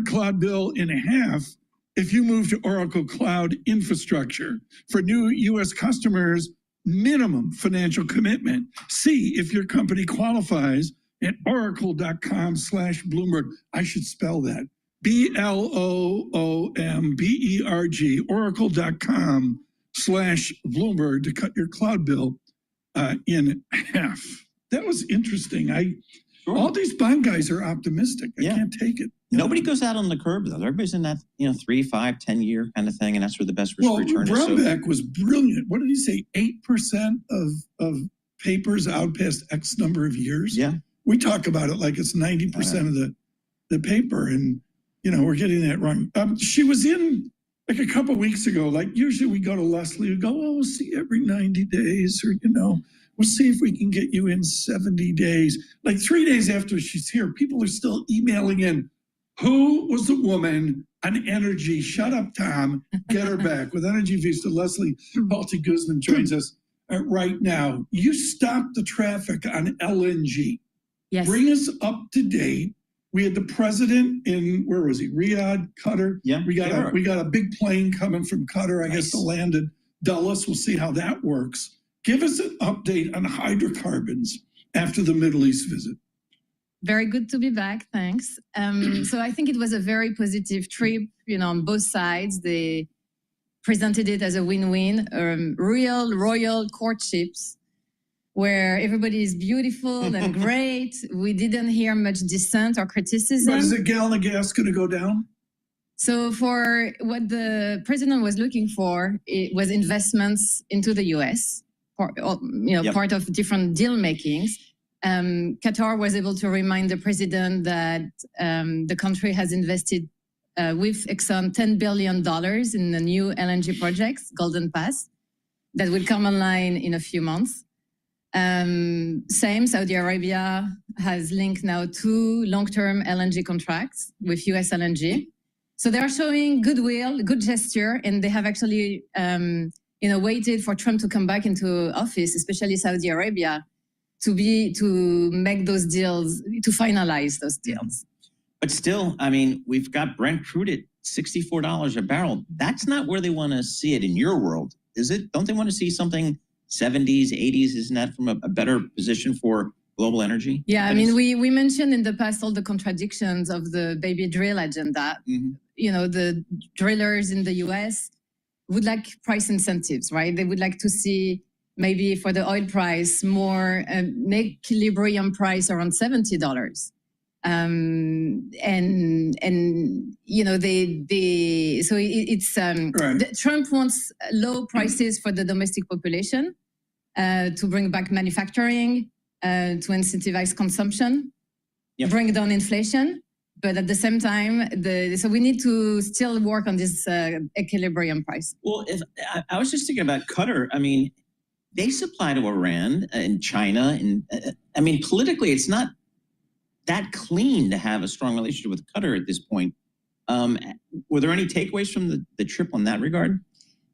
cloud bill in half if you move to Oracle Cloud Infrastructure. For new U.S. customers, minimum financial commitment. See if your company qualifies at oracle.com/Bloomberg. I should spell that. BLOOMBERG, oracle.com/Bloomberg to cut your cloud bill in half. That was interesting. Sure. All these bond guys are optimistic. I can't take it. Nobody goes out on the curb though. Everybody's in that 3, 5, 10 year kind of thing, and that's where the best return is. Brownback was brilliant. What did he say? 8% of papers out past X number of years. Yeah, we talk about it like it's 90% of the paper, and we're getting that wrong. She was in like a couple of weeks ago. Like usually we go to Leslie, we go, oh, we'll see every 90 days, or we'll see if we can get you in 70 days. Like 3 days after she's here, people are still emailing in. Who was the woman on energy? Shut up, Tom. Get her back. With Energy Vista, Leslie Balti-Guzman joins us right now. You stopped the traffic on LNG. Yes. Bring us up to date. We had the president in, where was he? Riyadh, Qatar. Yeah. We got a big plane coming from Qatar, I guess, to land in Dulles. We'll see how that works. Give us an update on hydrocarbons after the Middle East visit. Very good to be back. Thanks. So I think it was a very positive trip, on both sides. They presented it as a win-win, real royal courtships where everybody is beautiful and great. We didn't hear much dissent or criticism. But is a gallon of gas going to go down? So for what the president was looking for, it was investments into the U.S., part of different deal makings. Qatar was able to remind the president that the country has invested with Exxon $10 billion in the new LNG projects, Golden Pass, that will come online in a few months. Saudi Arabia has linked now 2 long-term LNG contracts with US LNG. So they are showing goodwill, good gesture, and they have actually waited for Trump to come back into office, especially Saudi Arabia, to make those deals, to finalize those deals. But still, we've got Brent crude at $64 a barrel. That's not where they want to see it in your world, is it? Don't they want to see something 70s, 80s? Isn't that from a better position for global energy? Yeah, we mentioned in the past all the contradictions of the baby drill agenda. Mm-hmm. The drillers in the US would like price incentives, right? They would like to see maybe for the oil price more equilibrium price around $70. Trump wants low prices for the domestic population to bring back manufacturing, to incentivize consumption, bring down inflation. But at the same time, so we need to still work on this equilibrium price. Well, I was just thinking about Qatar. They supply to Iran and China. And politically, it's not that clean to have a strong relationship with Qatar at this point. Were there any takeaways from the trip on that regard?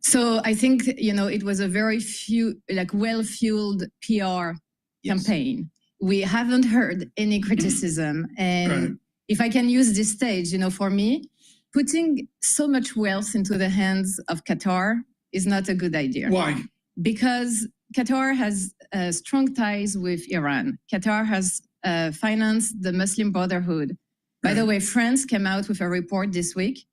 So I think, it was a very well-fueled PR campaign. We haven't heard any criticism. And if I can use this stage, for me, putting so much wealth into the hands of Qatar is not a good idea. Why? Because Qatar has strong ties with Iran. Qatar has financed the Muslim Brotherhood. By the way, France came out with a report this week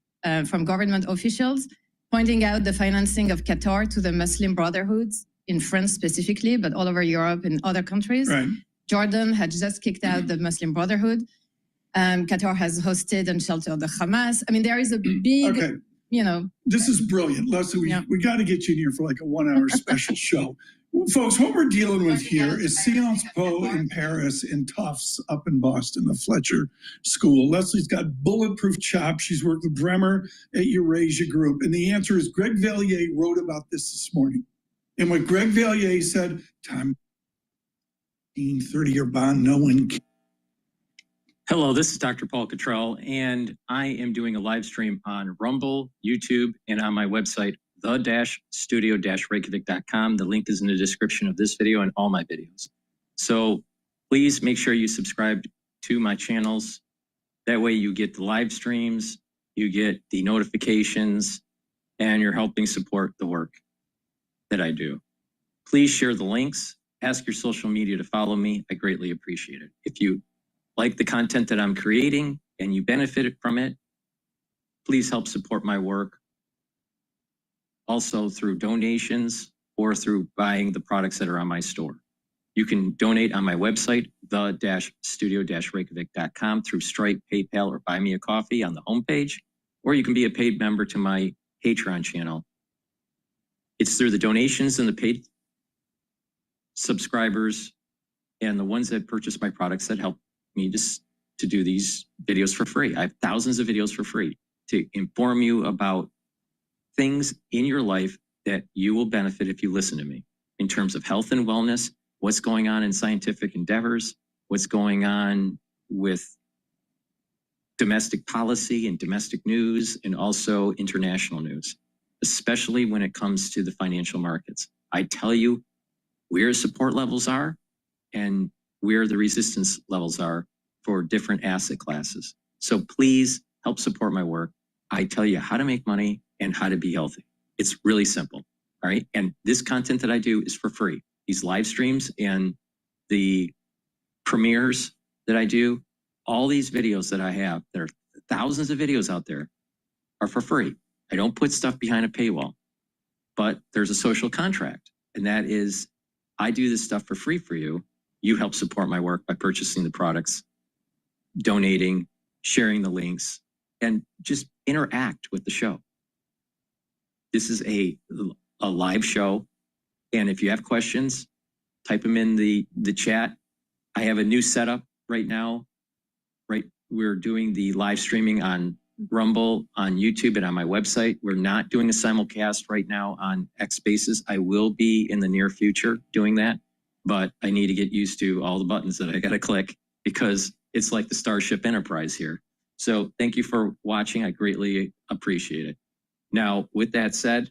from government officials pointing out the financing of Qatar to the Muslim Brotherhoods in France specifically, but all over Europe and other countries. Right. Jordan had just kicked out the Muslim Brotherhood. Qatar has hosted and sheltered the Hamas. There is a big... This is brilliant. Leslie, we got to get you in here for like a 1-hour special show. Folks, what we're dealing with here is Sciences Po in Paris and Tufts up in Boston, the Fletcher School. Leslie's got bulletproof chops. She's worked with Bremer at Eurasia Group. And the answer is Greg Vallier wrote about this morning. And what Greg Vallier said, Tom, 30-year bond, no one can. Hello, this is Dr. Paul Cottrell, and I am doing a live stream on Rumble, YouTube, and on my website, the-studio-reykjavik.com. The link is in the description of this video and all my videos. So please make sure you subscribe to my channels That way you get the live streams, you get the notifications, and you're helping support the work that I do. Please share the links, ask your social media to follow me. I greatly appreciate it. If you like the content that I'm creating and you benefited from it, please help support my work. Also through donations or through buying the products that are on my store. You can donate on my website, the-studio-reykjavik.com through Stripe, PayPal, or Buy Me a Coffee on the homepage, or you can be a paid member to my Patreon channel. It's through the donations and the paid subscribers and the ones that purchase my products that help me to do these videos for free. I have thousands of videos for free to inform you about things in your life that you will benefit if you listen to me in terms of health and wellness, what's going on in scientific endeavors, what's going on with domestic policy and domestic news, and also international news, especially when it comes to the financial markets. I tell you where support levels are and where the resistance levels are for different asset classes. So please help support my work. I tell you how to make money and how to be healthy. It's really simple, all right? And this content that I do is for free. These live streams and the premieres that I do, all these videos that I have, there are thousands of videos out there, are for free. I don't put stuff behind a paywall, but there's a social contract, and that is I do this stuff for free for you. You help support my work by purchasing the products, donating, sharing the links, and just interact with the show. This is a live show, and if you have questions, type them in the chat. I have a new setup right now. Right, we're doing the live streaming on Rumble, on YouTube, and on my website. We're not doing a simulcast right now on X Spaces. I will be in the near future doing that, but I need to get used to all the buttons that I got to click because it's like the Starship Enterprise here. So thank you for watching. I greatly appreciate it. Now, with that said,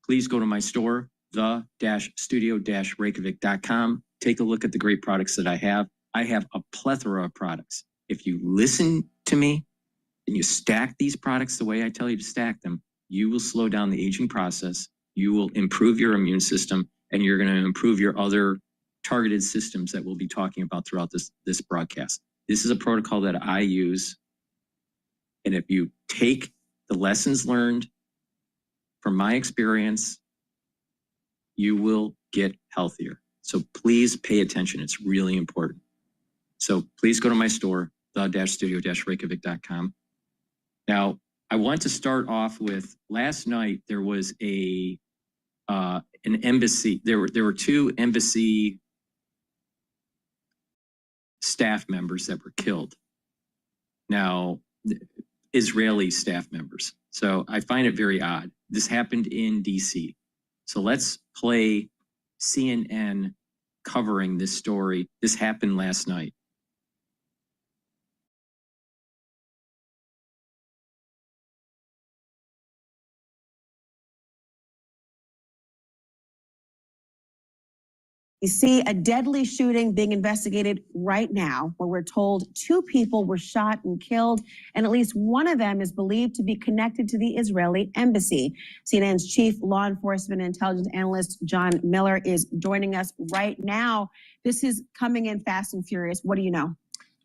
please go to my store, the-studio-reykjavik.com. Take a look at the great products that I have. I have a plethora of products. If you listen to me and you stack these products the way I tell you to stack them, you will slow down the aging process. You will improve your immune system, and you're going to improve your other targeted systems that we'll be talking about throughout this broadcast. This is a protocol that I use. And if you take the lessons learned from my experience, you will get healthier. So please pay attention. It's really important. So please go to my store, the-studio-reykjavik.com. Now, I want to start off with last night. There was an embassy. There were two embassy staff members that were killed. Now, Israeli staff members. So I find it very odd. This happened in DC. So let's play CNN covering this story. This happened last night. You see a deadly shooting being investigated right now, where we're told 2 people were shot and killed, and at least one of them is believed to be connected to the Israeli embassy. CNN's chief law enforcement and intelligence analyst, John Miller, is joining us right now. This is coming in fast and furious. What do you know?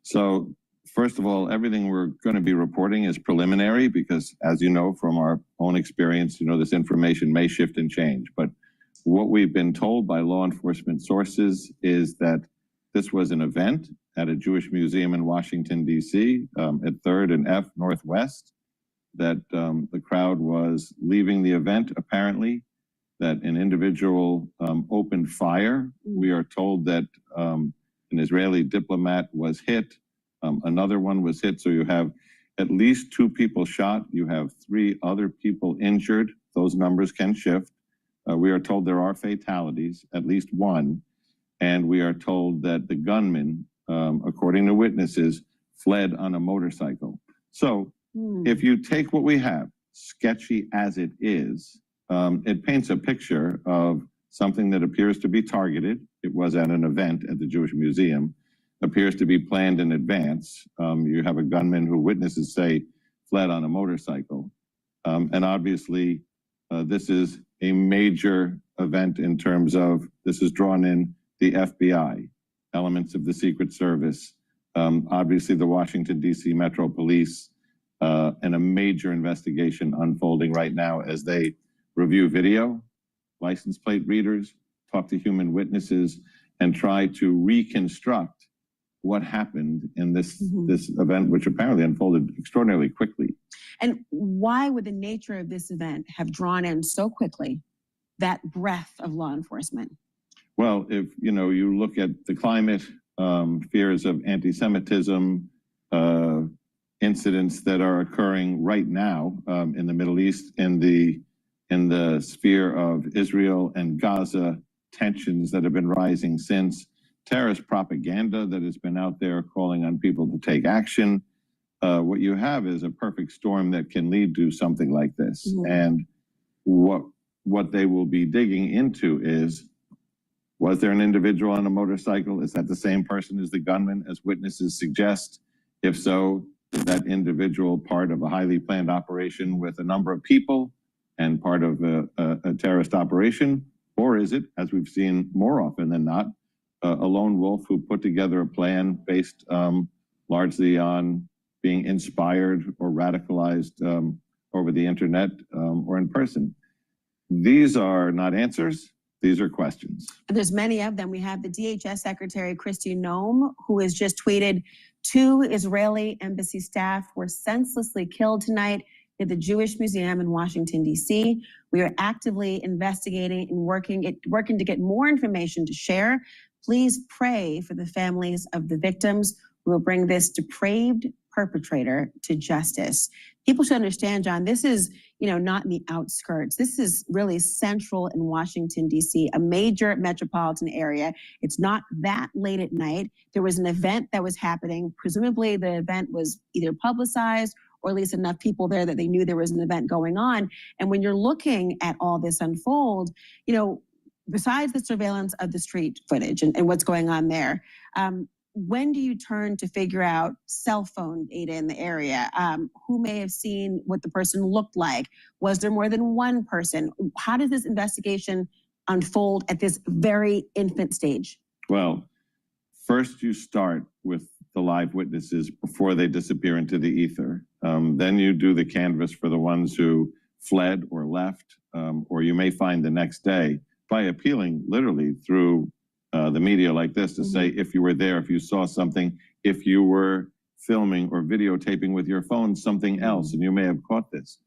So, first of all, everything we're going to be reporting is preliminary because, as you know from our own experience, this information may shift and change. But what we've been told by law enforcement sources is that this was an event at a Jewish museum in Washington, D.C., at 3rd and F Northwest, that the crowd was leaving the event, apparently, that an individual opened fire. We are told that an Israeli diplomat was hit. Another one was hit. So you have at least 2 people shot. You have 3 other people injured. Those numbers can shift. We are told there are fatalities, at least 1, and we are told that the gunman, according to witnesses, fled on a motorcycle. So if you take what we have, sketchy as it is, it paints a picture of something that appears to be targeted. It was at an event at the Jewish Museum. appears to be planned in advance. You have a gunman who witnesses say fled on a motorcycle. And obviously, this is a major event in terms of this has drawn in the FBI, elements of the Secret Service, obviously the Washington, D.C. Metro Police, and a major investigation unfolding right now as they review video, license plate readers, talk to human witnesses, and try to reconstruct what happened in this event, which apparently unfolded extraordinarily quickly. And why would the nature of this event have drawn in so quickly that breadth of law enforcement? Well, if you look at the climate, fears of anti-Semitism, incidents that are occurring right now in the Middle East, in the sphere of Israel and Gaza, tensions that have been rising since, terrorist propaganda that has been out there calling on people to take action. What you have is a perfect storm that can lead to something like this. And what they will be digging into is, was there an individual on a motorcycle? Is that the same person as the gunman, as witnesses suggest? If so, is that individual part of a highly planned operation with a number of people and part of a terrorist operation? Or is it, as we've seen more often than not, a lone wolf who put together a plan based largely on being inspired or radicalized over the internet or in person? These are not answers. These are questions. There's many of them. We have the DHS Secretary Kristi Noem, who has just tweeted, 2 Israeli embassy staff were senselessly killed tonight at the Jewish Museum in Washington, D.C. We are actively investigating and working to get more information to share. Please pray for the families of the victims. We will bring this depraved perpetrator to justice. People should understand, John, this is, not in the outskirts. This is really central in Washington, D.C., a major metropolitan area. It's not that late at night. There was an event that was happening. Presumably the event was either publicized or at least enough people there that they knew there was an event going on. And when you're looking at all this unfold, besides the surveillance of the street footage and what's going on there, when do you turn to figure out cell phone data in the area? Who may have seen what the person looked like? Was there more than one person? How does this investigation unfold at this very infant stage? Well, first you start with the live witnesses before they disappear into the ether. Then you do the canvas for the ones who fled or left, or you may find the next day by appealing literally through the media like this to say, if you were there, if you saw something, if you were filming or videotaping with your phone something else, and you may have caught this.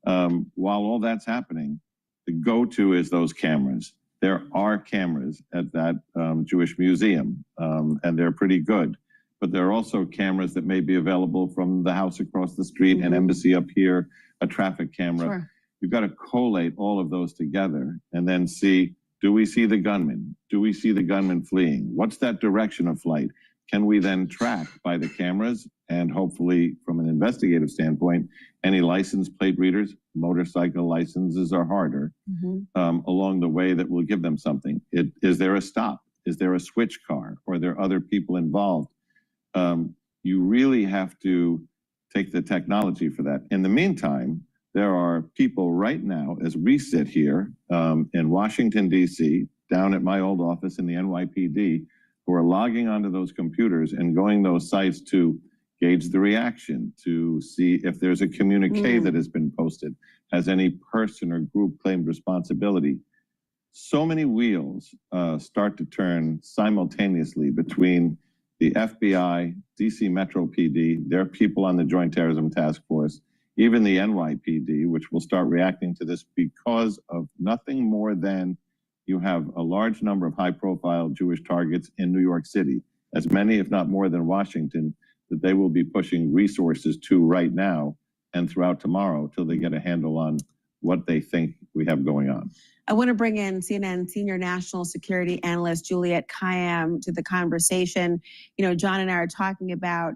While all that's happening, the go-to is those cameras. There are cameras at that Jewish museum, and they're pretty good. But there are also cameras that may be available from the house across the street, an embassy up here, a traffic camera. Sure. You've got to collate all of those together and then see, do we see the gunman? Do we see the gunman fleeing? What's that direction of flight? Can we then track by the cameras and hopefully from an investigative standpoint, any license plate readers, motorcycle licenses are harder, along the way that will give them something. Is there a stop? Is there a switch car? Or are there other people involved? You really have to take the technology for that. In the meantime, there are people right now, as we sit here in Washington, D.C., down at my old office in the NYPD, who are logging onto those computers and going those sites to gauge the reaction, to see if there's a communique that has been posted. Has any person or group claimed responsibility? So many wheels start to turn simultaneously between the FBI, DC Metro PD, their people on the Joint Terrorism Task Force, even the NYPD, which will start reacting to this because of nothing more than you have a large number of high-profile Jewish targets in New York City, as many, if not more than Washington, that they will be pushing resources to right now and throughout tomorrow till they get a handle on what they think we have going on. I want to bring in CNN senior national security analyst Juliette Kayyem to the conversation. John and I are talking about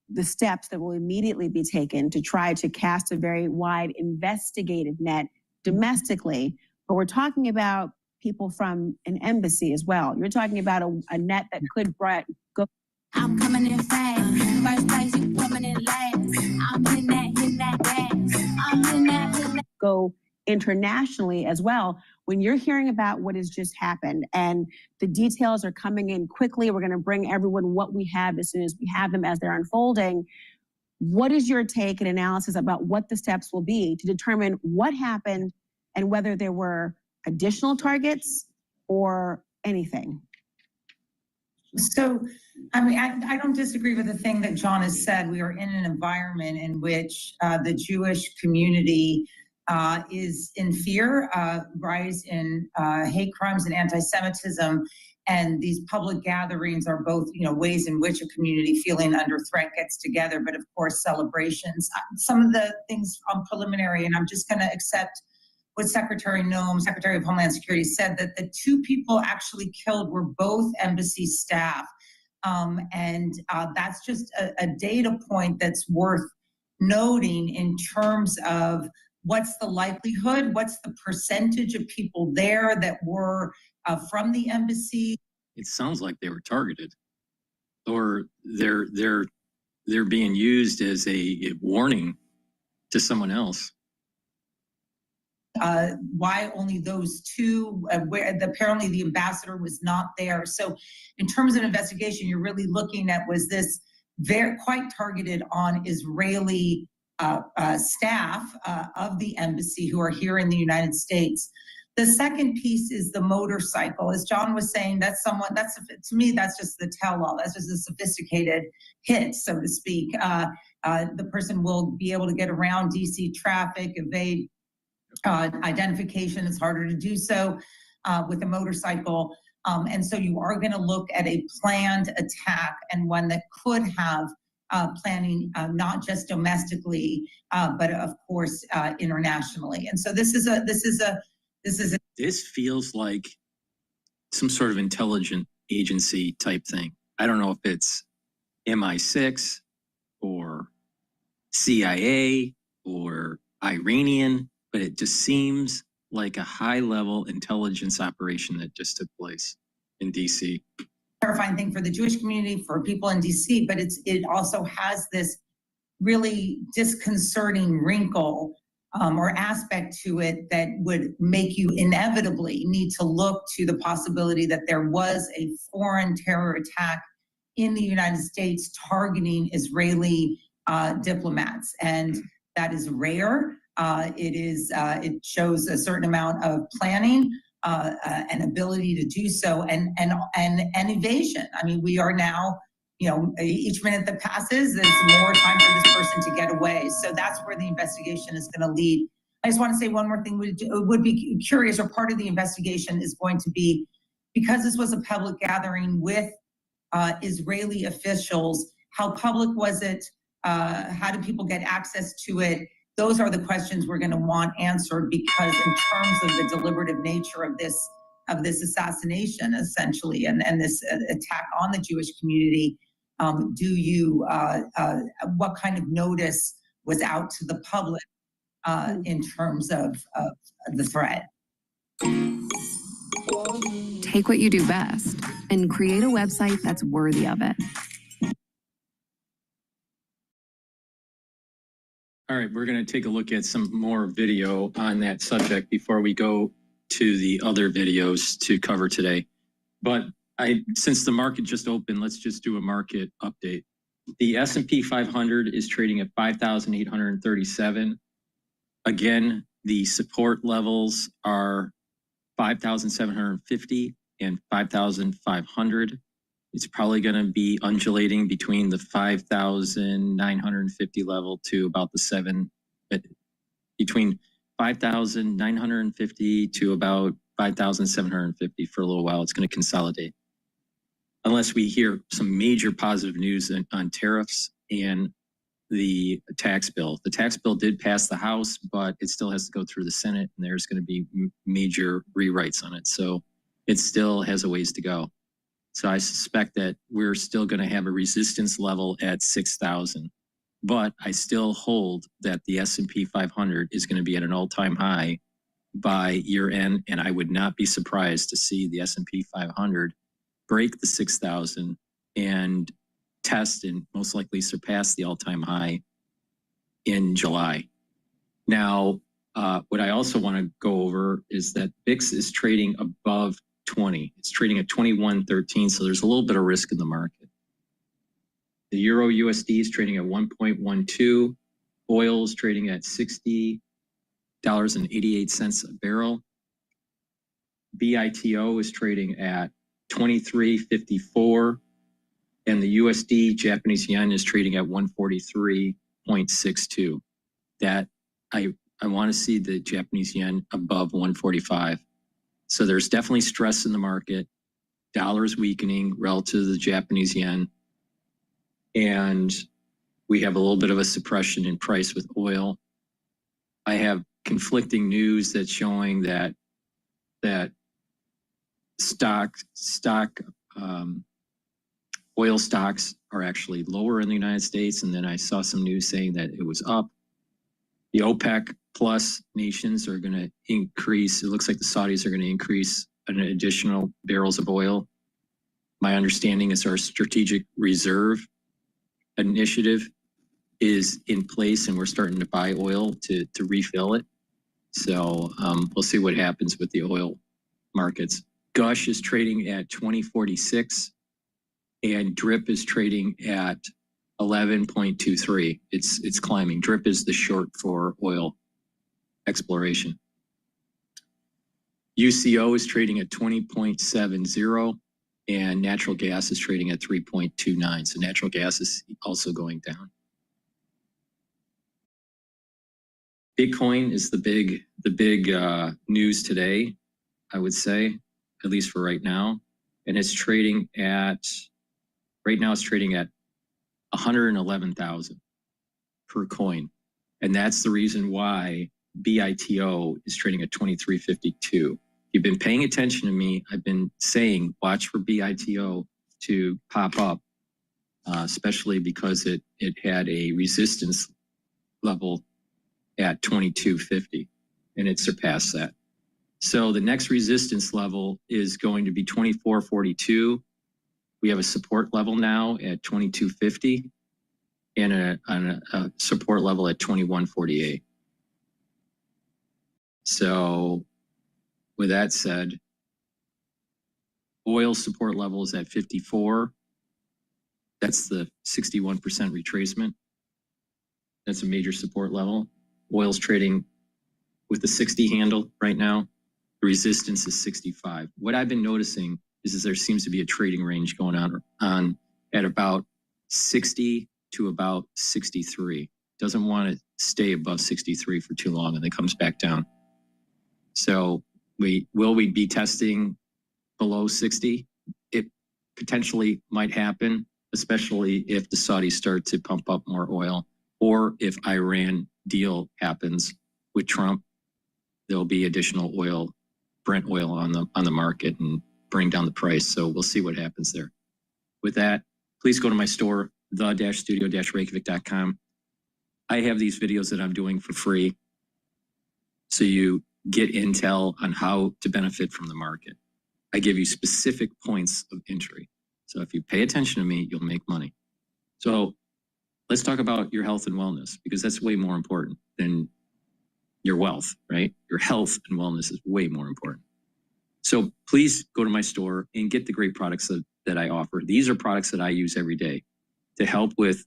the steps that will immediately be taken to try to cast a very wide investigative net domestically, but we're talking about people from an embassy as well. You're talking about a net that could go I'm coming in fast. First place, you coming in last. I'm hitting that gas. I'm hitting that. Go internationally as well. When you're hearing about what has just happened and the details are coming in quickly, we're going to bring everyone what we have as soon as we have them as they're unfolding. What is your take and analysis about what the steps will be to determine what happened and whether there were additional targets or anything? So, I mean, I don't disagree with the thing that John has said. We are in an environment in which the Jewish community is in fear, rise in hate crimes and anti-Semitism, and these public gatherings are both, ways in which a community feeling under threat gets together, but of course celebrations. Some of the things on preliminary, and I'm just going to accept what Secretary Noem, Secretary of Homeland Security, said, that the two people actually killed were both embassy staff. And that's just a data point that's worth noting in terms of what's the likelihood, what's the percentage of people there that were from the embassy. It sounds like they were targeted, or they're being used as a warning to someone else. Why only those two? Where apparently the ambassador was not there. So, in terms of investigation, you're really looking at, was this quite targeted on Israeli staff of the embassy who are here in the United States. The second piece is the motorcycle. As John was saying, to me, that's just the tell-all. That's just a sophisticated hit, so to speak. The person will be able to get around DC traffic, evade identification. It's harder to do so with a motorcycle. And so you are going to look at a planned attack, and one that could have planning not just domestically, but of course internationally. And so this feels like some sort of intelligent agency type thing. I don't know if it's MI6 or CIA or Iranian, but it just seems like a high-level intelligence operation that just took place in DC. Terrifying thing for the Jewish community, for people in DC, but it also has this really disconcerting wrinkle or aspect to it that would make you inevitably need to look to the possibility that there was a foreign terror attack in the United States targeting Israeli diplomats, and that is rare. It shows a certain amount of planning, and ability to do so, and evasion. I mean, we are now, each minute that passes, there's more time for this person to get away. So that's where the investigation is going to lead. I just want to say one more thing. Would be curious, or part of the investigation is going to be, because this was a public gathering with Israeli officials, how public was it? How did people get access to it? Those are the questions we're going to want answered, because in terms of the deliberative nature of this assassination, essentially, and this attack on the Jewish community, what kind of notice was out to the public in terms of the threat? Take what you do best and create a website that's worthy of it. All right, we're going to take a look at some more video on that subject before we go to the other videos to cover today. But since the market just opened, let's just do a market update. The S&P 500 is trading at 5,837. Again, the support levels are 5,750 and 5,500. It's probably going to be undulating between the 5,950 level to about between 5,950 to about 5,750 for a little while. It's going to consolidate unless we hear some major positive news on tariffs and the tax bill. The tax bill did pass the House, but it still has to go through the Senate, and there's going to be major rewrites on it. So it still has a ways to go. So I suspect that we're still going to have a resistance level at 6,000, but I still hold that the S&P 500 is going to be at an all-time high by year end, and I would not be surprised to see the S&P 500 break the 6,000 and test and most likely surpass the all-time high in July. Now, what I also want to go over is that VIX is trading above 20. It's trading at 21.13, so there's a little bit of risk in the market. The Euro USD is trading at 1.12. Oil is trading at $60.88 a barrel. BITO is trading at 23.54. And the USD Japanese yen is trading at 143.62. That I want to see the Japanese yen above 145. So there's definitely stress in the market. Dollar's weakening relative to the Japanese yen. And we have a little bit of a suppression in price with oil. I have conflicting news that's showing that oil stocks are actually lower in the United States. And then I saw some news saying that it was up. The OPEC plus nations are going to increase. It looks like the Saudis are going to increase an additional barrels of oil. My understanding is our strategic reserve initiative is in place and we're starting to buy oil to refill it. So we'll see what happens with the oil markets. Gush is trading at 2046 and DRIP is trading at 11.23. It's climbing. DRIP is the short for oil exploration. UCO is trading at 20.70 and natural gas is trading at 3.29. So natural gas is also going down. Bitcoin is the big news today, I would say, at least for right now. And it's trading at, right now it's trading at 111,000 per coin. And that's the reason why BITO is trading at 23.52. You've been paying attention to me. I've been saying, watch for BITO to pop up, especially because it had a resistance level at 22.50 and it surpassed that. So the next resistance level is going to be 24.42. We have a support level now at 22.50 and a support level at 21.48. So with that said, oil support level is at 54. That's the 61% retracement. That's a major support level. Oil's trading with the 60 handle right now. The resistance is 65. What I've been noticing is there seems to be a trading range going on at about 60 to about 63. Doesn't want to stay above 63 for too long and then comes back down. So will we be testing below 60? It potentially might happen, especially if the Saudis start to pump up more oil, or if Iran deal happens with Trump, there'll be additional oil, Brent oil on the market and bring down the price. So we'll see what happens there. With that, please go to my store, the-studio-reykjavik.com. I have these videos that I'm doing for free, so you get intel on how to benefit from the market. I give you specific points of entry. So if you pay attention to me, you'll make money. So let's talk about your health and wellness, because that's way more important than your wealth, right? Your health and wellness is way more important. So please go to my store and get the great products that I offer. These are products that I use every day to help with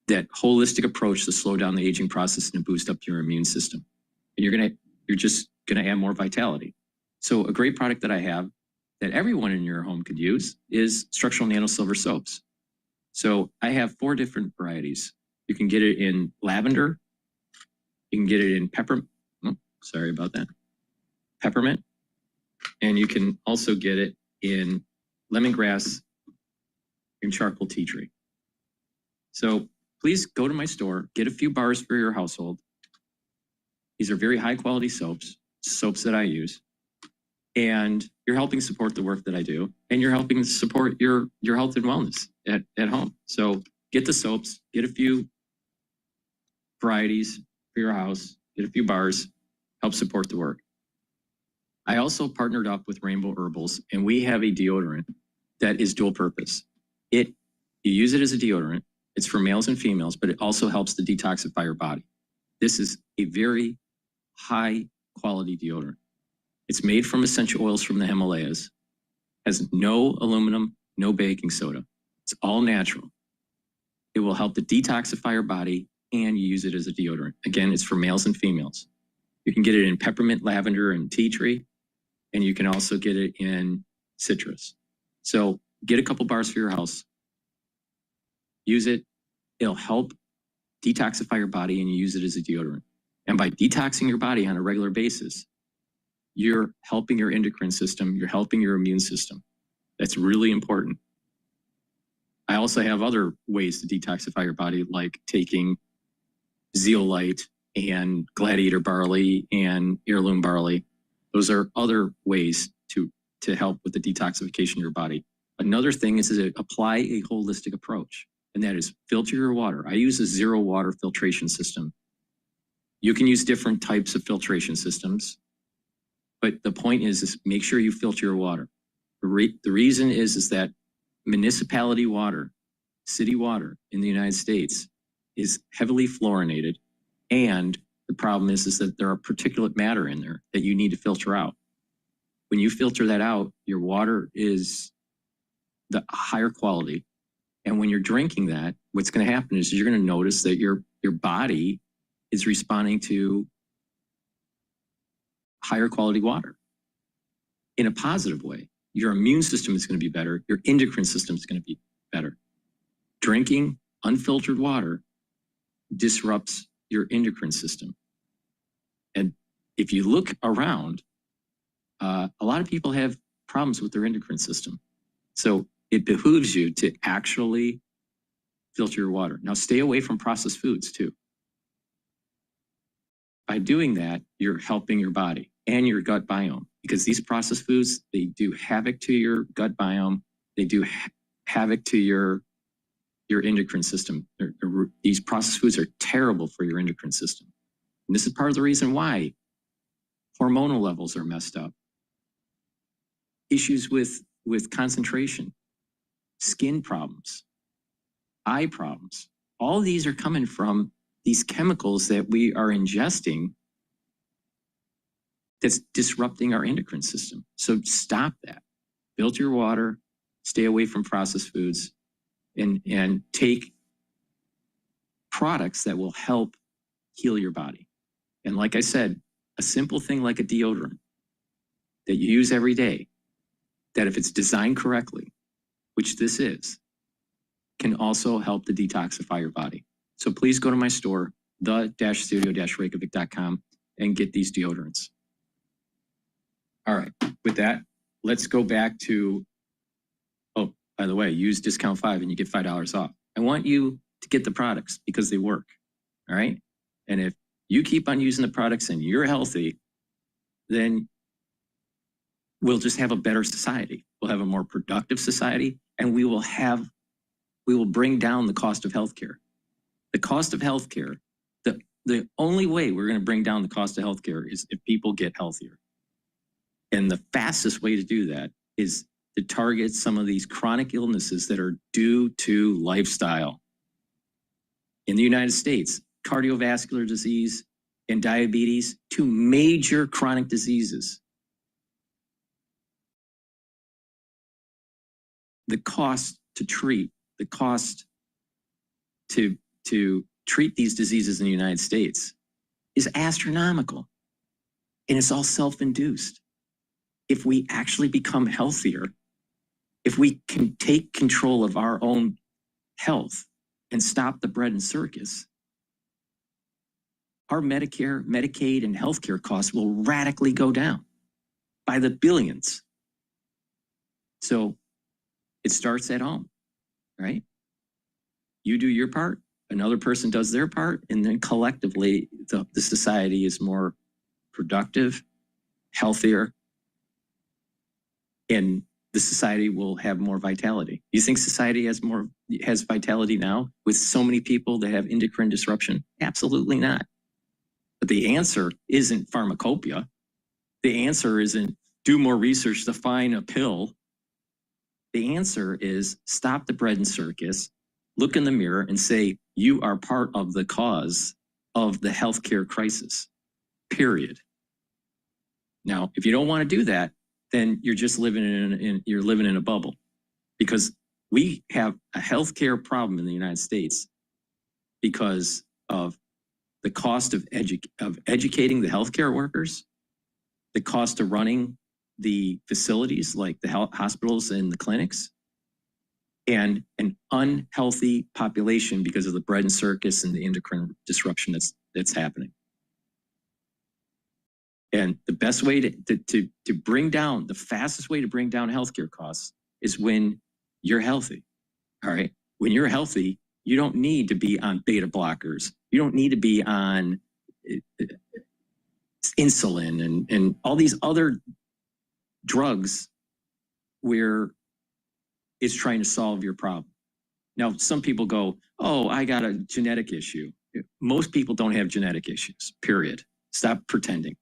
that holistic approach to slow down the aging process and boost up your immune system. And you're just gonna add more vitality. So a great product that I have that everyone in your home could use is structural nano silver soaps. So I have 4 different varieties. You can get it in lavender. You can get it in peppermint. Oh, sorry about that. Peppermint. And you can also get it in lemongrass and charcoal tea tree. So please go to my store, get a few bars for your household. These are very high quality soaps that I use. And you're helping support the work that I do, and you're helping support your health and wellness at home. So get the soaps, get a few varieties for your house, get a few bars, help support the work. I also partnered up with Rainbow Herbals, and we have a deodorant that is dual purpose. It You use it as a deodorant. It's for males and females, but it also helps to detoxify your body. This is a very high quality deodorant. It's made from essential oils from the Himalayas, has no aluminum, no baking soda. It's all natural. It will help to detoxify your body, and you use it as a deodorant. Again, it's for males and females. You can get it in peppermint, lavender, and tea tree, and you can also get it in citrus. So get a couple bars for your house. Use it. It'll help detoxify your body, and you use it as a deodorant. And by detoxing your body on a regular basis, you're helping your endocrine system, you're helping your immune system. That's really important. I also have other ways to detoxify your body, like taking zeolite and gladiator barley and heirloom barley. Those are other ways to help with the detoxification of your body. Another thing is to apply a holistic approach, and that is filter your water. I use a zero water filtration system. You can use different types of filtration systems, but the point is make sure you filter your water. The reason is that municipality water, city water in the United States is heavily fluorinated, and the problem is that there are particulate matter in there that you need to filter out. When you filter that out, your water is the higher quality, and when you're drinking that, what's going to happen is you're going to notice that your body is responding to higher quality water in a positive way. Your immune system is going to be better. Your endocrine system is going to be better. Drinking unfiltered water disrupts your endocrine system. And if you look around, a lot of people have problems with their endocrine system. So it behooves you to actually filter your water. Now, stay away from processed foods too. By doing that, you're helping your body and your gut biome, because these processed foods, they do havoc to your gut biome. They do havoc to your endocrine system. These processed foods are terrible for your endocrine system. And this is part of the reason why hormonal levels are messed up. Issues with concentration, skin problems, eye problems. All these are coming from these chemicals that we are ingesting that's disrupting our endocrine system. So stop that. Filter your water, stay away from processed foods, and take products that will help heal your body. And like I said, a simple thing like a deodorant that you use every day, that if it's designed correctly, which this is, can also help to detoxify your body. So please go to my store, the-studio-reykjavik.com, and get these deodorants. All right, with that, let's go back to, oh, by the way, use discount 5 and you get $5 off. I want you to get the products because they work, all right? And if you keep on using the products and you're healthy, then we'll just have a better society. We'll have a more productive society, and we will bring down the cost of healthcare. The cost of healthcare, the only way we're going to bring down the cost of healthcare is if people get healthier. And the fastest way to do that is to target some of these chronic illnesses that are due to lifestyle. In the United States, cardiovascular disease and diabetes, 2 major chronic diseases. The cost to treat, the cost to treat these diseases in the United States is astronomical, and it's all self-induced. If we actually become healthier, if we can take control of our own health and stop the bread and circus, our Medicare, Medicaid, and healthcare costs will radically go down by the billions. So it starts at home, right? You do your part, another person does their part, and then collectively the society is more productive, healthier, and the society will have more vitality. You think society has vitality now with so many people that have endocrine disruption? Absolutely not. But the answer isn't pharmacopoeia. The answer isn't do more research to find a pill. The answer is stop the bread and circus, look in the mirror and say, you are part of the cause of the healthcare crisis, period. Now, if you don't want to do that, then you're just living in a bubble, because we have a healthcare problem in the United States because of the cost of educating the healthcare workers, the cost of running the facilities like the hospitals and the clinics, and an unhealthy population because of the bread and circus and the endocrine disruption that's happening. And the best way to bring down, the fastest way to bring down healthcare costs is when you're healthy. All right. When you're healthy, you don't need to be on beta blockers. You don't need to be on insulin and all these other drugs where it's trying to solve your problem. Now, some people go, oh, I got a genetic issue. Most people don't have genetic issues, period. Stop pretending.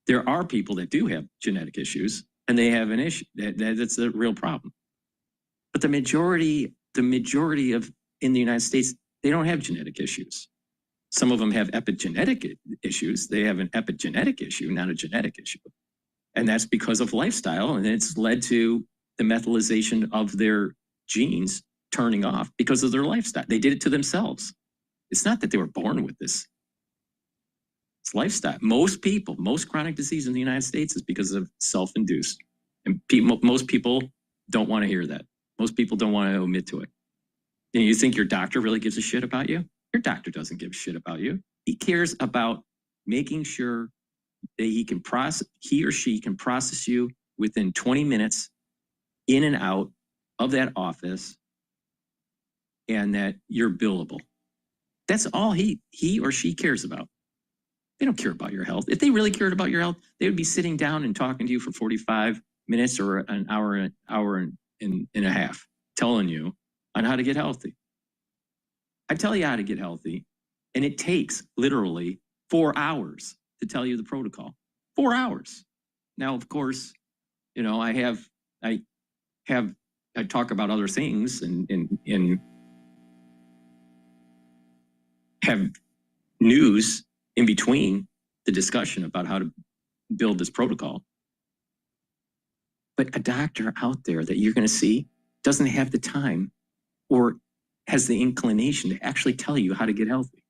There are people that do have genetic issues and they have an issue. That's a real problem. But the majority of in the United States, they don't have genetic issues. Some of them have epigenetic issues. They have an epigenetic issue, not a genetic issue. And that's because of lifestyle. And it's led to the methylization of their genes turning off because of their lifestyle. They did it to themselves. It's not that they were born with this. It's lifestyle. Most chronic disease in the United States is because of self-induced. And most people don't want to hear that. Most people don't want to admit to it. And you think your doctor really gives a shit about you? Your doctor doesn't give a shit about you. He cares about making sure that he or she can process you within 20 minutes in and out of that office, and that you're billable. That's all he or she cares about. They don't care about your health. If they really cared about your health, they would be sitting down and talking to you for 45 minutes or an hour and a half, telling you on how to get healthy. I tell you how to get healthy, and it takes literally 4 hours to tell you the protocol. 4 hours. Now, of course, you know, I talk about other things and have news in between the discussion about how to build this protocol. But a doctor out there that you're going to see doesn't have the time or has the inclination to actually tell you how to get healthy.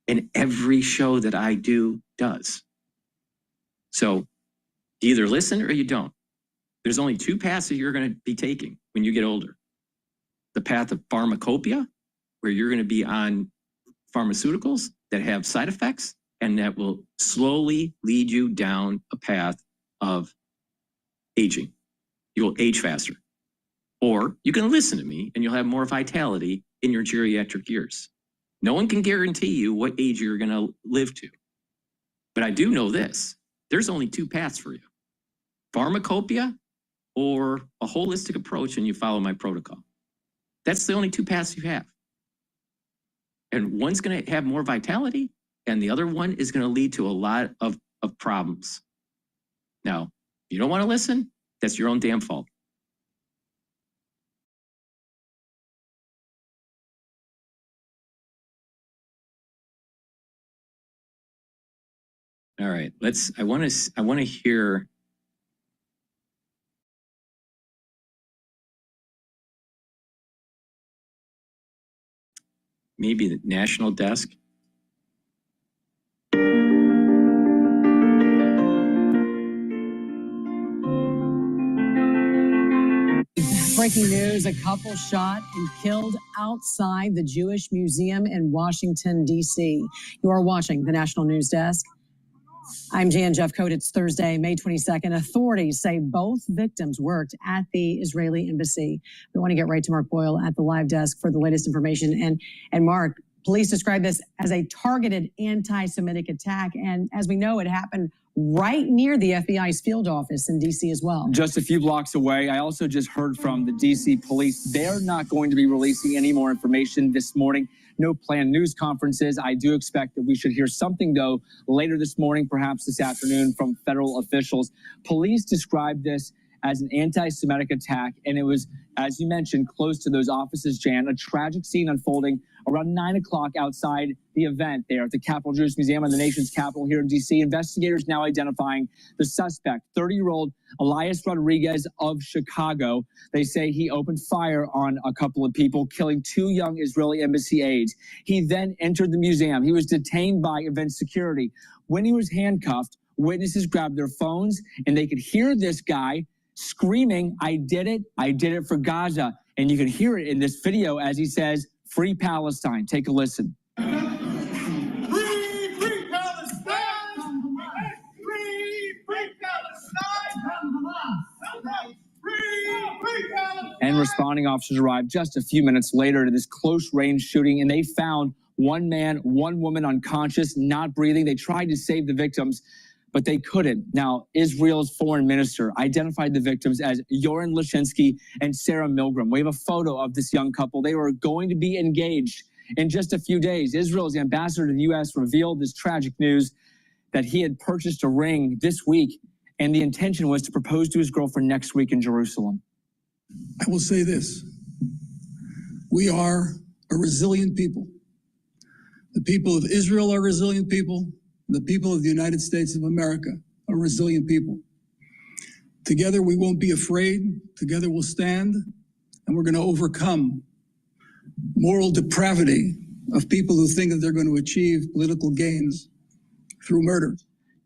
And every show that I do does. So you either listen or you don't. There's only two paths that you're going to be taking when you get older. The path of pharmacopoeia, where you're going to be on pharmaceuticals that have side effects and that will slowly lead you down a path of aging. You will age faster. Or you can listen to me and you'll have more vitality in your geriatric years. No one can guarantee you what age you're going to live to. But I do know this. There's only two paths for you. Pharmacopoeia or a holistic approach, and you follow my protocol. That's the only two paths you have. And one's going to have more vitality, and the other one is going to lead to a lot of problems. Now, if you don't want to listen, that's your own damn fault. All right, I want to hear maybe the national desk. Breaking news, a couple shot and killed outside the Jewish Museum in Washington, D.C. You are watching the National News Desk. I'm Jan Jeffcoat. It's Thursday, May 22nd. Authorities say both victims worked at the Israeli embassy. We want to get right to Mark Boyle at the live desk for the latest information. And Mark, police describe this as a targeted anti-Semitic attack. And as we know, it happened right near the FBI's field office in D.C. as well. Just a few blocks away. I also just heard from the D.C. police. They're not going to be releasing any more information this morning. No planned news conferences. I do expect that we should hear something, though, later this morning, perhaps this afternoon, from federal officials. Police describe this as an anti-Semitic attack. And it was, as you mentioned, close to those offices, Jan, a tragic scene unfolding around 9 o'clock outside the event there at the Capitol Jewish Museum in the nation's capital here in D.C. Investigators now identifying the suspect, 30-year-old Elias Rodriguez of Chicago. They say he opened fire on a couple of people, killing 2 young Israeli embassy aides. He then entered the museum. He was detained by event security. When he was handcuffed, witnesses grabbed their phones and they could hear this guy screaming, I did it for Gaza. And you can hear it in this video as he says, "Free Palestine." Take a listen. Free Palestine! Free Palestine! Free Palestine! And responding officers arrived just a few minutes later to this close-range shooting, and they found 1 man, 1 woman unconscious, not breathing. They tried to save the victims, but they couldn't. Now, Israel's foreign minister identified the victims as Yoram Lashinsky and Sarah Milgram. We have a photo of this young couple. They were going to be engaged in just a few days. Israel's ambassador to the U.S. revealed this tragic news that he had purchased a ring this week, and the intention was to propose to his girlfriend next week in Jerusalem. I will say this. We are a resilient people. The people of Israel are resilient people. The people of the United States of America are resilient people. Together, we won't be afraid. Together, we'll stand, and we're going to overcome moral depravity of people who think that they're going to achieve political gains through murder.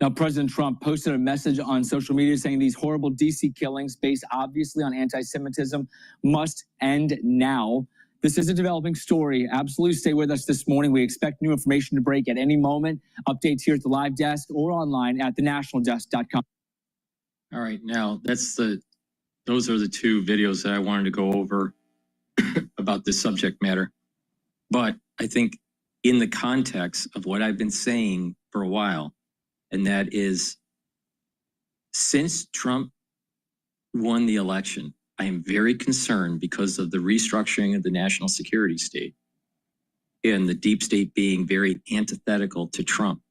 Now, President Trump posted a message on social media saying these horrible D.C. killings, based obviously on anti-Semitism, must end now. This is a developing story. Absolutely stay with us this morning. We expect new information to break at any moment. Updates here at the live desk or online at thenationaldesk.com. All right, now those are the 2 videos that I wanted to go over about this subject matter. But I think in the context of what I've been saying for a while, and that is, since Trump won the election, I am very concerned because of the restructuring of the national security state and the deep state being very antithetical to Trump,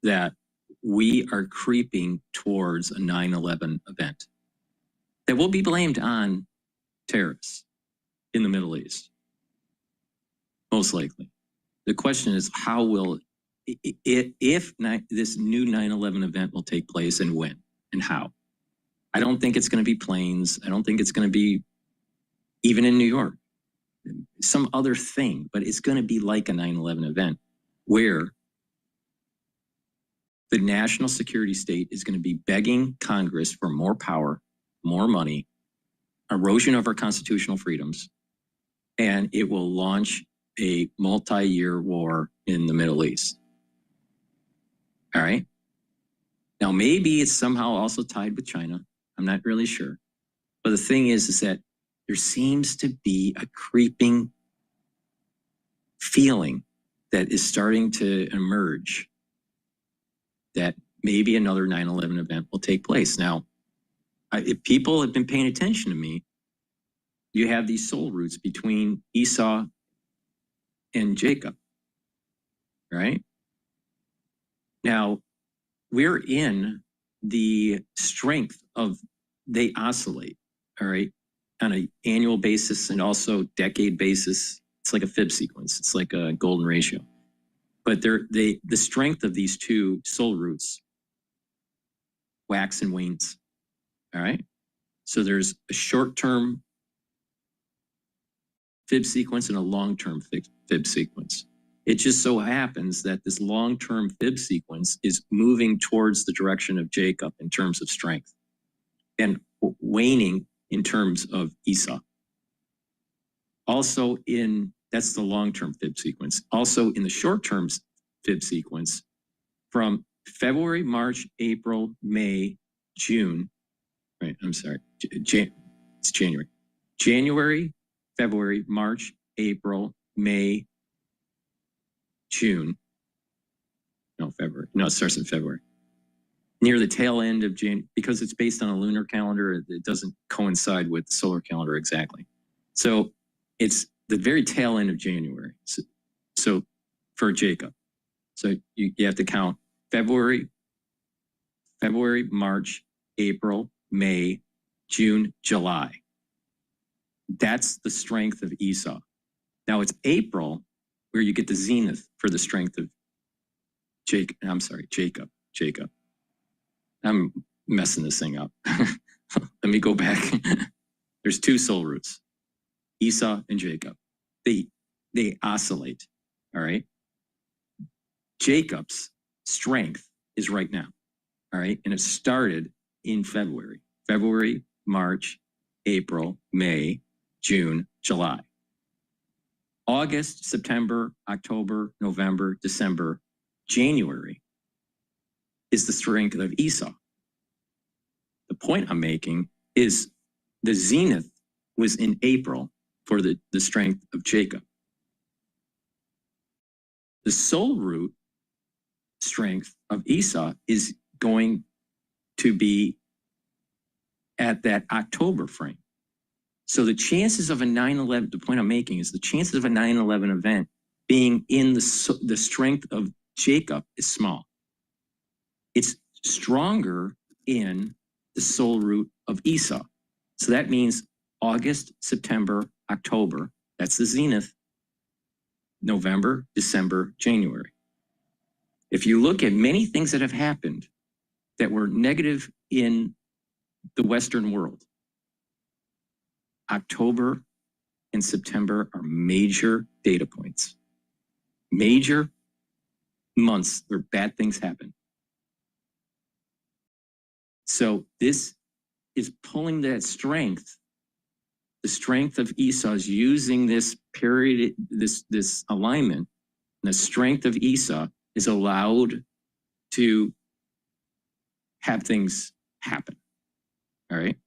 that we are creeping towards a 9/11 event that will be blamed on terrorists in the Middle East, most likely. The question is, how will, if this new 9/11 event will take place, and when and how? I don't think it's going to be planes. I don't think it's going to be even in New York, some other thing, but it's going to be like a 9/11 event where the national security state is going to be begging Congress for more power, more money, erosion of our constitutional freedoms, and it will launch a multi-year war in the Middle East. All right. Now, maybe it's somehow also tied with China. I'm not really sure. But the thing is that there seems to be a creeping feeling that is starting to emerge that maybe another 9/11 event will take place. Now, if people have been paying attention to me, you have these soul roots between Esau and Jacob, right? Now, we're in the strength of, they oscillate, all right, on an annual basis and also decade basis. It's like a fib sequence. It's like a golden ratio. But the strength of these 2 soul roots wax and wanes, all right? So there's a short-term fib sequence and a long-term fib sequence. It just so happens that this long-term fib sequence is moving towards the direction of Jacob in terms of strength and waning in terms of Esau. Also that's the long-term fib sequence. Also in the short-term fib sequence, from February, March, April, May, June, right, I'm sorry, it's January. January, February, March, April, May, June. No, February. No, it starts in February. Near the tail end of January, because it's based on a lunar calendar, it doesn't coincide with the solar calendar exactly. So it's the very tail end of January. So for Jacob. So you have to count February, March, April, May, June, July. That's the strength of Esau. Now it's April where you get the zenith for the strength of Jacob. I'm messing this thing up. Let me go back. There's two soul roots, Esau and Jacob. They oscillate, all right? Jacob's strength is right now, all right? And it started in February, March, April, May, June, July. August, September, October, November, December, January is the strength of Esau. The point I'm making is the zenith was in April for the strength of Jacob. The soul root strength of Esau is going to be at that October frame. So the chances of a 9/11, the point I'm making is the chances of a 9/11 event being in the strength of Jacob is small. It's stronger in the soul root of Esau. So that means August, September, October, that's the zenith, November, December, January. If you look at many things that have happened that were negative in the Western world, October and September are major data points, major months where bad things happen. So this is pulling that strength. The strength of Esau is using this period, this alignment, and the strength of Esau is allowed to have things happen. All right.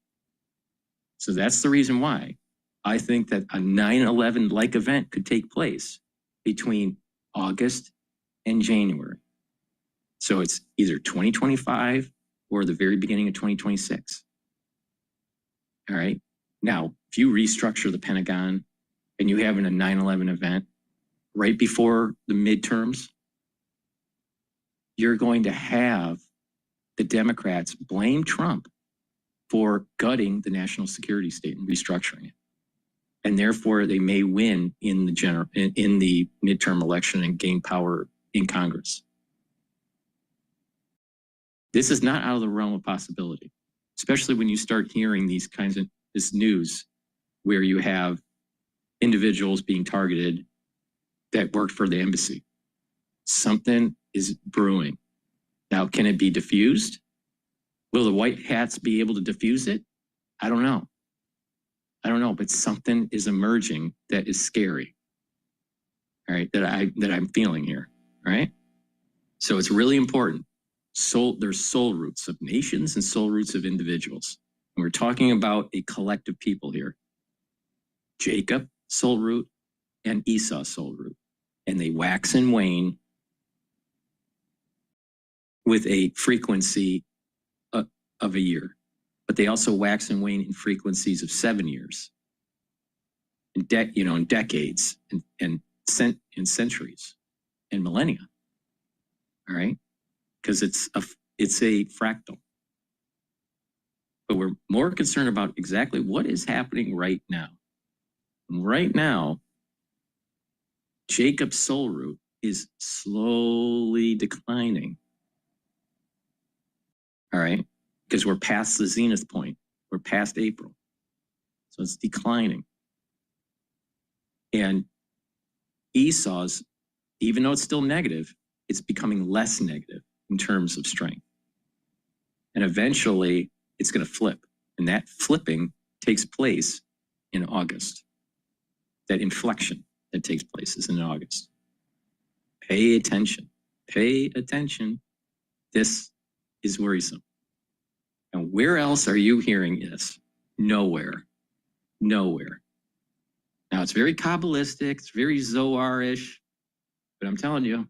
So that's the reason why I think that a 9/11 like event could take place between August and January. So it's either 2025 or the very beginning of 2026. All right. Now, if you restructure the Pentagon and you have a 9/11 event right before the midterms, you're going to have the Democrats blame Trump for gutting the national security state and restructuring it. And therefore they may win in the midterm election and gain power in Congress. This is not out of the realm of possibility, especially when you start hearing these kinds of this news where you have individuals being targeted that worked for the embassy. Something is brewing. Now, can it be diffused? Will the white hats be able to diffuse it? I don't know. But something is emerging that is scary. All right, that I'm feeling here. All right. So it's really important. There's soul roots of nations and soul roots of individuals. And we're talking about a collective people here. Jacob, soul root, and Esau, soul root. And they wax and wane with a frequency of a year. But they also wax and wane in frequencies of 7 years, in decades, and centuries, and millennia. All right, because it's a fractal. But we're more concerned about exactly what is happening right now. And right now, Jacob's soul root is slowly declining. All right. Because we're past the zenith point. We're past April. So it's declining. And Esau's, even though it's still negative, it's becoming less negative in terms of strength. And eventually it's going to flip. And that flipping takes place in August. That inflection that takes place is in August. Pay attention. Pay attention. This is worrisome. And where else are you hearing this? Nowhere. Nowhere. Now, it's very Kabbalistic, it's very Zohar-ish, but I'm telling you,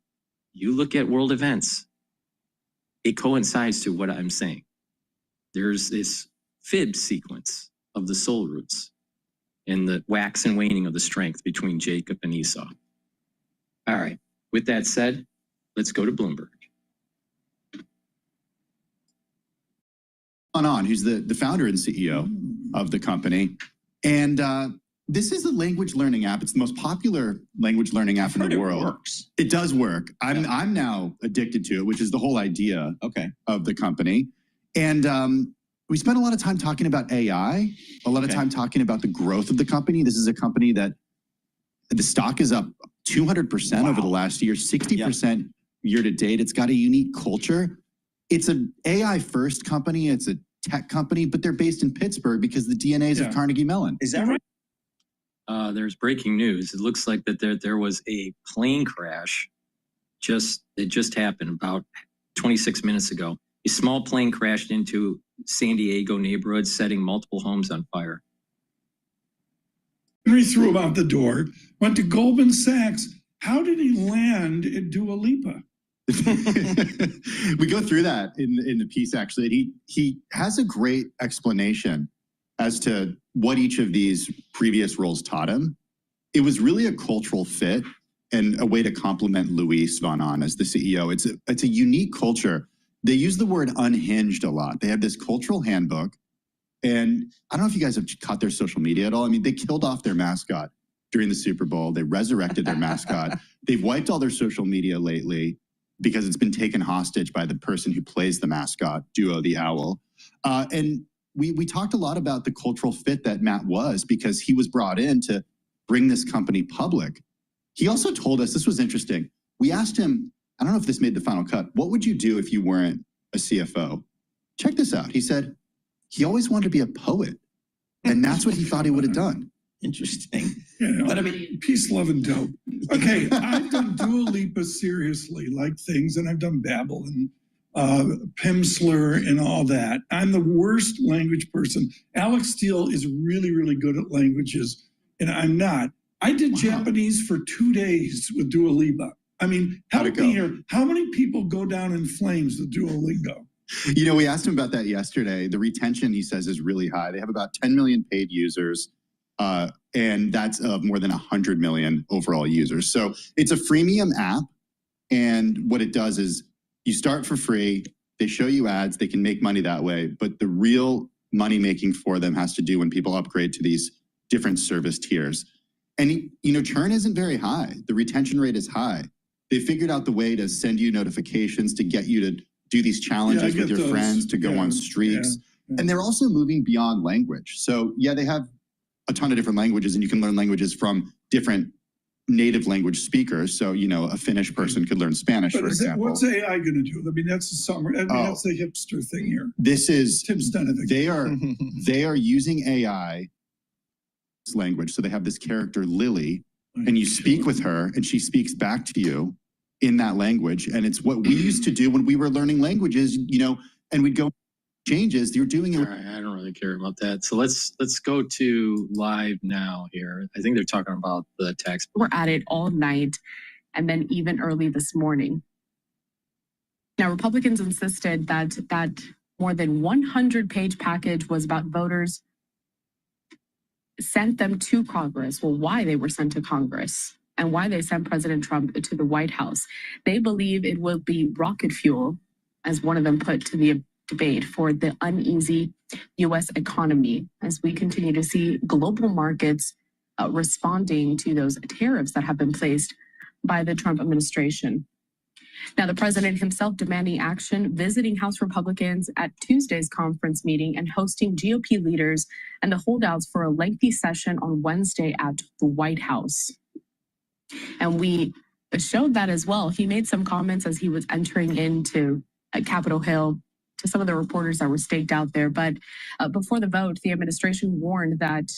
you look at world events, it coincides to what I'm saying. There's this fib sequence of the soul roots and the wax and waning of the strength between Jacob and Esau. All right, with that said, let's go to Bloomberg. on, who's the founder and CEO of the company. And this is a language learning app. It's the most popular language learning app in the world. It works. It does work. I'm now addicted to it, which is the whole idea of the company. And we spent a lot of time talking about AI, a lot of time talking about the growth of the company. This is a company that the stock is up 200% over the last year, 60% year to date. It's got a unique culture. It's an AI first company. It's a tech company, but they're based in Pittsburgh because the DNA is of Carnegie Mellon. Is that right? There's breaking news. It looks like that there was a plane crash. It just happened about 26 minutes ago. A small plane crashed into San Diego neighborhood, setting multiple homes on fire. Henry threw him out the door, went to Goldman Sachs. How did he land at Dua Lipa? We go through that in the piece, actually. He has a great explanation as to what each of these previous roles taught him. It was really a cultural fit and a way to complement Luis von Ahn as the CEO. It's a unique culture. They use the word unhinged a lot. They have this cultural handbook. And I don't know if you guys have caught their social media at all. I mean, they killed off their mascot during the Super Bowl. They resurrected their mascot. They've wiped all their social media lately because it's been taken hostage by the person who plays the mascot, Duo the Owl. And we talked a lot about the cultural fit that Matt was, because he was brought in to bring this company public. He also told us, this was interesting. We asked him, I don't know if this made the final cut, what would you do if you weren't a CFO? Check this out. He said he always wanted to be a poet, and that's what he thought he would have done. Interesting. Yeah, But I mean, peace, love, and dope. Okay, I've done Dua Lipa seriously, like things, and I've done Babel and Pimsleur and all that. I'm the worst language person. Alex Steele is really, really good at languages, and I'm not. I did Japanese for 2 days with Duolingo. I mean, help me here. How many people go down in flames with Duolingo? You know, we asked him about that yesterday. The retention, he says, is really high. They have about 10 million paid users, and that's of more than 100 million overall users. So it's a freemium app, and what it does is you start for free, they show you ads, they can make money that way, but the real money making for them has to do when people upgrade to these different service tiers. And, you know, churn isn't very high. The retention rate is high. They figured out the way to send you notifications, to get you to do these challenges with your friends, to go on streaks. And they're also moving beyond language. So yeah, they have a ton of different languages, and you can learn languages from different native language speakers. So, you know, a Finnish person could learn Spanish, for example. What's AI going to do? I mean, that's the summer. I mean, that's the hipster thing here. This is Tim Stenovic. They are using AI language. So they have this character Lily, and you speak with her, and she speaks back to you in that language. And it's what we used to do when we were learning languages, you know, and we'd go changes. You're doing it. All right, I don't really care about that. So let's go to live now here. I think they're talking about the tax. We're at it all night and then even early this morning. Now, Republicans insisted that more than 100-page package was about voters, sent them to Congress. Well, why they were sent to Congress and why they sent President Trump to the White House. They believe it will be rocket fuel, as one of them put to the debate, for the uneasy U.S. economy as we continue to see global markets responding to those tariffs that have been placed by the Trump administration. Now, the president himself demanding action, visiting House Republicans at Tuesday's conference meeting and hosting GOP leaders and the holdouts for a lengthy session on Wednesday at the White House. And we showed that as well. He made some comments as he was entering into Capitol Hill to some of the reporters that were staked out there. But before the vote, the administration warned that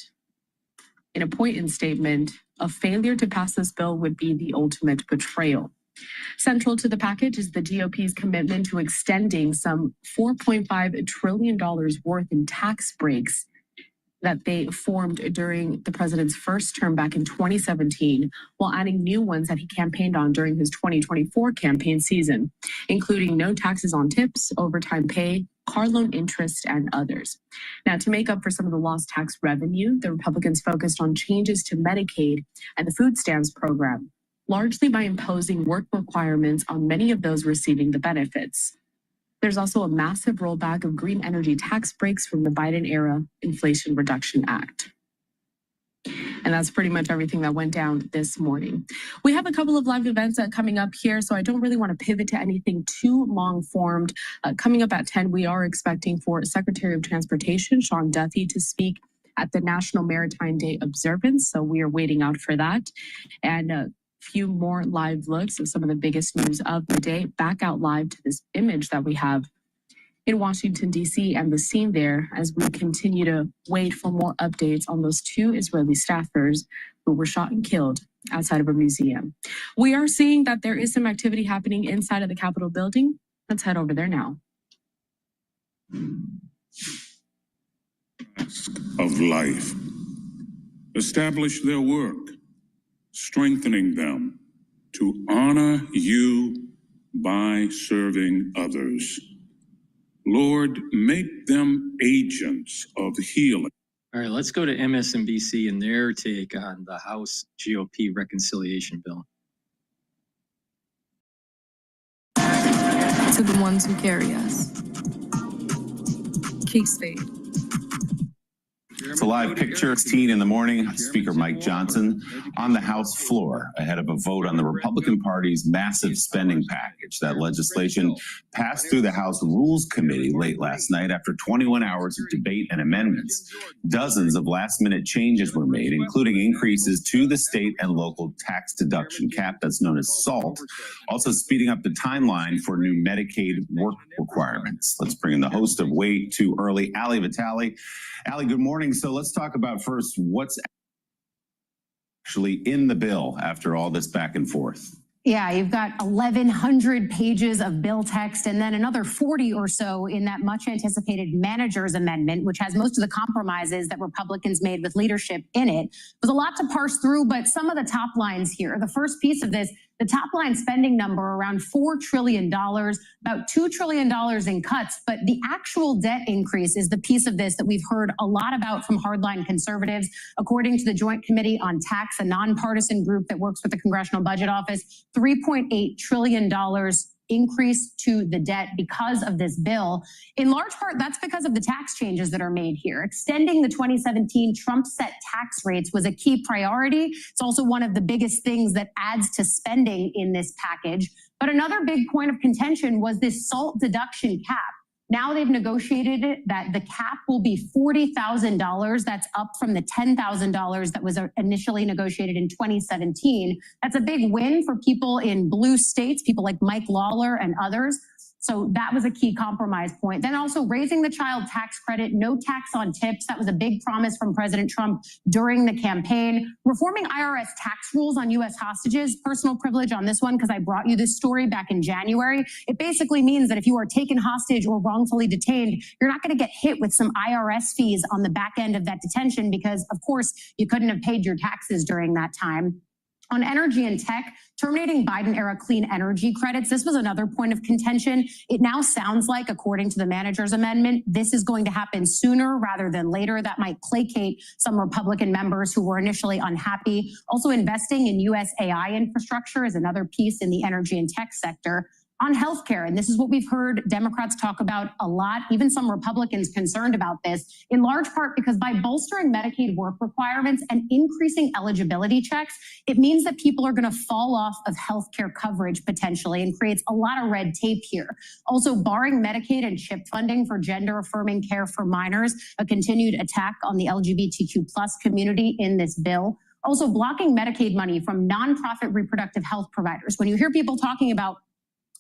in a point-in statement, a failure to pass this bill would be the ultimate betrayal. Central to the package is the GOP's commitment to extending some $4.5 trillion worth in tax breaks that they formed during the president's first term back in 2017, while adding new ones that he campaigned on during his 2024 campaign season, including no taxes on tips, overtime pay, car loan interest, and others. Now, to make up for some of the lost tax revenue, the Republicans focused on changes to Medicaid and the food stamps program, largely by imposing work requirements on many of those receiving the benefits. There's also a massive rollback of green energy tax breaks from the Biden-era Inflation Reduction Act. And that's pretty much everything that went down this morning. We have a couple of live events coming up here, so I don't really want to pivot to anything too long-formed. Coming up at 10, we are expecting for Secretary of Transportation, Sean Duffy, to speak at the National Maritime Day observance, so we are waiting out for that. And a few more live looks of some of the biggest news of the day. Back out live to this image that we have in Washington, D.C. and the scene there as we continue to wait for more updates on those 2 Israeli staffers who were shot and killed outside of a museum. We are seeing that there is some activity happening inside of the Capitol building. Let's head over there now. Of life. Establish their work, strengthening them to honor you by serving others. Lord, make them agents of healing. All right, let's go to MSNBC and their take on the House GOP reconciliation bill. To the ones who carry us. Keep faith. It's a live picture, 16 in the morning. Speaker Mike Johnson on the House floor ahead of a vote on the Republican Party's massive spending package. That legislation passed through the House Rules Committee late last night after 21 hours of debate and amendments. Dozens of last-minute changes were made, including increases to the state and local tax deduction cap, that's known as SALT, also speeding up the timeline for new Medicaid work requirements. Let's bring in the host of Way Too Early, Ali Vitale. Ali, good morning. So let's talk about first what's actually in the bill after all this back and forth. Yeah, you've got 1,100 pages of bill text and then another 40 or so in that much anticipated manager's amendment, which has most of the compromises that Republicans made with leadership in it. There's a lot to parse through, but some of the top lines here. The first piece of this, the top line spending number around $4 trillion, about $2 trillion in cuts. But the actual debt increase is the piece of this that we've heard a lot about from hardline conservatives. According to the Joint Committee on Tax, a nonpartisan group that works with the Congressional Budget Office, $3.8 trillion increase to the debt because of this bill. In large part, that's because of the tax changes that are made here. Extending the 2017 Trump set tax rates was a key priority. It's also one of the biggest things that adds to spending in this package. But another big point of contention was this SALT deduction cap. Now they've negotiated it that the cap will be $40,000. That's up from the $10,000 that was initially negotiated in 2017. That's a big win for people in blue states, people like Mike Lawler and others. So that was a key compromise point. Then also raising the child tax credit, no tax on tips. That was a big promise from President Trump during the campaign. Reforming IRS tax rules on U.S. hostages. Personal privilege on this one because I brought you this story back in January. It basically means that if you are taken hostage or wrongfully detained, you're not going to get hit with some IRS fees on the back end of that detention because, of course, you couldn't have paid your taxes during that time. On energy and tech, terminating Biden-era clean energy credits, this was another point of contention. It now sounds like, according to the manager's amendment, this is going to happen sooner rather than later. That might placate some Republican members who were initially unhappy. Also, investing in U.S. AI infrastructure is another piece in the energy and tech sector. On healthcare, and this is what we've heard Democrats talk about a lot, even some Republicans concerned about this, in large part because by bolstering Medicaid work requirements and increasing eligibility checks, it means that people are going to fall off of healthcare coverage potentially and creates a lot of red tape here. Also, barring Medicaid and CHIP funding for gender-affirming care for minors, a continued attack on the LGBTQ+ community in this bill. Also, blocking Medicaid money from nonprofit reproductive health providers. When you hear people talking about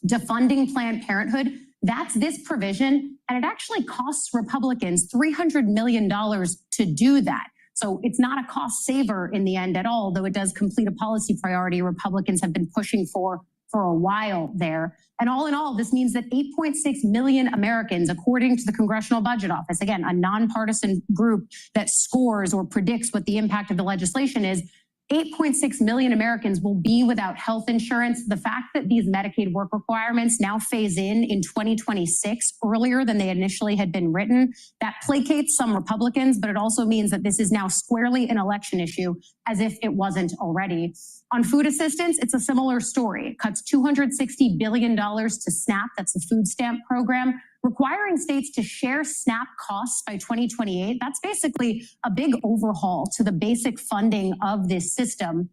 defunding Planned Parenthood, that's this provision, and it actually costs Republicans $300 million to do that. So it's not a cost saver in the end at all, though it does complete a policy priority Republicans have been pushing for a while there. And all in all, this means that 8.6 million Americans, according to the Congressional Budget Office, again, a nonpartisan group that scores or predicts what the impact of the legislation is, 8.6 million Americans will be without health insurance. The fact that these Medicaid work requirements now phase in 2026, earlier than they initially had been written, that placates some Republicans, but it also means that this is now squarely an election issue, as if it wasn't already. On food assistance, it's a similar story. It cuts $260 billion to SNAP, that's the food stamp program, requiring states to share SNAP costs by 2028. That's basically a big overhaul to the basic funding of this system.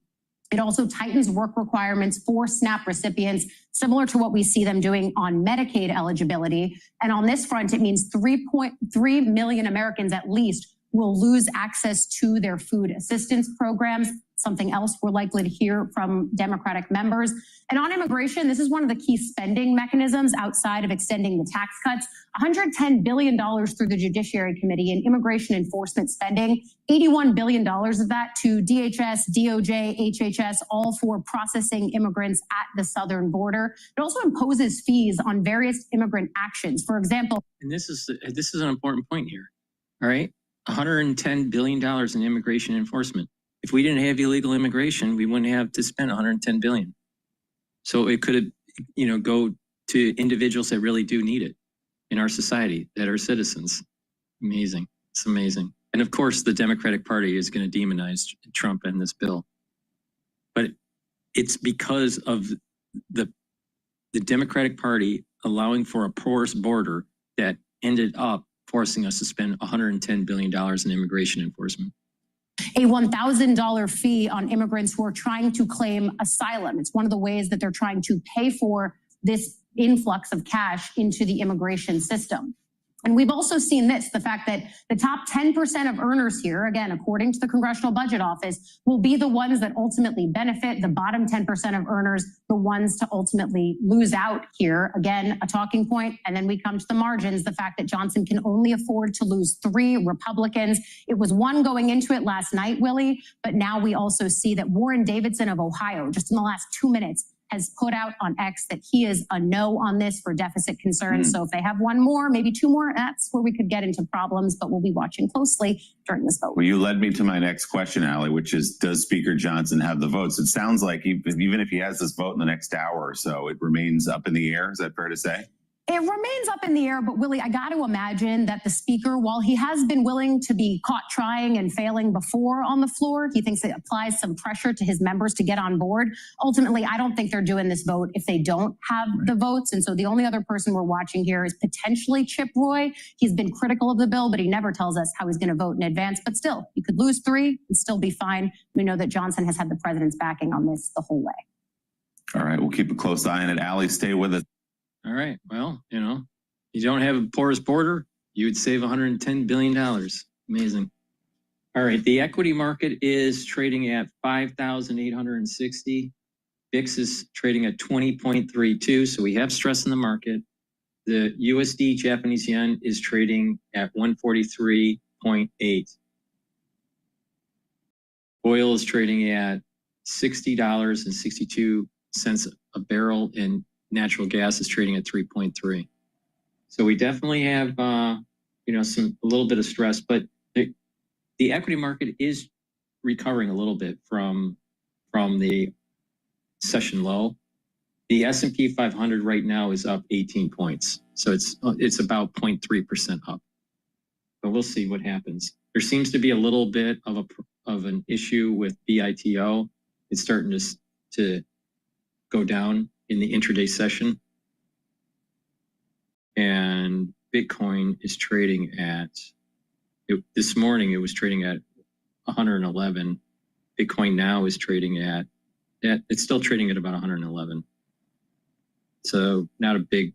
It also tightens work requirements for SNAP recipients, similar to what we see them doing on Medicaid eligibility. And on this front, it means 3.3 million Americans at least will lose access to their food assistance programs, something else we're likely to hear from Democratic members. And on immigration, this is one of the key spending mechanisms outside of extending the tax cuts. $110 billion through the Judiciary Committee in immigration enforcement spending, $81 billion of that to DHS, DOJ, HHS, all for processing immigrants at the southern border. It also imposes fees on various immigrant actions. For example, And this is an important point here. All right. $110 billion in immigration enforcement. If we didn't have illegal immigration, we wouldn't have to spend $110 billion. So it could, go to individuals that really do need it in our society, that are citizens. Amazing. It's amazing. And of course, the Democratic Party is going to demonize Trump and this bill. But it's because of the Democratic Party allowing for a porous border that ended up forcing us to spend $110 billion in immigration enforcement. A $1,000 fee on immigrants who are trying to claim asylum. It's one of the ways that they're trying to pay for this influx of cash into the immigration system. And we've also seen this, the fact that the top 10% of earners here, again, according to the Congressional Budget Office, will be the ones that ultimately benefit, the bottom 10% of earners, the ones to ultimately lose out here. Again, a talking point. And then we come to the margins, the fact that Johnson can only afford to lose 3 Republicans. It was 1 going into it last night, Willie, but now we also see that Warren Davidson of Ohio, just in the last 2 minutes, has put out on X that he is a no on this for deficit concerns. So if they have 1 more, maybe 2 more, that's where we could get into problems, but we'll be watching closely during this vote. Well, you led me to my next question, Allie, which is, does Speaker Johnson have the votes? It sounds like even if he has this vote in the next hour or so, it remains up in the air. Is that fair to say? It remains up in the air, but Willie, I got to imagine that the speaker, while he has been willing to be caught trying and failing before on the floor, he thinks it applies some pressure to his members to get on board. Ultimately, I don't think they're doing this vote if they don't have the votes. And so the only other person we're watching here is potentially Chip Roy. He's been critical of the bill, but he never tells us how he's going to vote in advance. But still, he could lose 3 and still be fine. We know that Johnson has had the president's backing on this the whole way. All right, we'll keep a close eye on it. Allie, stay with us. All right. Well, you don't have a porous border, you would save $110 billion. Amazing. All right. The equity market is trading at 5,860. VIX is trading at 20.32. So we have stress in the market. The USD Japanese yen is trading at 143.8. Oil is trading at $60.62 a barrel, and natural gas is trading at 3.3. So we definitely have, a little bit of stress, but the equity market is recovering a little bit from the session low. The S&P 500 right now is up 18 points. So it's about 0.3% up, but we'll see what happens. There seems to be a little bit of an issue with BITO. It's starting to go down in the intraday session. And Bitcoin is trading this morning it was trading at 111. Bitcoin now is trading it's still trading at about 111. So not a big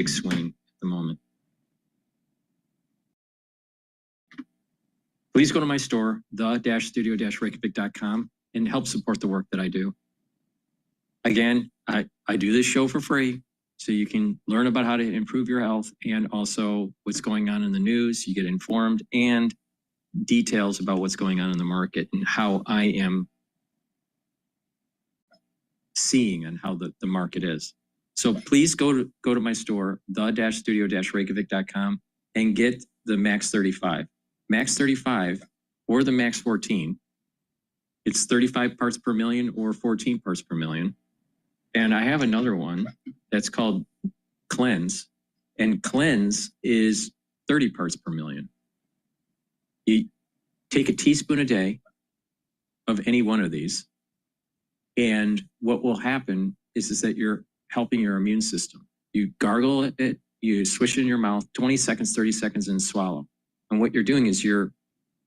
swing at the moment. Please go to my store, the-studio-reykjavik.com, and help support the work that I do. Again, I do this show for free, so you can learn about how to improve your health and also what's going on in the news. You get informed and details about what's going on in the market and how I am seeing and how the market is. So please go to my store, the-studio-reykjavik.com, and get the Max 35. Max 35 or the Max 14. It's 35 parts per million or 14 parts per million. And I have another one that's called Cleanse, and Cleanse is 30 parts per million. You take a teaspoon a day of any one of these, And what will happen is that you're helping your immune system. You gargle it, you swish it in your mouth, 20 seconds, 30 seconds, and swallow. And what you're doing is you're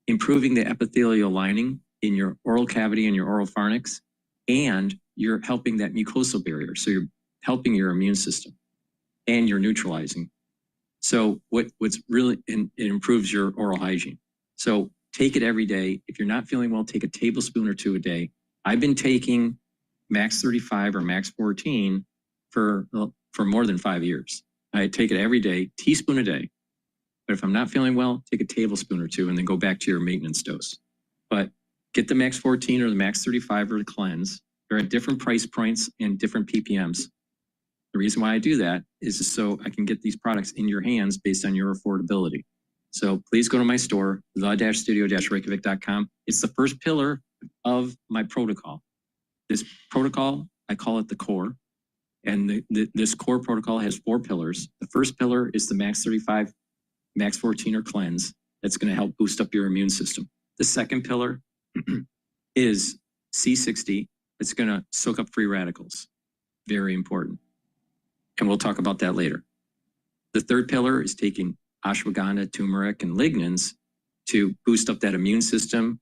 improving the epithelial lining in your oral cavity and your oral pharynx, and you're helping that mucosal barrier. So you're helping your immune system and you're neutralizing. So what's really, and it improves your oral hygiene. So take it every day. If you're not feeling well, take a tablespoon or two a day. I've been taking Max 35 or Max 14 for more than 5 years. I take it every day, teaspoon a day. But if I'm not feeling well, take a tablespoon or two and then go back to your maintenance dose. But get the Max 14 or the Max 35 or the cleanse. They're at different price points and different PPMs. The reason why I do that is so I can get these products in your hands based on your affordability. So please go to my store, the-studio-reykjavik.com. It's the first pillar of my protocol. This protocol, I call it the core. And this core protocol has 4 pillars. The first pillar is the Max 35, Max 14 or cleanse. That's going to help boost up your immune system. The second pillar is C60. It's going to soak up free radicals. Very important. And we'll talk about that later. The third pillar is taking ashwagandha, turmeric, and lignans to boost up that immune system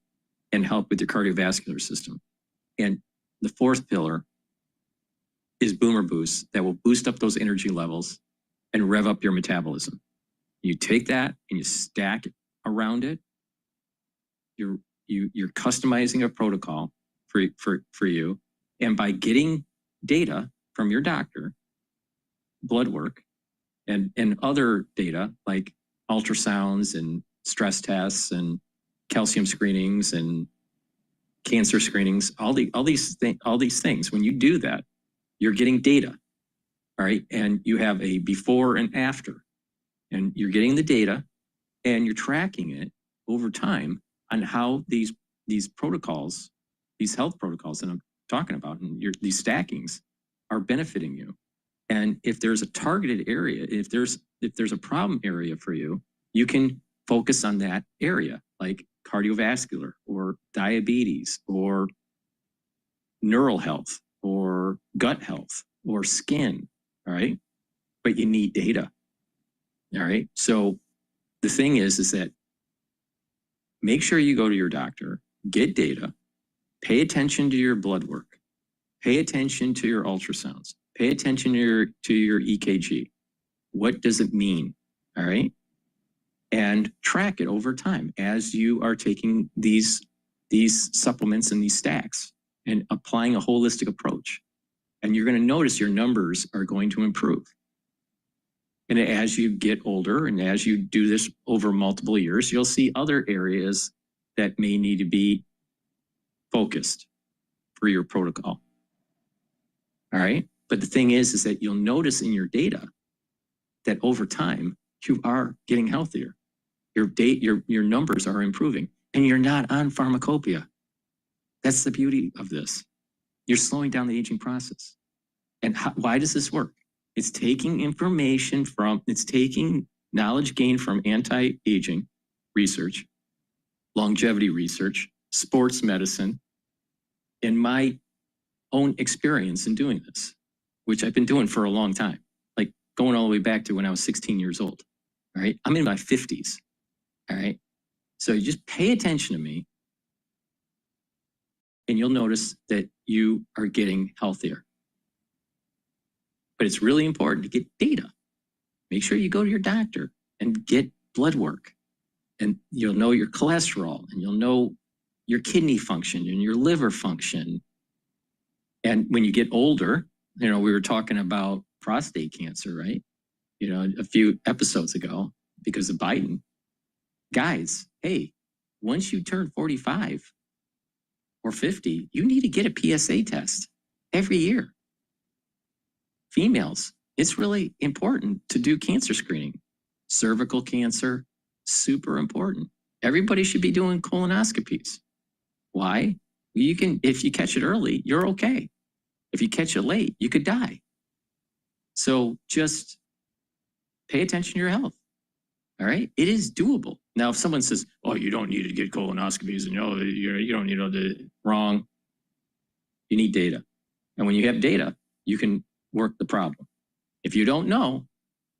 and help with your cardiovascular system. And the fourth pillar is Boomer Boost that will boost up those energy levels and rev up your metabolism. You take that and you stack it around it. You're customizing a protocol for you. And by getting data from your doctor, blood work, and other data like ultrasounds and stress tests and calcium screenings and cancer screenings, all these things, when you do that, you're getting data, all right? And you have a before and after, and you're getting the data and you're tracking it over time on how these protocols, these health protocols that I'm talking about, and these stackings are benefiting you. And if there's a targeted area, if there's a problem area for you, you can focus on that area, like cardiovascular or diabetes or neural health or gut health or skin, all right? But you need data, all right? So the thing is that make sure you go to your doctor, get data, pay attention to your blood work, pay attention to your ultrasounds, pay attention to your EKG. What does it mean, all right? And track it over time as you are taking these supplements and these stacks and applying a holistic approach. And you're going to notice your numbers are going to improve. And as you get older and as you do this over multiple years, you'll see other areas that may need to be focused for your protocol. All right. But the thing is that you'll notice in your data that over time, you are getting healthier. Your numbers are improving and you're not on pharmacopoeia. That's the beauty of this. You're slowing down the aging process. And why does this work? It's taking it's taking knowledge gained from anti-aging research, longevity research, sports medicine, and my own experience in doing this, which I've been doing for a long time, like going all the way back to when I was 16 years old. All right. I'm in my 50s. All right. So you just pay attention to me and you'll notice that you are getting healthier. But it's really important to get data. Make sure you go to your doctor and get blood work. And you'll know your cholesterol and you'll know your kidney function and your liver function. And when you get older, we were talking about prostate cancer, right? A few episodes ago because of Biden. Guys, hey, once you turn 45 or 50, you need to get a PSA test every year. Females, it's really important to do cancer screening. Cervical cancer, super important. Everybody should be doing colonoscopies. Why? If you catch it early, you're okay. If you catch it late, you could die. So just pay attention to your health. All right? It is doable. Now, if someone says, oh, you don't need to get colonoscopies and you don't need the wrong. You need data. And when you have data, you can work the problem. If you don't know,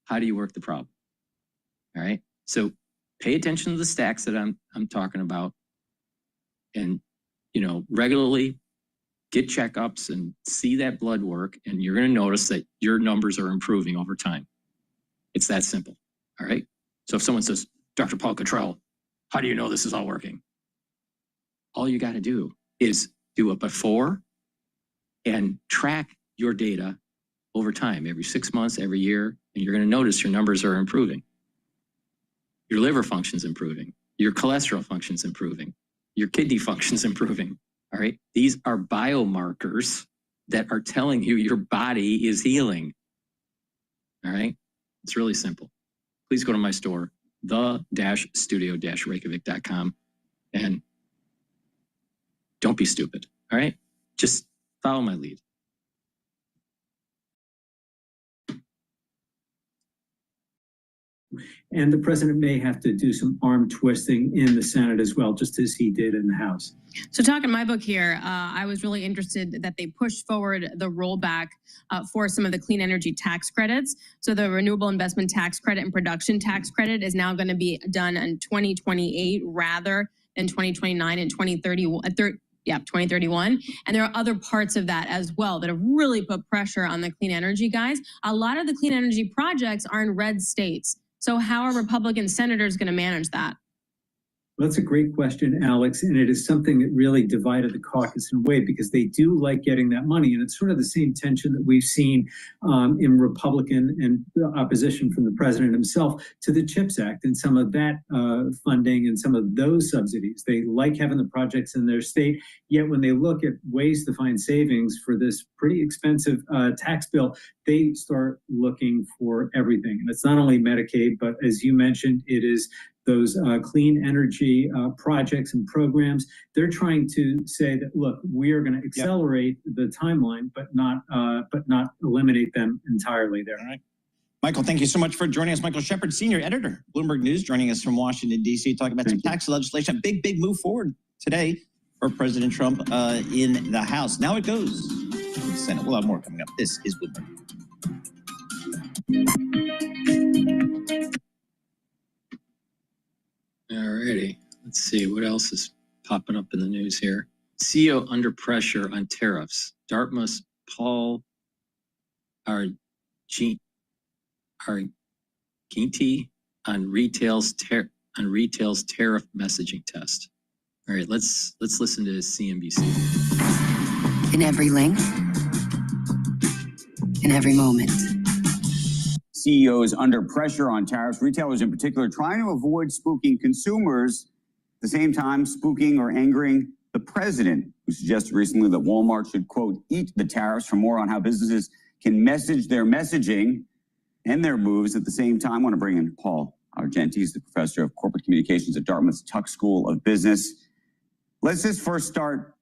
how do you work the problem? All right. So pay attention to the stacks that I'm talking about, and, you know, regularly get checkups and see that blood work, and you're going to notice that your numbers are improving over time. It's that simple. All right. So if someone says, Dr. Paul Cottrell, how do you know this is all working? All you got to do is do a before and track your data over time, every 6 months, every year, and you're going to notice your numbers are improving. Your liver function's improving. Your cholesterol function's improving. Your kidney function's improving. All right. These are biomarkers that are telling you your body is healing. All right. It's really simple. Please go to my store, the-studio-reykjavik.com, and don't be stupid. All right. Just follow my lead. And the president may have to do some arm twisting in the Senate as well, just as he did in the House. So talking my book here, I was really interested that they pushed forward the rollback for some of the clean energy tax credits. So the renewable investment tax credit and production tax credit is now going to be done in 2028 rather than 2029 and 2031. And there are other parts of that as well that have really put pressure on the clean energy guys. A lot of the clean energy projects are in red states. So how are Republican senators going to manage that? Well, that's a great question, Alex, and it is something that really divided the caucus in a way because they do like getting that money, and it's sort of the same tension that we've seen in Republican and opposition from the president himself to the CHIPS Act and some of that funding and some of those subsidies. They like having the projects in their state, yet when they look at ways to find savings for this pretty expensive tax bill, they start looking for everything. And it's not only Medicaid, but as you mentioned, it is those clean energy projects and programs. They're trying to say that, look, we are going to accelerate the timeline, but not eliminate them entirely there. All right. Michael, thank you so much for joining us. Michael Shepard, senior editor, Bloomberg News, joining us from Washington, D.C., talking about some tax legislation. A big move forward today for President Trump in the House. Now it goes to the Senate. We'll have more coming up. This is Bloomberg. All righty. Let's see what else is popping up in the news here. CEO under pressure on tariffs. Dartmouth's Paul Argenti on retail's tariff messaging test. All right, let's listen to CNBC. In every link, in every moment. CEOs under pressure on tariffs, retailers in particular, trying to avoid spooking consumers, at the same time spooking or angering the president, who suggested recently that Walmart should, quote, eat the tariffs. For more on how businesses can message their messaging and their moves at the same time, I want to bring in Paul Argenti. He's the professor of corporate communications at Dartmouth's Tuck School of Business. Let's just first start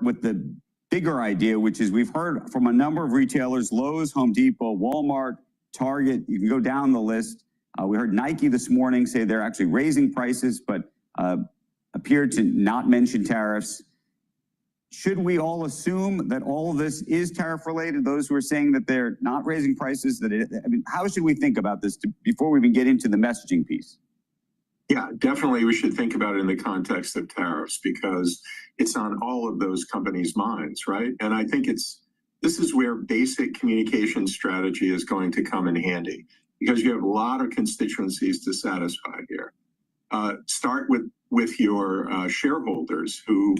with the bigger idea, which is we've heard from a number of retailers, Lowe's, Home Depot, Walmart, Target, you can go down the list. We heard Nike this morning say they're actually raising prices, but appeared to not mention tariffs. Should we all assume that all of this is tariff related? Those who are saying that they're not raising prices, how should we think about this before we even get into the messaging piece? Yeah, definitely we should think about it in the context of tariffs because it's on all of those companies' minds, right? And I think this is where basic communication strategy is going to come in handy because you have a lot of constituencies to satisfy here. Start with your shareholders who,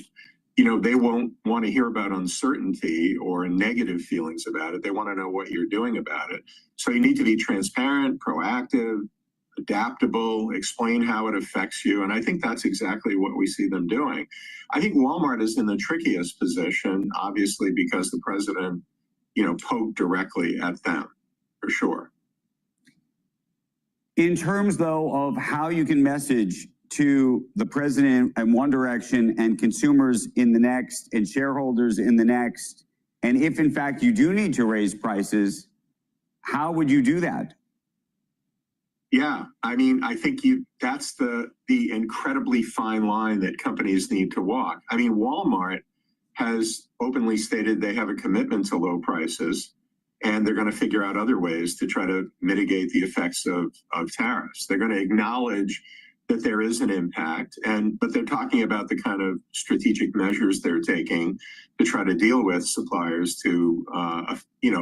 they won't want to hear about uncertainty or negative feelings about it. They want to know what you're doing about it. So you need to be transparent, proactive, adaptable, explain how it affects you. And I think that's exactly what we see them doing. I think Walmart is in the trickiest position, obviously, because the president, poked directly at them, for sure. In terms, though, of how you can message to the president in one direction and consumers in the next and shareholders in the next, and if, in fact, you do need to raise prices, how would you do that? Yeah, I think that's the incredibly fine line that companies need to walk. Walmart has openly stated they have a commitment to low prices, and they're going to figure out other ways to try to mitigate the effects of tariffs. They're going to acknowledge that there is an impact, but they're talking about the kind of strategic measures they're taking to try to deal with suppliers to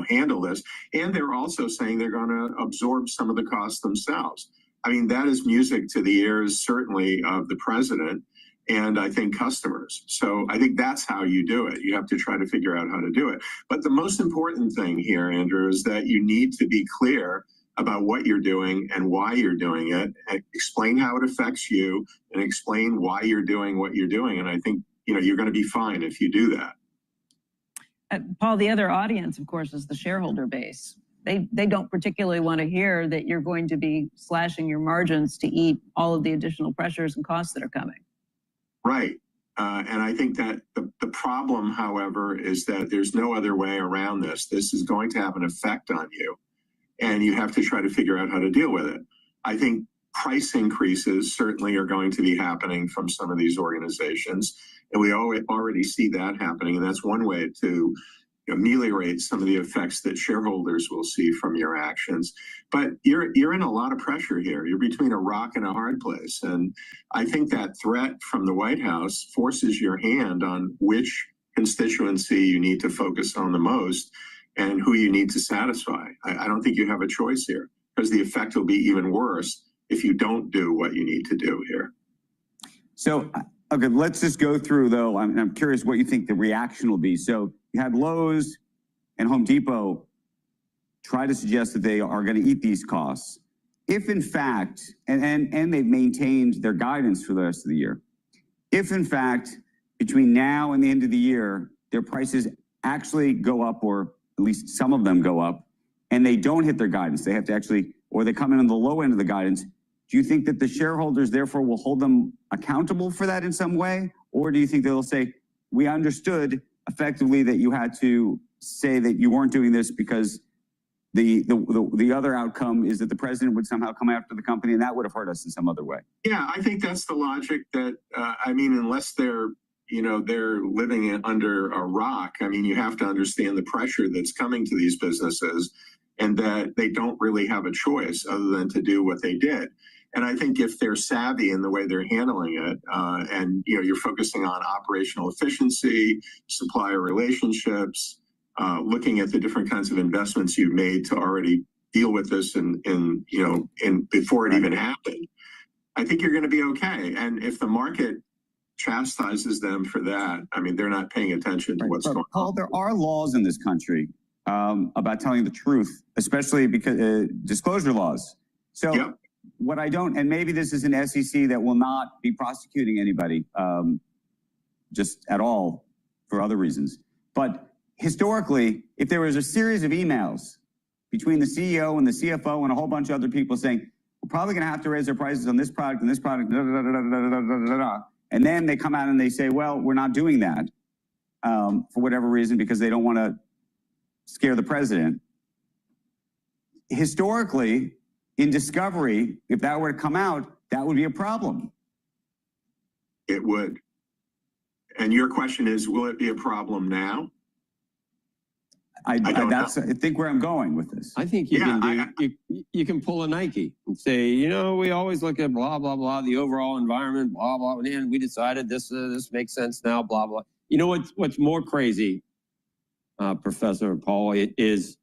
handle this. And they're also saying they're going to absorb some of the costs themselves. I mean, that is music to the ears, certainly, of the president and I think customers. So I think that's how you do it. You have to try to figure out how to do it. But the most important thing here, Andrew, is that you need to be clear about what you're doing and why you're doing it, and explain how it affects you, and explain why you're doing what you're doing. And I think, you're going to be fine if you do that. Paul, the other audience, of course, is the shareholder base. They don't particularly want to hear that you're going to be slashing your margins to eat all of the additional pressures and costs that are coming. Right. And I think that the problem, however, is that there's no other way around this. This is going to have an effect on you, and you have to try to figure out how to deal with it. I think price increases certainly are going to be happening from some of these organizations, and we already see that happening. And that's one way to ameliorate some of the effects that shareholders will see from your actions. But you're in a lot of pressure here. You're between a rock and a hard place. And I think that threat from the White House forces your hand on which constituency you need to focus on the most and who you need to satisfy. I don't think you have a choice here, because the effect will be even worse if you don't do what you need to do here. So, okay, let's just go through, though. I'm curious what you think the reaction will be. So you had Lowe's and Home Depot try to suggest that they are going to eat these costs. If in fact, and they've maintained their guidance for the rest of the year, if in fact, between now and the end of the year, their prices actually go up, or at least some of them go up, and they don't hit their guidance, they have to actually, or they come in on the low end of the guidance, do you think that the shareholders therefore will hold them accountable for that in some way? Or do you think they'll say, we understood effectively that you had to say that you weren't doing this because the other outcome is that the president would somehow come after the company and that would have hurt us in some other way? Yeah, I think that's the logic that, unless they're living under a rock, you have to understand the pressure that's coming to these businesses and that they don't really have a choice other than to do what they did. And I think if they're savvy in the way they're handling it, and you're focusing on operational efficiency, supplier relationships, looking at the different kinds of investments you've made to already deal with this and before it even happened, I think you're going to be okay. And if the market chastises them for that, they're not paying attention to what's going on. Paul, there are laws in this country about telling the truth, especially because disclosure laws. So. Yep. What I don't, and maybe this is an SEC that will not be prosecuting anybody just at all for other reasons. But historically, if there was a series of emails between the CEO and the CFO and a whole bunch of other people saying, we're probably going to have to raise our prices on this product and this product, and then they come out and they say, well, we're not doing that for whatever reason because they don't want to scare the president. Historically, in discovery, if that were to come out, that would be a problem. It would. And your question is, will it be a problem now? I think where I'm going with this. I think you can pull a Nike and say, we always look at blah, blah, blah, the overall environment, blah, blah, and we decided this makes sense now, blah, blah. You know what's more crazy, Professor Paul, it is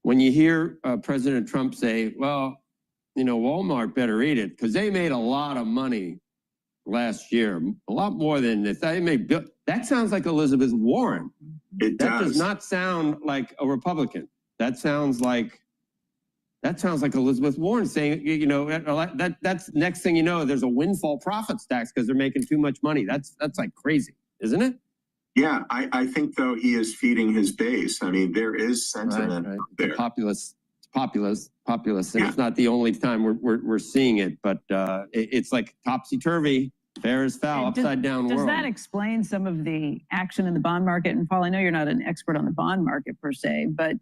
when you hear President Trump say, well, Walmart better eat it because they made a lot of money last year, a lot more than this. That sounds like Elizabeth Warren. That does not sound like a Republican. That sounds like Elizabeth Warren saying, that's next thing you know, there's a windfall profits tax because they're making too much money. That's like crazy, isn't it? Yeah, I think, though, he is feeding his base. There is sentiment there. Populist, and it's not the only time we're seeing it, but it's like topsy-turvy, fair as foul, upside-down world. Does that explain some of the action in the bond market? And Paul, I know you're not an expert on the bond market per se, but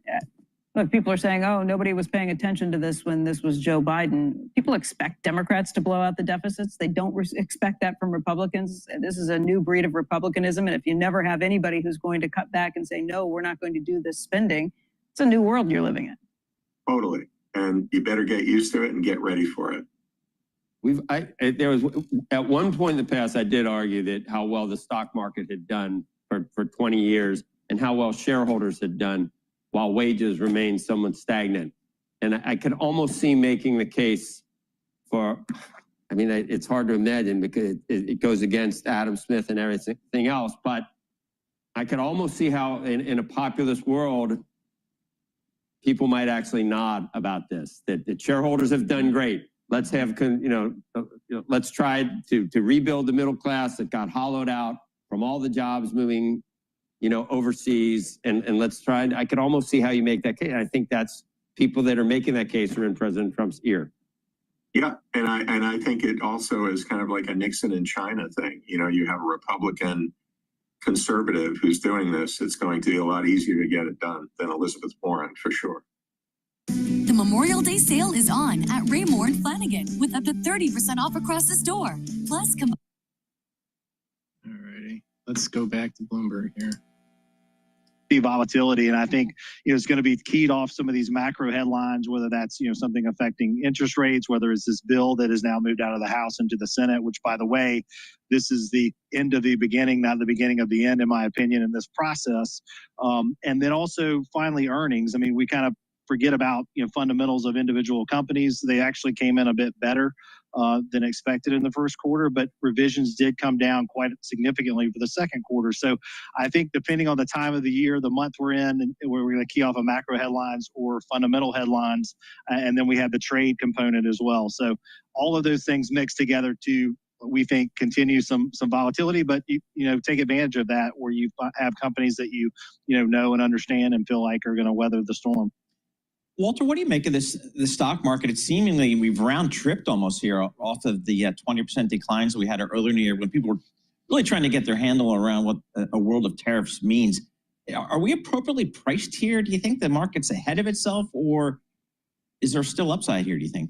Look, people are saying, oh, nobody was paying attention to this when this was Joe Biden. People expect Democrats to blow out the deficits. They don't expect that from Republicans. This is a new breed of Republicanism. And if you never have anybody who's going to cut back and say, no, we're not going to do this spending, it's a new world you're living in. Totally. And you better get used to it and get ready for it. There was at one point in the past, I did argue that how well the stock market had done for 20 years and how well shareholders had done while wages remained somewhat stagnant. And I could almost see making the case for, I mean, it's hard to imagine because it goes against Adam Smith and everything else, but I could almost see how in a populist world, people might actually nod about this, that shareholders have done great. Let's have, let's try to rebuild the middle class that got hollowed out from all the jobs moving, overseas, and let's try. I could almost see how you make that case. I think that's people that are making that case are in President Trump's ear. Yeah, and I think it also is kind of like a Nixon in China thing. You have a Republican conservative who's doing this. It's going to be a lot easier to get it done than Elizabeth Warren, for sure. The Memorial Day sale is on at Raymore and Flanagan with up to 30% off across the store. Plus, Alrighty, let's go back to Bloomberg here. Volatility, and I think it's going to be keyed off some of these macro headlines, whether that's something affecting interest rates, whether it's this bill that has now moved out of the House into the Senate, which, by the way, this is the end of the beginning, not the beginning of the end, in my opinion, in this process. And then also finally earnings. I mean, we kind of forget about fundamentals of individual companies. They actually came in a bit better than expected in the first quarter, but revisions did come down quite significantly for the second quarter. So I think depending on the time of the year, the month we're in, and where we're going to key off of macro headlines or fundamental headlines, and then we have the trade component as well. So all of those things mixed together to, we think, continue some volatility, but take advantage of that where you have companies that know and understand and feel like are going to weather the storm. Walter, what do you make of the stock market? It's seemingly we've round tripped almost here off of the 20% declines that we had earlier in the year when people were really trying to get their handle around what a world of tariffs means. Are we appropriately priced here? Do you think the market's ahead of itself, or is there still upside here, do you think?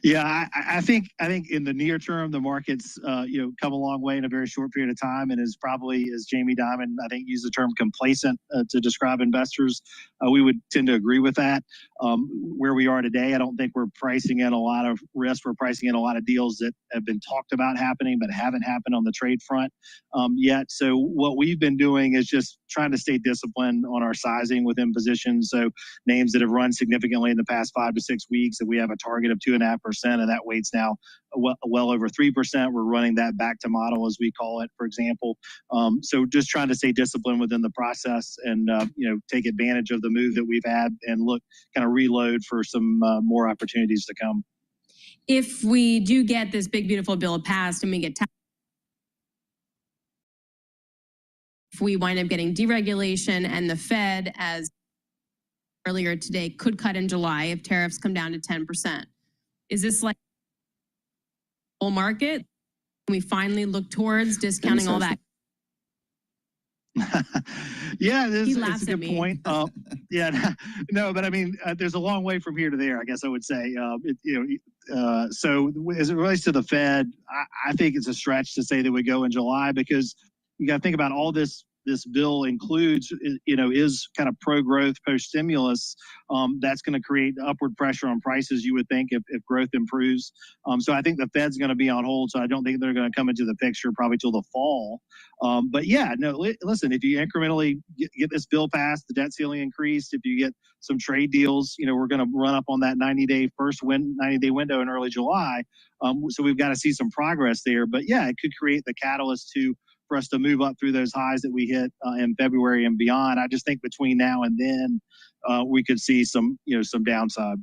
Yeah, I think in the near term, the market's come a long way in a very short period of time, and is probably, as Jamie Dimon, I think, used the term complacent to describe investors. We would tend to agree with that. Where we are today, I don't think we're pricing in a lot of risk. We're pricing in a lot of deals that have been talked about happening, but haven't happened on the trade front yet. So what we've been doing is just trying to stay disciplined on our sizing within positions. So names that have run significantly in the past 5 to 6 weeks, that we have a target of 2.5%, and that weight's now well over 3%. We're running that back to model, as we call it, for example. So just trying to stay disciplined within the process and take advantage of the move that we've had and kind of reload for some more opportunities to come. If we do get this big, beautiful bill passed and we get if we wind up getting deregulation and the Fed, as earlier today, could cut in July if tariffs come down to 10%. Is this like bull market? Can we finally look towards discounting all that? Yeah, it's a good point. No, but I mean, there's a long way from here to there, I guess I would say. So as it relates to the Fed, I think it's a stretch to say that we go in July, because you got to think about all this bill includes, is kind of pro-growth, post-stimulus. That's going to create upward pressure on prices, you would think, if growth improves. So I think the Fed's going to be on hold, so I don't think they're going to come into the picture probably till the fall. But yeah, no, listen, if you incrementally get this bill passed, the debt ceiling increased, if you get some trade deals, we're going to run up on that 90-day window in early July. So we've got to see some progress there. But yeah, it could create the catalyst for us to move up through those highs that we hit in February and beyond. I just think between now and then, we could see some downside.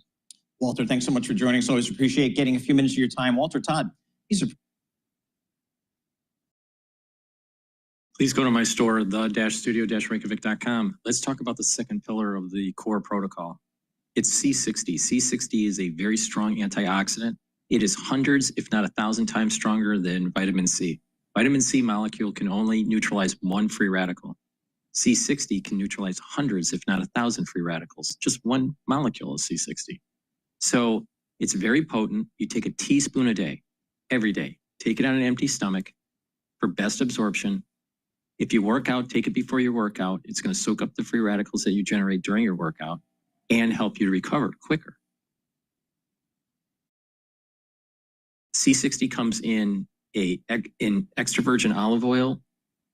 Walter, thanks so much for joining us. Always appreciate getting a few minutes of your time. Walter Todd, Please go to my store, the-studio-reykjavik.com. Let's talk about the second pillar of the core protocol. It's C60. C60 is a very strong antioxidant. It is hundreds, if not 1,000 times stronger than vitamin C. Vitamin C molecule can only neutralize one free radical. C60 can neutralize hundreds, if not 1,000 free radicals, just one molecule of C60. So it's very potent. You take a teaspoon a day, every day. Take it on an empty stomach for best absorption. If you work out, take it before your workout. It's going to soak up the free radicals that you generate during your workout and help you to recover quicker. C60 comes in extra virgin olive oil,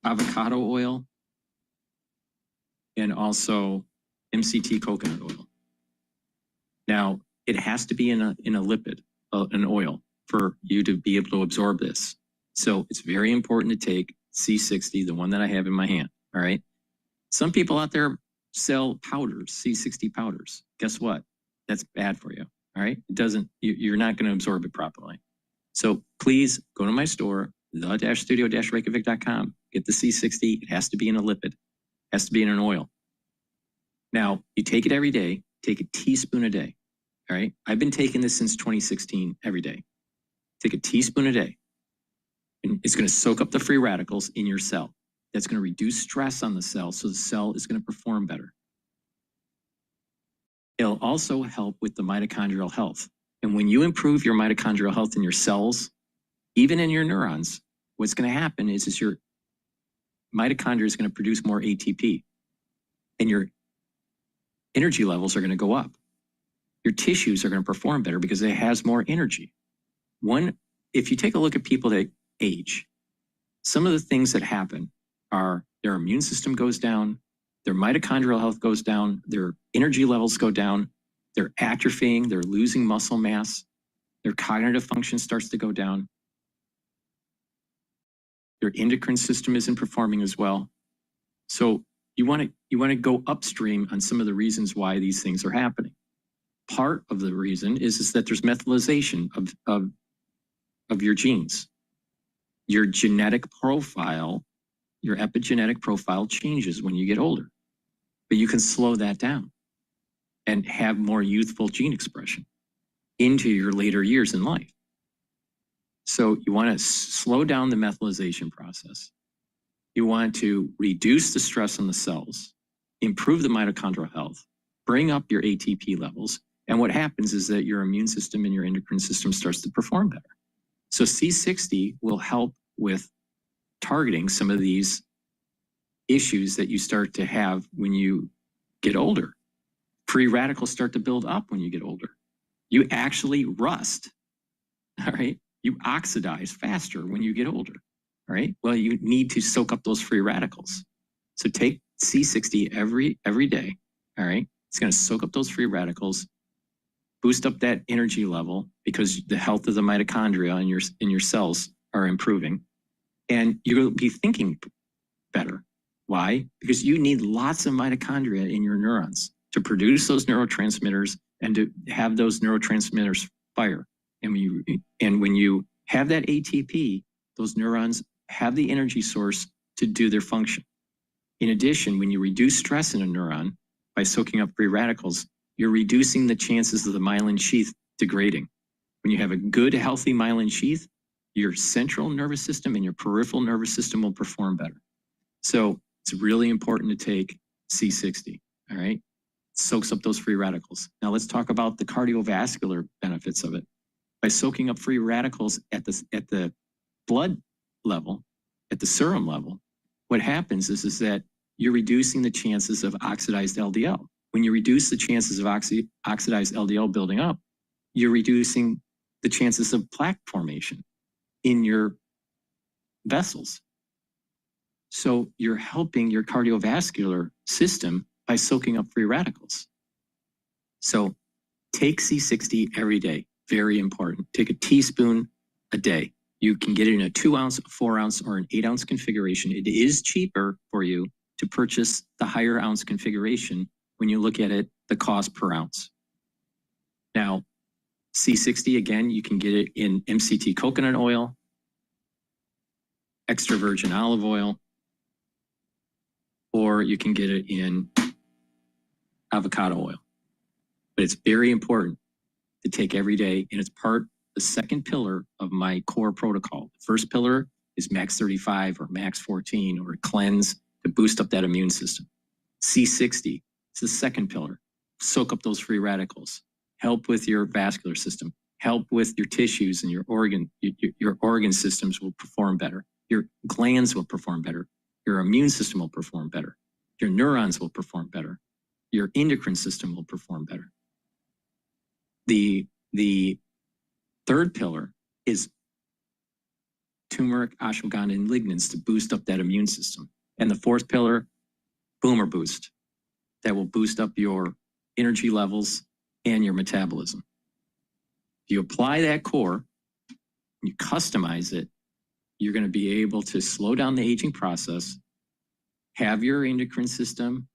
avocado oil, and also MCT coconut oil. Now, it has to be in a lipid, an oil, for you to be able to absorb this. So it's very important to take C60, the one that I have in my hand, all right? Some people out there sell powders, C60 powders. Guess what? That's bad for you, all right? It doesn't, you're not going to absorb it properly. So please go to my store, the-studio-reykjavik.com, get the C60. It has to be in a lipid, it has to be in an oil. Now, you take it every day, take a teaspoon a day, all right? I've been taking this since 2016 every day. Take a teaspoon a day, and it's going to soak up the free radicals in your cell. That's going to reduce stress on the cell, so the cell is going to perform better. It'll also help with the mitochondrial health. And when you improve your mitochondrial health in your cells, even in your neurons, what's going to happen is your mitochondria is going to produce more ATP, and your energy levels are going to go up. Your tissues are going to perform better because it has more energy. If you take a look at people that age, some of the things that happen are their immune system goes down, their mitochondrial health goes down, their energy levels go down, they're atrophying, they're losing muscle mass, their cognitive function starts to go down, their endocrine system isn't performing as well. So you want to go upstream on some of the reasons why these things are happening. Part of the reason is that there's methylation of your genes. Your genetic profile, your epigenetic profile changes when you get older, but you can slow that down and have more youthful gene expression into your later years in life. So you want to slow down the methylation process. You want to reduce the stress on the cells, improve the mitochondrial health, bring up your ATP levels. And what happens is that your immune system and your endocrine system starts to perform better. So C60 will help with targeting some of these issues that you start to have when you get older. Free radicals start to build up when you get older. You actually rust, all right? You oxidize faster when you get older, all right? Well, you need to soak up those free radicals. So take C60 every day, all right? It's going to soak up those free radicals, boost up that energy level because the health of the mitochondria in your cells are improving, and you'll be thinking better. Why? Because you need lots of mitochondria in your neurons to produce those neurotransmitters and to have those neurotransmitters fire. And when you have that ATP, those neurons have the energy source to do their function. In addition, when you reduce stress in a neuron by soaking up free radicals, you're reducing the chances of the myelin sheath degrading. When you have a good, healthy myelin sheath, your central nervous system and your peripheral nervous system will perform better. So it's really important to take C60, all right? It soaks up those free radicals. Now let's talk about the cardiovascular benefits of it. By soaking up free radicals at the blood level, at the serum level, what happens is that you're reducing the chances of oxidized LDL. When you reduce the chances of oxidized LDL building up, you're reducing the chances of plaque formation in your vessels. So you're helping your cardiovascular system by soaking up free radicals. So take C60 every day. Very important. Take a teaspoon a day. You can get it in a 2 ounce, 4 ounce, or an 8 ounce configuration. It is cheaper for you to purchase the higher ounce configuration when you look at it, the cost per ounce. Now, C60, again, you can get it in MCT coconut oil, extra virgin olive oil, or you can get it in avocado oil. But it's very important to take every day, and it's the second pillar of my core protocol. The first pillar is max 35 or max 14 or cleanse. to boost up that immune system. C60 is the second pillar. Soak up those free radicals. Help with your vascular system. Help with your tissues and your organ systems will perform better. Your glands will perform better. Your immune system will perform better. Your neurons will perform better. Your endocrine system will perform better. The third pillar is turmeric, ashwagandha, and lignans to boost up that immune system. And the fourth pillar, Boomer Boost, that will boost up your energy levels and your metabolism. If you apply that core, you customize it, you're going to be able to slow down the aging process, have your endocrine system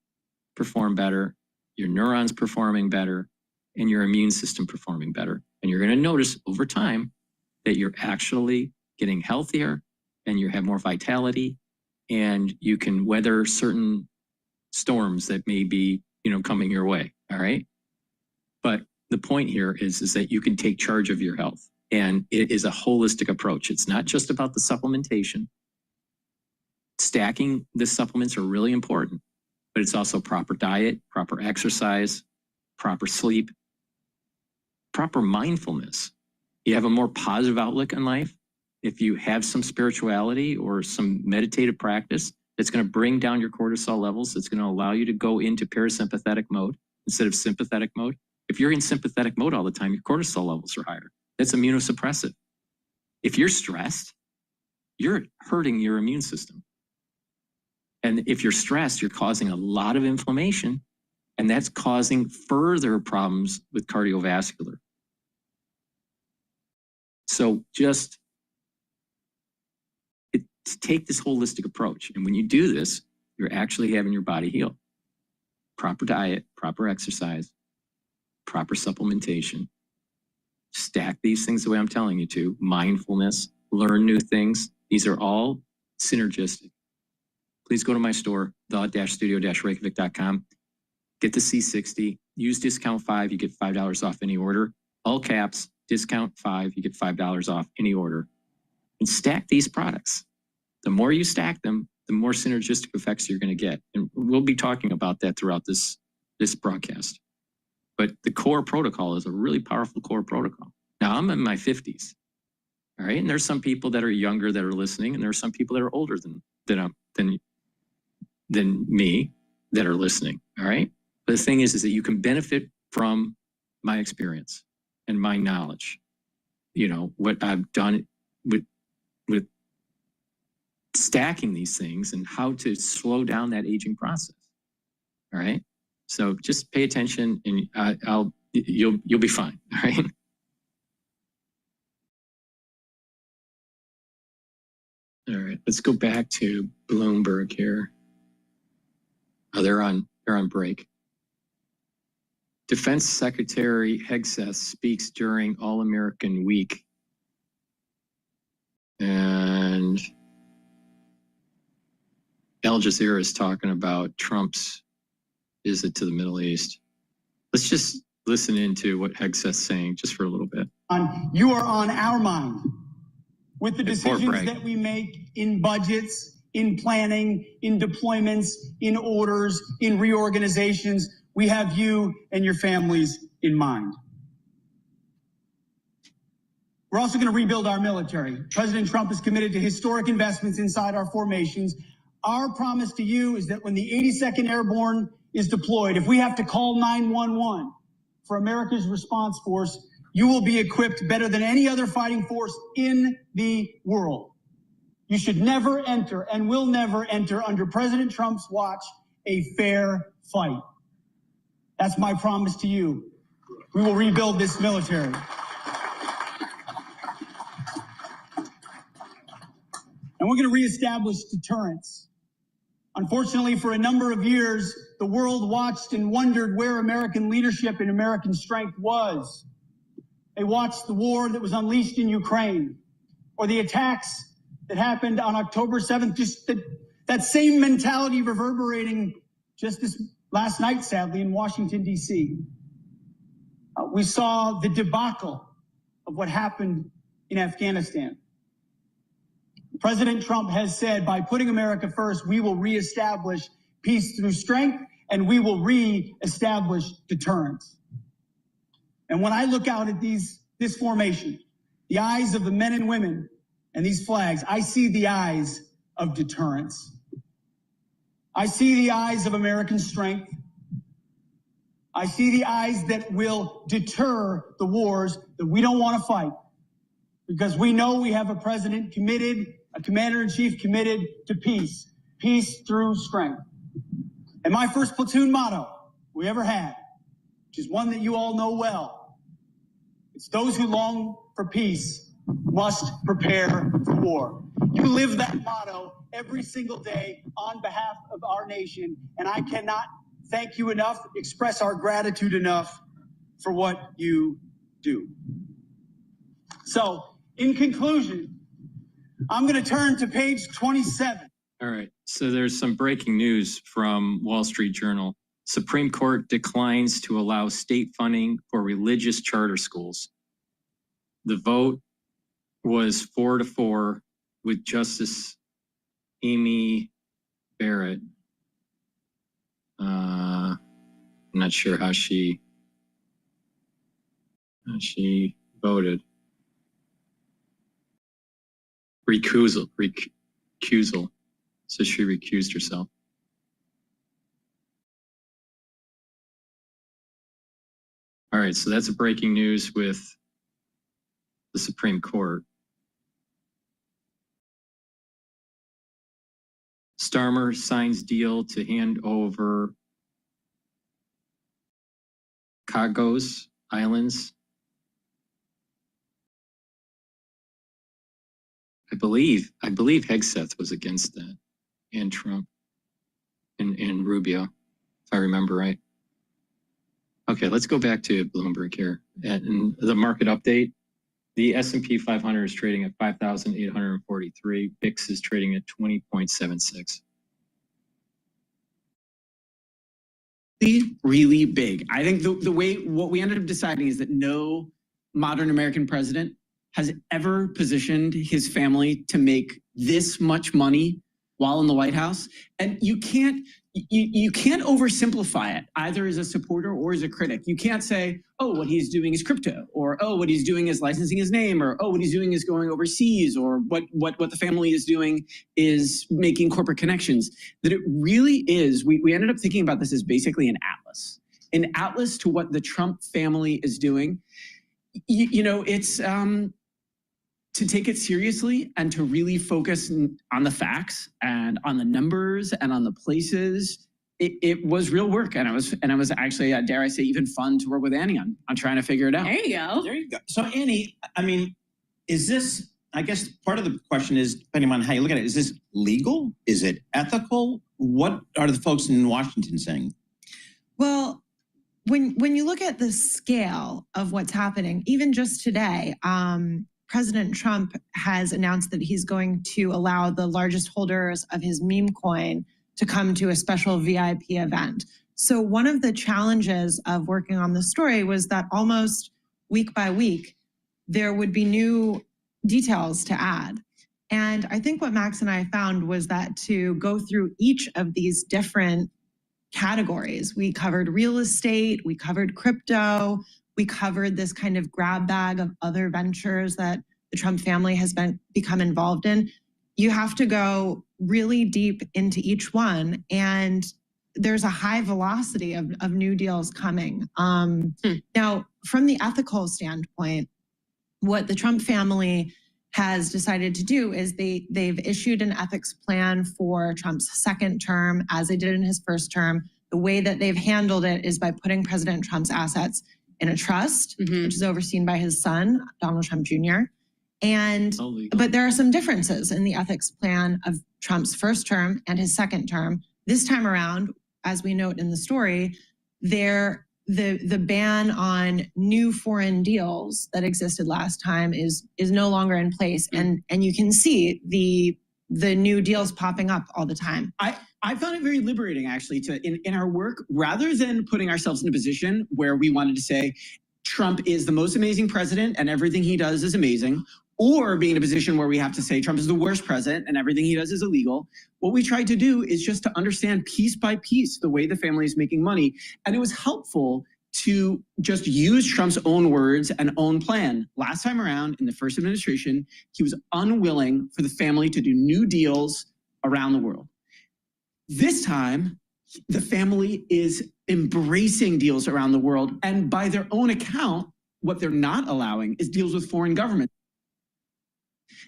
perform better, your neurons performing better, and your immune system performing better. And you're going to notice over time that you're actually getting healthier and you have more vitality and you can weather certain storms that may be, coming your way. All right. But the point here is that you can take charge of your health, and it is a holistic approach. It's not just about the supplementation. Stacking the supplements are really important, but it's also proper diet, proper exercise, proper sleep, proper mindfulness. You have a more positive outlook on life. If you have some spirituality or some meditative practice, it's going to bring down your cortisol levels. It's going to allow you to go into parasympathetic mode instead of sympathetic mode. If you're in sympathetic mode all the time, your cortisol levels are higher. That's immunosuppressive. If you're stressed, you're hurting your immune system. And if you're stressed, you're causing a lot of inflammation, and that's causing further problems with cardiovascular. So just take this holistic approach. And when you do this, you're actually having your body heal. Proper diet, proper exercise, proper supplementation. Stack these things the way I'm telling you to. Mindfulness, learn new things. These are all synergistic. Please go to my store, the-studio-reykjavik.com. Get the C60. Use discount 5. You get $5 off any order. All caps, discount 5. You get $5 off any order. And stack these products. The more you stack them, the more synergistic effects you're going to get. And we'll be talking about that throughout this broadcast. But the core protocol is a really powerful core protocol. Now, I'm in my 50s, all right? And there's some people that are younger that are listening, and there are some people that are older than me that are listening, all right? But the thing is that you can benefit from my experience and my knowledge. What I've done with stacking these things and how to slow down that aging process. All right. So just pay attention, and you'll be fine. All right. All right. Let's go back to Bloomberg here. Oh, they're on break. Defense Secretary Hegseth speaks during All-American Week. And Al Jazeera is talking about Trump's visit to the Middle East. Let's just listen into what Hegseth's saying just for a little bit. You are on our mind with the decisions that we make in budgets, in planning, in deployments, in orders, in reorganizations. We have you and your families in mind. We're also going to rebuild our military. President Trump is committed to historic investments inside our formations. Our promise to you is that when the 82nd Airborne is deployed, if we have to call 911 for America's response force, you will be equipped better than any other fighting force in the world. You should never enter and will never enter under President Trump's watch a fair fight. That's my promise to you. We will rebuild this military. And we're going to reestablish deterrence. Unfortunately, for a number of years, the world watched and wondered where American leadership and American strength was. They watched the war that was unleashed in Ukraine, or the attacks that happened on October 7th, just that same mentality reverberating just this last night, sadly, in Washington, D.C. We saw the debacle of what happened in Afghanistan. President Trump has said, by putting America first, we will reestablish peace through strength, and we will reestablish deterrence. And when I look out at this formation, the eyes of the men and women and these flags, I see the eyes of deterrence. I see the eyes of American strength. I see the eyes that will deter the wars that we don't want to fight, because we know we have a president committed, a commander-in-chief committed to peace, peace through strength. And my first platoon motto we ever had, which is one that you all know well, it's those who long for peace must prepare for war. You live that motto every single day on behalf of our nation, and I cannot thank you enough, express our gratitude enough for what you do. So, in conclusion, I'm going to turn to page 27. All right. So there's some breaking news from Wall Street Journal. Supreme Court declines to allow state funding for religious charter schools. The vote was 4-4 with Justice Amy Barrett. I'm not sure how she voted. Recusal. So she recused herself. All right, so that's a breaking news with the Supreme Court. Starmer signs deal to hand over Chagos Islands. I believe Hegseth was against that, and Trump, and Rubio, if I remember right. Okay, let's go back to Bloomberg here. And the market update, the S&P 500 is trading at 5,843. VIX is trading at 20.76. Really big. I think the way what we ended up deciding is that no modern American president has ever positioned his family to make this much money while in the White House. And you can't oversimplify it, either as a supporter or as a critic. You can't say, oh, what he's doing is crypto, or oh, what he's doing is licensing his name, or oh, what he's doing is going overseas, or what the family is doing is making corporate connections. That it really is, we ended up thinking about this as basically an atlas to what the Trump family is doing. It's to take it seriously and to really focus on the facts and on the numbers and on the places. It was real work, and it was actually, dare I say, even fun to work with Annie on trying to figure it out. There you go. So Annie, I mean, is this, I guess part of the question is, depending on how you look at it, is this legal? Is it ethical? What are the folks in Washington saying? Well, when you look at the scale of what's happening, even just today, President Trump has announced that he's going to allow the largest holders of his meme coin to come to a special VIP event. So one of the challenges of working on the story was that almost week by week, there would be new details to add. And I think what Max and I found was that to go through each of these different categories, we covered real estate, we covered crypto, we covered this kind of grab bag of other ventures that the Trump family has become involved in. You have to go really deep into each one, and there's a high velocity of new deals coming. Now, from the ethical standpoint, what the Trump family has decided to do is they've issued an ethics plan for Trump's second term, as they did in his first term. The way that they've handled it is by putting President Trump's assets in a trust, which is overseen by his son, Donald Trump Jr. But there are some differences in the ethics plan of Trump's first term and his second term. This time around, as we note in the story, the ban on new foreign deals that existed last time is no longer in place, and you can see the new deals popping up all the time. I found it very liberating, actually, to in our work, rather than putting ourselves in a position where we wanted to say Trump is the most amazing president and everything he does is amazing, or being in a position where we have to say Trump is the worst president and everything he does is illegal. What we tried to do is just to understand piece by piece the way the family is making money. And it was helpful to just use Trump's own words and own plan. Last time around, in the first administration, he was unwilling for the family to do new deals around the world. This time, the family is embracing deals around the world. And by their own account, what they're not allowing is deals with foreign governments.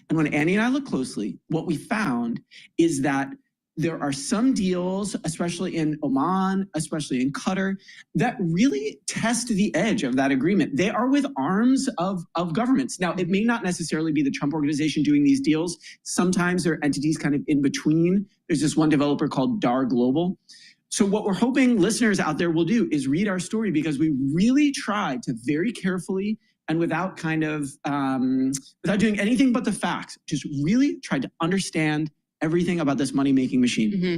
And when Annie and I look closely, what we found is that there are some deals, especially in Oman, especially in Qatar, that really test the edge of that agreement. They are with arms of governments. Now, it may not necessarily be the Trump organization doing these deals. Sometimes there are entities kind of in between. There's this one developer called DAR Global. So what we're hoping listeners out there will do is read our story, because we really tried to very carefully and without kind of, without doing anything but the facts, just really tried to understand everything about this money-making machine. Mm-hmm.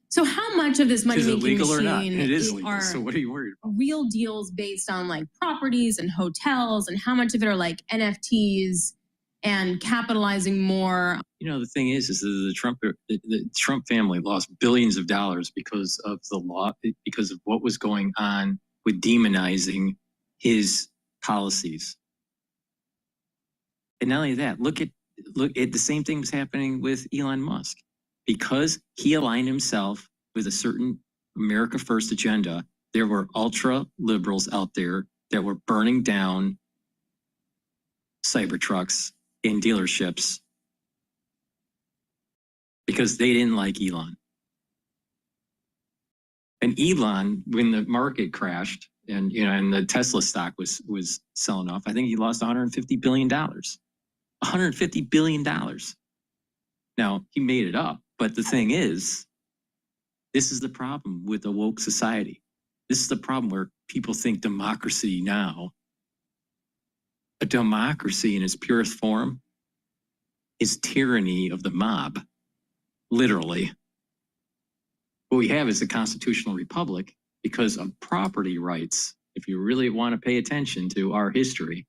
So how much of this money-making machine illegal or not? It is legal, are so what are you worried about? Real deals based on like properties and hotels, and how much of it are like NFTs and capitalizing more? You know, the thing is the Trump family lost billions of dollars because of the law, because of what was going on with demonizing his policies. And not only that, look at the same thing was happening with Elon Musk. Because he aligned himself with a certain America First agenda, there were ultra liberals out there that were burning down Cybertrucks in dealerships because they didn't like Elon. And Elon, when the market crashed and the Tesla stock was selling off, I think he lost $150 billion. $150 billion. Now, he made it up, but the thing is, this is the problem with a woke society. This is the problem where people think democracy now. A democracy in its purest form is tyranny of the mob, literally. What we have is a constitutional republic because of property rights. If you really want to pay attention to our history.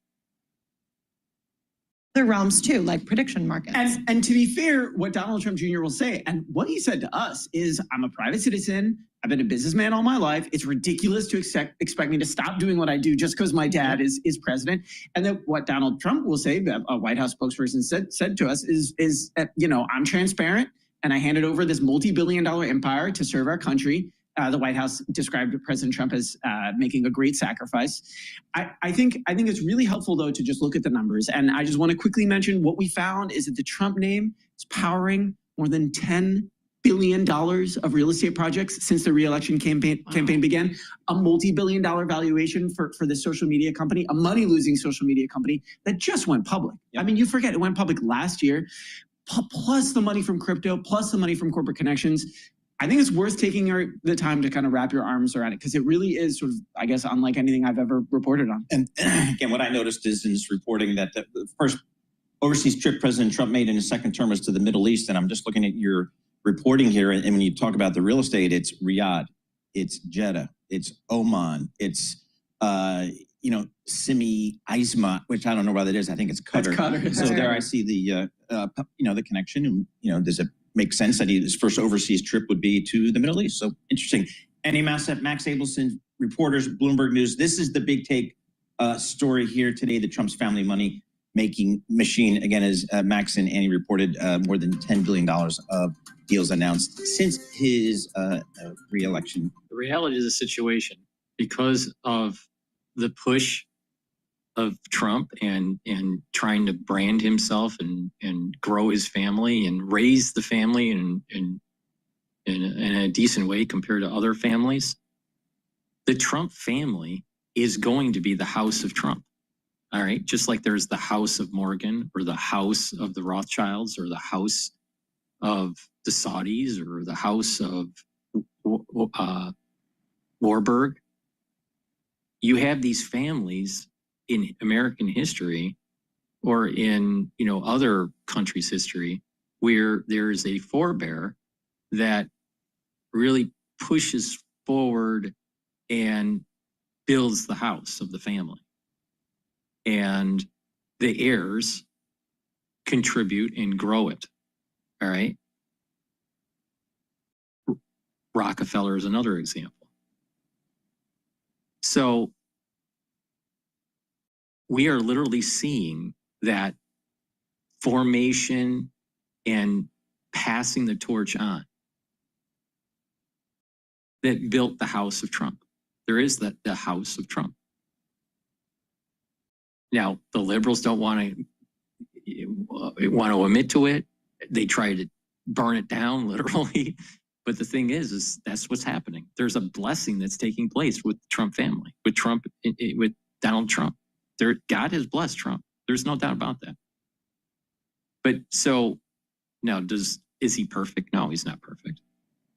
Other realms too, like prediction markets. And to be fair, what Donald Trump Jr. will say, and what he said to us is, I'm a private citizen. I've been a businessman all my life. It's ridiculous to expect me to stop doing what I do just because my dad is president. And then what Donald Trump will say, a White House spokesperson said to us is I'm transparent and I handed over this multi-billion-dollar empire to serve our country. The White House described President Trump as making a great sacrifice. I think it's really helpful, though, to just look at the numbers. And I just want to quickly mention what we found is that the Trump name is powering more than $10 billion of real estate projects since the re-election campaign began. A multi-billion-dollar valuation for this social media company, a money-losing social media company that just went public. I mean, you forget it went public last year, plus the money from crypto, plus the money from corporate connections. I think it's worth taking the time to kind of wrap your arms around it, because it really is sort of, I guess, unlike anything I've ever reported on. And again, what I noticed is in this reporting that the first overseas trip President Trump made in his second term was to the Middle East. And I'm just looking at your reporting here. And when you talk about the real estate, it's Riyadh, it's Jeddah, it's Oman, it's, Simi Izma, which I don't know where that is. I think it's Qatar. Qatar. So there I see the connection. And, does it make sense that his first overseas trip would be to the Middle East? So interesting. Annie Max Abelson, reporters, Bloomberg News. This is the big take story here today, the Trump's family money making machine. Again, as Max and Annie reported, more than $10 billion of deals announced since his re-election. The reality of the situation, because of the push of Trump and trying to brand himself and grow his family and raise the family in a decent way compared to other families, the Trump family is going to be the house of Trump. All right. Just like there's the house of Morgan or the house of the Rothschilds or the house of the Saudis or the house of Warburg. You have these families in American history or in, other countries' history where there is a forebear that really pushes forward and builds the house of the family. And the heirs contribute and grow it. All right. Rockefeller is another example. So we are literally seeing that formation and passing the torch on that built the House of Trump. There is the House of Trump. Now, the liberals don't want to admit to it. They try to burn it down, literally. But the thing is that's what's happening. There's a blessing that's taking place with the Trump family, with Trump, with Donald Trump. God has blessed Trump. There's no doubt about that. But so now, is he perfect? No, he's not perfect.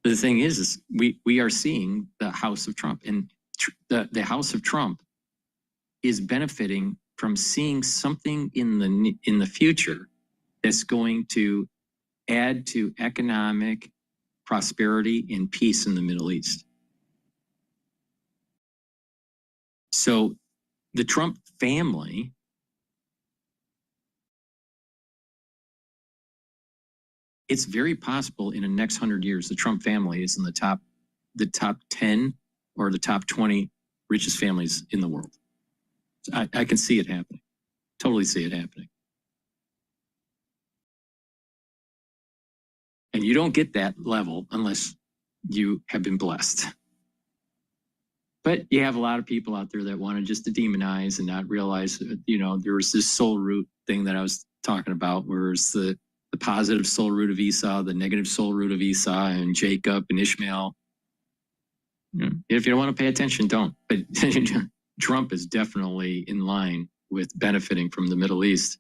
But the thing is we are seeing the House of Trump, and the House of Trump is benefiting from seeing something in the future that's going to add to economic prosperity and peace in the Middle East. So the Trump family it's very possible in the next 100 years, the Trump family is in the top 10 or the top 20 richest families in the world. I can see it happening. Totally see it happening. And you don't get that level unless you have been blessed. But you have a lot of people out there that want to just to demonize and not realize, there was this soul root thing that I was talking about, where it's the positive soul root of Esau, the negative soul root of Esau and Jacob and Ishmael. If you don't want to pay attention, don't. But Trump is definitely in line with benefiting from the Middle East.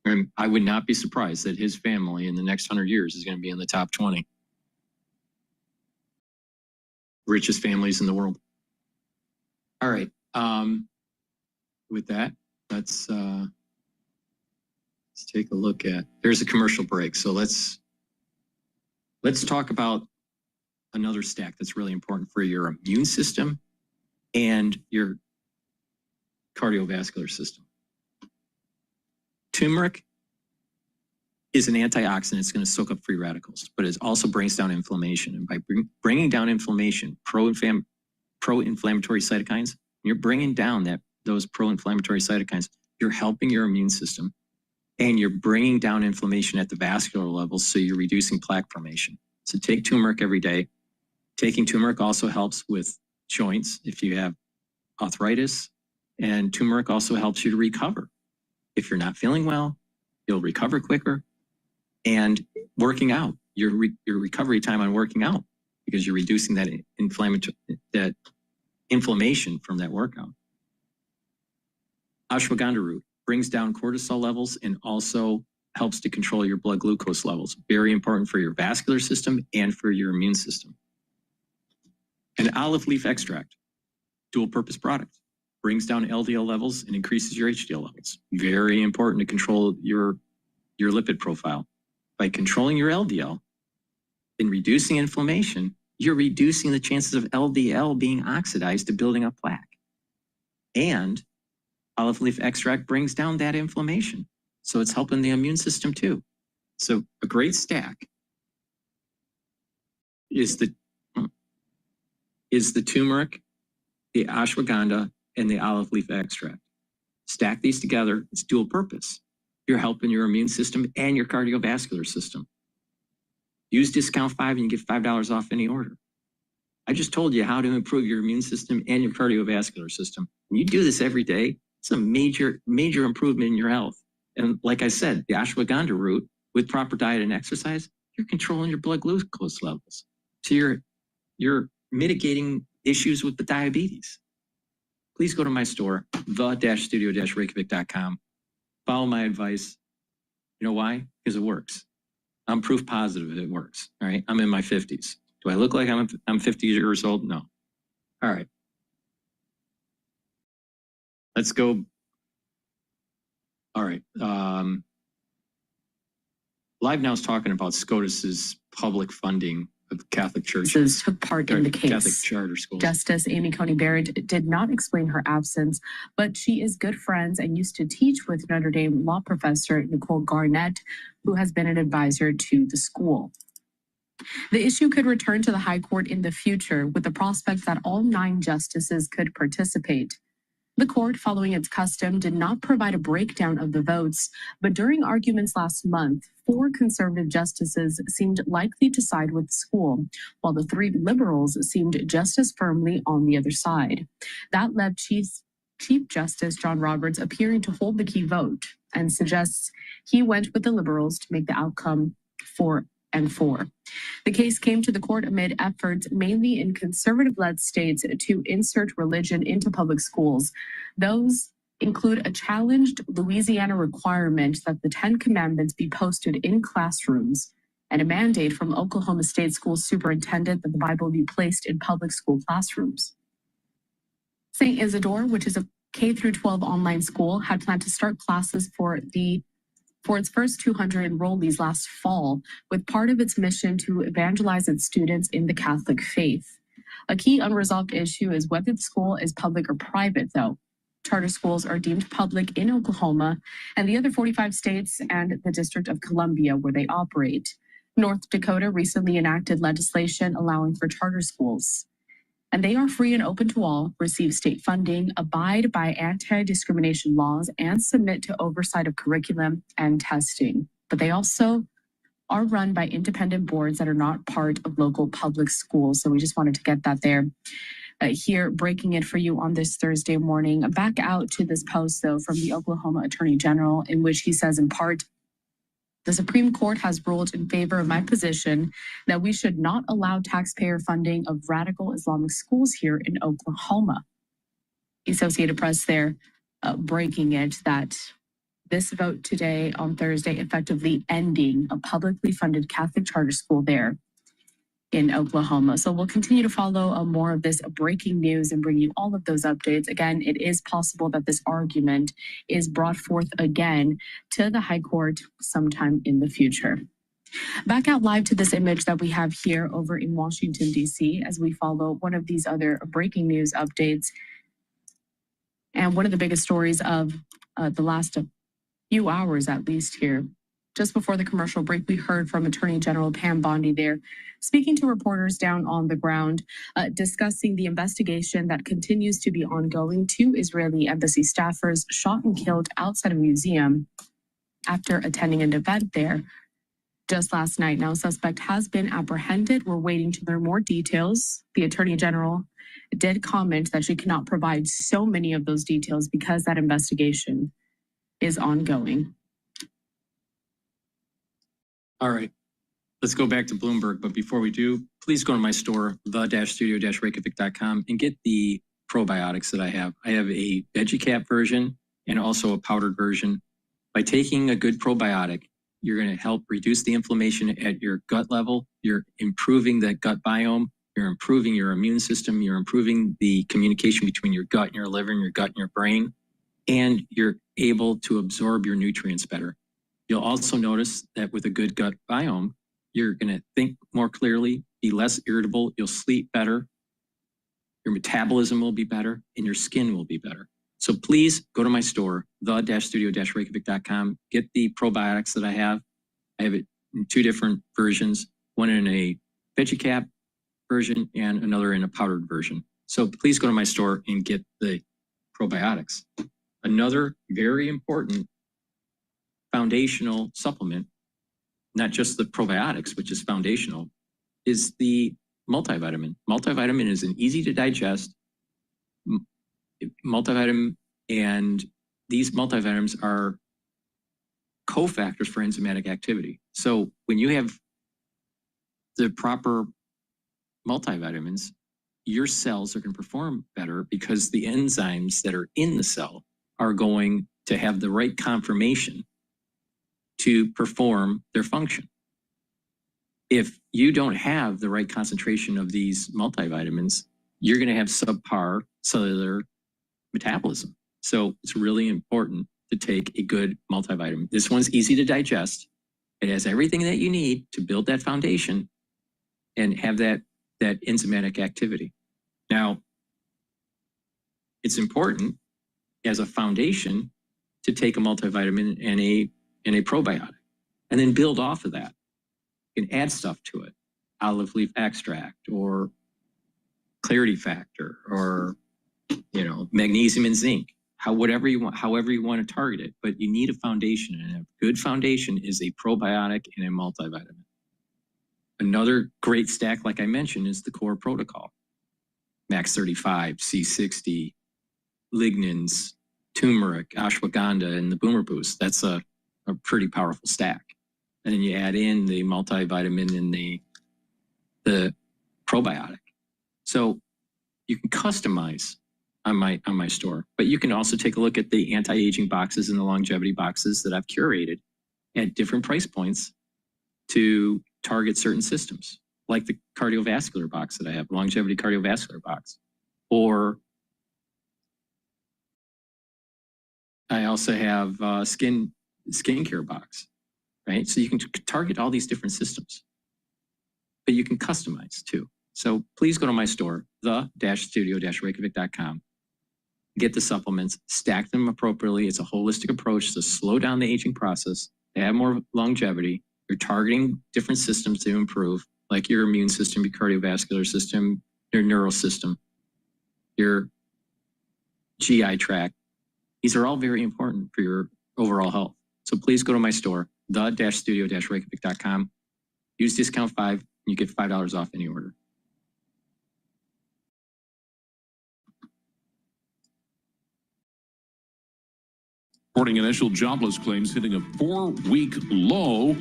And I would not be surprised that his family in the next 100 years is going to be in the top 20 richest families in the world. All right. With that, let's take a look at, there's a commercial break. So let's talk about another stack that's really important for your immune system and your cardiovascular system. Turmeric is an antioxidant. It's going to soak up free radicals, but it also brings down inflammation. And by bringing down inflammation, pro-inflammatory cytokines, you're bringing down those pro-inflammatory cytokines, you're helping your immune system, and you're bringing down inflammation at the vascular level, so you're reducing plaque formation. So take turmeric every day. Taking turmeric also helps with joints if you have arthritis, and turmeric also helps you to recover. If you're not feeling well, you'll recover quicker. And working out, your recovery time on working out, because you're reducing that inflammation from that workout. Ashwagandha root brings down cortisol levels and also helps to control your blood glucose levels. Very important for your vascular system and for your immune system. An olive leaf extract, dual purpose product, brings down LDL levels and increases your HDL levels. Very important to control your lipid profile. By controlling your LDL and reducing inflammation, you're reducing the chances of LDL being oxidized to building up plaque. And olive leaf extract brings down that inflammation. So it's helping the immune system too. So a great stack is the turmeric, the ashwagandha, and the olive leaf extract. Stack these together, it's dual purpose. You're helping your immune system and your cardiovascular system. Use discount 5 and you get $5 off any order. I just told you how to improve your immune system and your cardiovascular system. When you do this every day, it's a major, major improvement in your health. And like I said, the ashwagandha root, with proper diet and exercise, you're controlling your blood glucose levels. So you're mitigating issues with the diabetes. Please go to my store, the-studio-reykjavik.com. Follow my advice. You know why? Because it works. I'm proof positive it works. All right. I'm in my 50s. Do I look like I'm 50 years old? No. All right. Let's go. All right. Live Now is talking about SCOTUS's public funding of Catholic churches took part in the case. Catholic charter schools. Justice Amy Coney Barrett did not explain her absence, but she is good friends and used to teach with Notre Dame law professor Nicole Garnett, who has been an advisor to the school. The issue could return to the High Court in the future with the prospect that all 9 justices could participate. The court, following its custom, did not provide a breakdown of the votes, but during arguments last month, 4 conservative justices seemed likely to side with the school, while the 3 liberals seemed just as firmly on the other side. That led Chief Justice John Roberts appearing to hold the key vote and suggests he went with the liberals to make the outcome 4-4. The case came to the court amid efforts mainly in conservative-led states to insert religion into public schools. Those include a challenged Louisiana requirement that the 10 Commandments be posted in classrooms and a mandate from Oklahoma State School Superintendent that the Bible be placed in public school classrooms. St. Isidore, which is a K-12 online school, had planned to start classes for its first 200 enrollees last fall, with part of its mission to evangelize its students in the Catholic faith. A key unresolved issue is whether the school is public or private, though. Charter schools are deemed public in Oklahoma and the other 45 states and the District of Columbia where they operate. North Dakota recently enacted legislation allowing for charter schools. And they are free and open to all, receive state funding, abide by anti-discrimination laws, and submit to oversight of curriculum and testing. But they also are run by independent boards that are not part of local public schools. So we just wanted to get that there. Here, breaking it for you on this Thursday morning. Back out to this post, though, from the Oklahoma Attorney General, in which he says, in part, the Supreme Court has ruled in favor of my position that we should not allow taxpayer funding of radical Islamic schools here in Oklahoma. The Associated Press there breaking it that this vote today on Thursday effectively ending a publicly funded Catholic charter school there in Oklahoma. So we'll continue to follow more of this breaking news and bring you all of those updates. Again, it is possible that this argument is brought forth again to the High Court sometime in the future. Back out live to this image that we have here over in Washington, D.C. as we follow one of these other breaking news updates. And one of the biggest stories of the last few hours, at least here. Just before the commercial break, we heard from Attorney General Pam Bondi there, speaking to reporters down on the ground, discussing the investigation that continues to be ongoing. 2 Israeli embassy staffers shot and killed outside a museum after attending an event there just last night. Now, a suspect has been apprehended. We're waiting to learn more details. The Attorney General did comment that she cannot provide so many of those details because that investigation is ongoing. All right, let's go back to Bloomberg. But before we do, please go to my store, the-studio-reykjavik.com, and get the probiotics that I have. I have a veggie cap version and also a powdered version. By taking a good probiotic, you're going to help reduce the inflammation at your gut level. You're improving that gut biome. You're improving your immune system. You're improving the communication between your gut and your liver and your gut and your brain. And you're able to absorb your nutrients better. You'll also notice that with a good gut biome, you're going to think more clearly, be less irritable, you'll sleep better, your metabolism will be better, and your skin will be better. So please go to my store, the-studio-reykjavik.com, get the probiotics that I have. I have it in 2 different versions, one in a veggie cap version and another in a powdered version. So please go to my store and get the probiotics. Another very important foundational supplement, not just the probiotics, which is foundational, is the multivitamin. Multivitamin is an easy to digest multivitamin, and these multivitamins are cofactors for enzymatic activity. So when you have the proper multivitamins, your cells are going to perform better because the enzymes that are in the cell are going to have the right conformation to perform their function. If you don't have the right concentration of these multivitamins, you're going to have subpar cellular metabolism. So it's really important to take a good multivitamin. This one's easy to digest. It has everything that you need to build that foundation. and have that enzymatic activity. Now, it's important as a foundation to take a multivitamin and a probiotic, and then build off of that. You can add stuff to it, olive leaf extract or clarity factor, or magnesium and zinc. However you want to target it, but you need a foundation, and a good foundation is a probiotic and a multivitamin. Another great stack, like I mentioned, is the core protocol. Max 35, C60, lignans, turmeric, ashwagandha, and the Boomer Boost. That's a pretty powerful stack. And then you add in the multivitamin and the probiotic. So you can customize on my store, but you can also take a look at the anti-aging boxes and the longevity boxes that I've curated at different price points to target certain systems, like the cardiovascular box that I have, longevity cardiovascular box, or I also have skincare box, right? So you can target all these different systems, but you can customize too. So please go to my store, the-studio-reykjavik.com. Get the supplements, stack them appropriately. It's a holistic approach to slow down the aging process, to have more longevity. You're targeting different systems to improve, like your immune system, your cardiovascular system, your neural system, your GI tract. These are all very important for your overall health. So please go to my store, the-studio-reykjavik.com. Use discount 5, and you get $5 off any order. Reporting initial jobless claims hitting a 4-week low.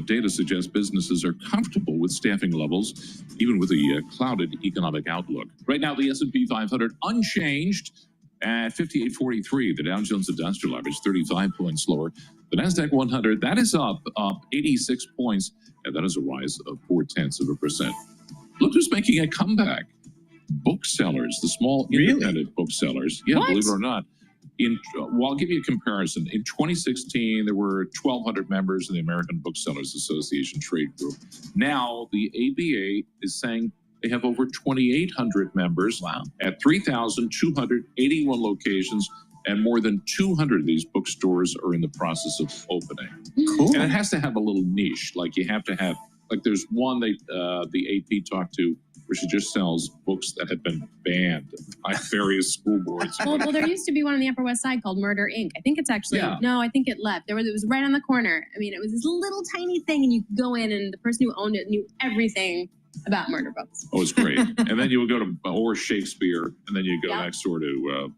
Data suggests businesses are comfortable with staffing levels, even with a clouded economic outlook. Right now, the S&P 500 unchanged at 5843. The Dow Jones Industrial Average 35 points lower. The Nasdaq 100, that is up 86 points, and that is a rise of 0.4%. Look who's making a comeback. Booksellers, the small independent booksellers. Yeah, believe it or not. Well, I'll give you a comparison. In 2016, there were 1,200 members in the American Booksellers Association trade group. Now, the ABA is saying they have over 2,800 members at 3,281 locations, and more than 200 of these bookstores are in the process of opening. Cool. And it has to have a little niche. Like you have to have, like there's one that the AP talked to where she just sells books that have been banned by various school boards. Well, there used to be one on the Upper West Side called Murder, Inc. I think it's actually, no, I think it left. It was right on the corner. I mean, it was this little tiny thing, and you could go in, and the person who owned it knew everything about murder books. Oh, it's great. And then you would go to, or Shakespeare, and then you go next door to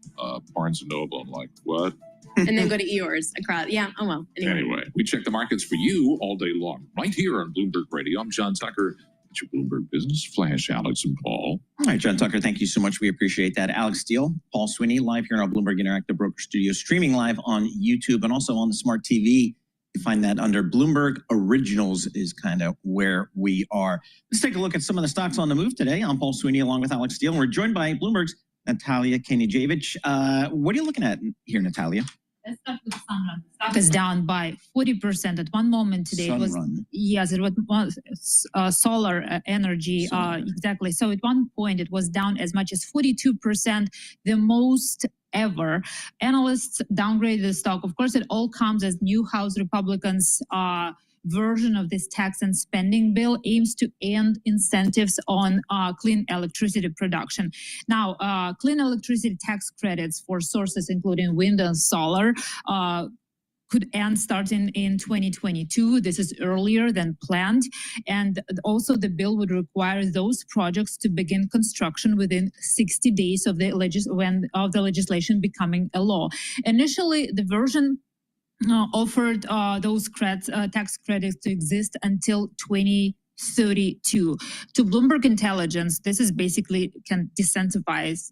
Barnes & Noble. I'm like, what? And then go to Eeyores across. Yeah, oh well. Anyway, we check the markets for you all day long, right here on Bloomberg Radio. I'm John Tucker. It's your Bloomberg Business Flash, Alex and Paul. All right, John Tucker, thank you so much. We appreciate that. Alex Steele, Paul Sweeney, live here in our Bloomberg Interactive Broker Studio, streaming live on YouTube and also on the Smart TV. You find that under Bloomberg Originals is kind of where we are. Let's take a look at some of the stocks on the move today. I'm Paul Sweeney along with Alex Steele. We're joined by Bloomberg's Natalia Kenijevic. What are you looking at here, Natalia? Let's start with Sunrun. The stock is down by 40% at one moment today. It was solar energy. Exactly. So at one point it was down as much as 42%, the most ever. Analysts downgraded the stock. Of course, it all comes as new House Republicans version of this tax and spending bill aims to end incentives on clean electricity production. Now, clean electricity tax credits for sources including wind and solar could end starting in 2022. This is earlier than planned. And also the bill would require those projects to begin construction within 60 days of the legislation becoming a law. Initially, the version offered those tax credits to exist until 2032. To Bloomberg Intelligence, this is basically can disincentivize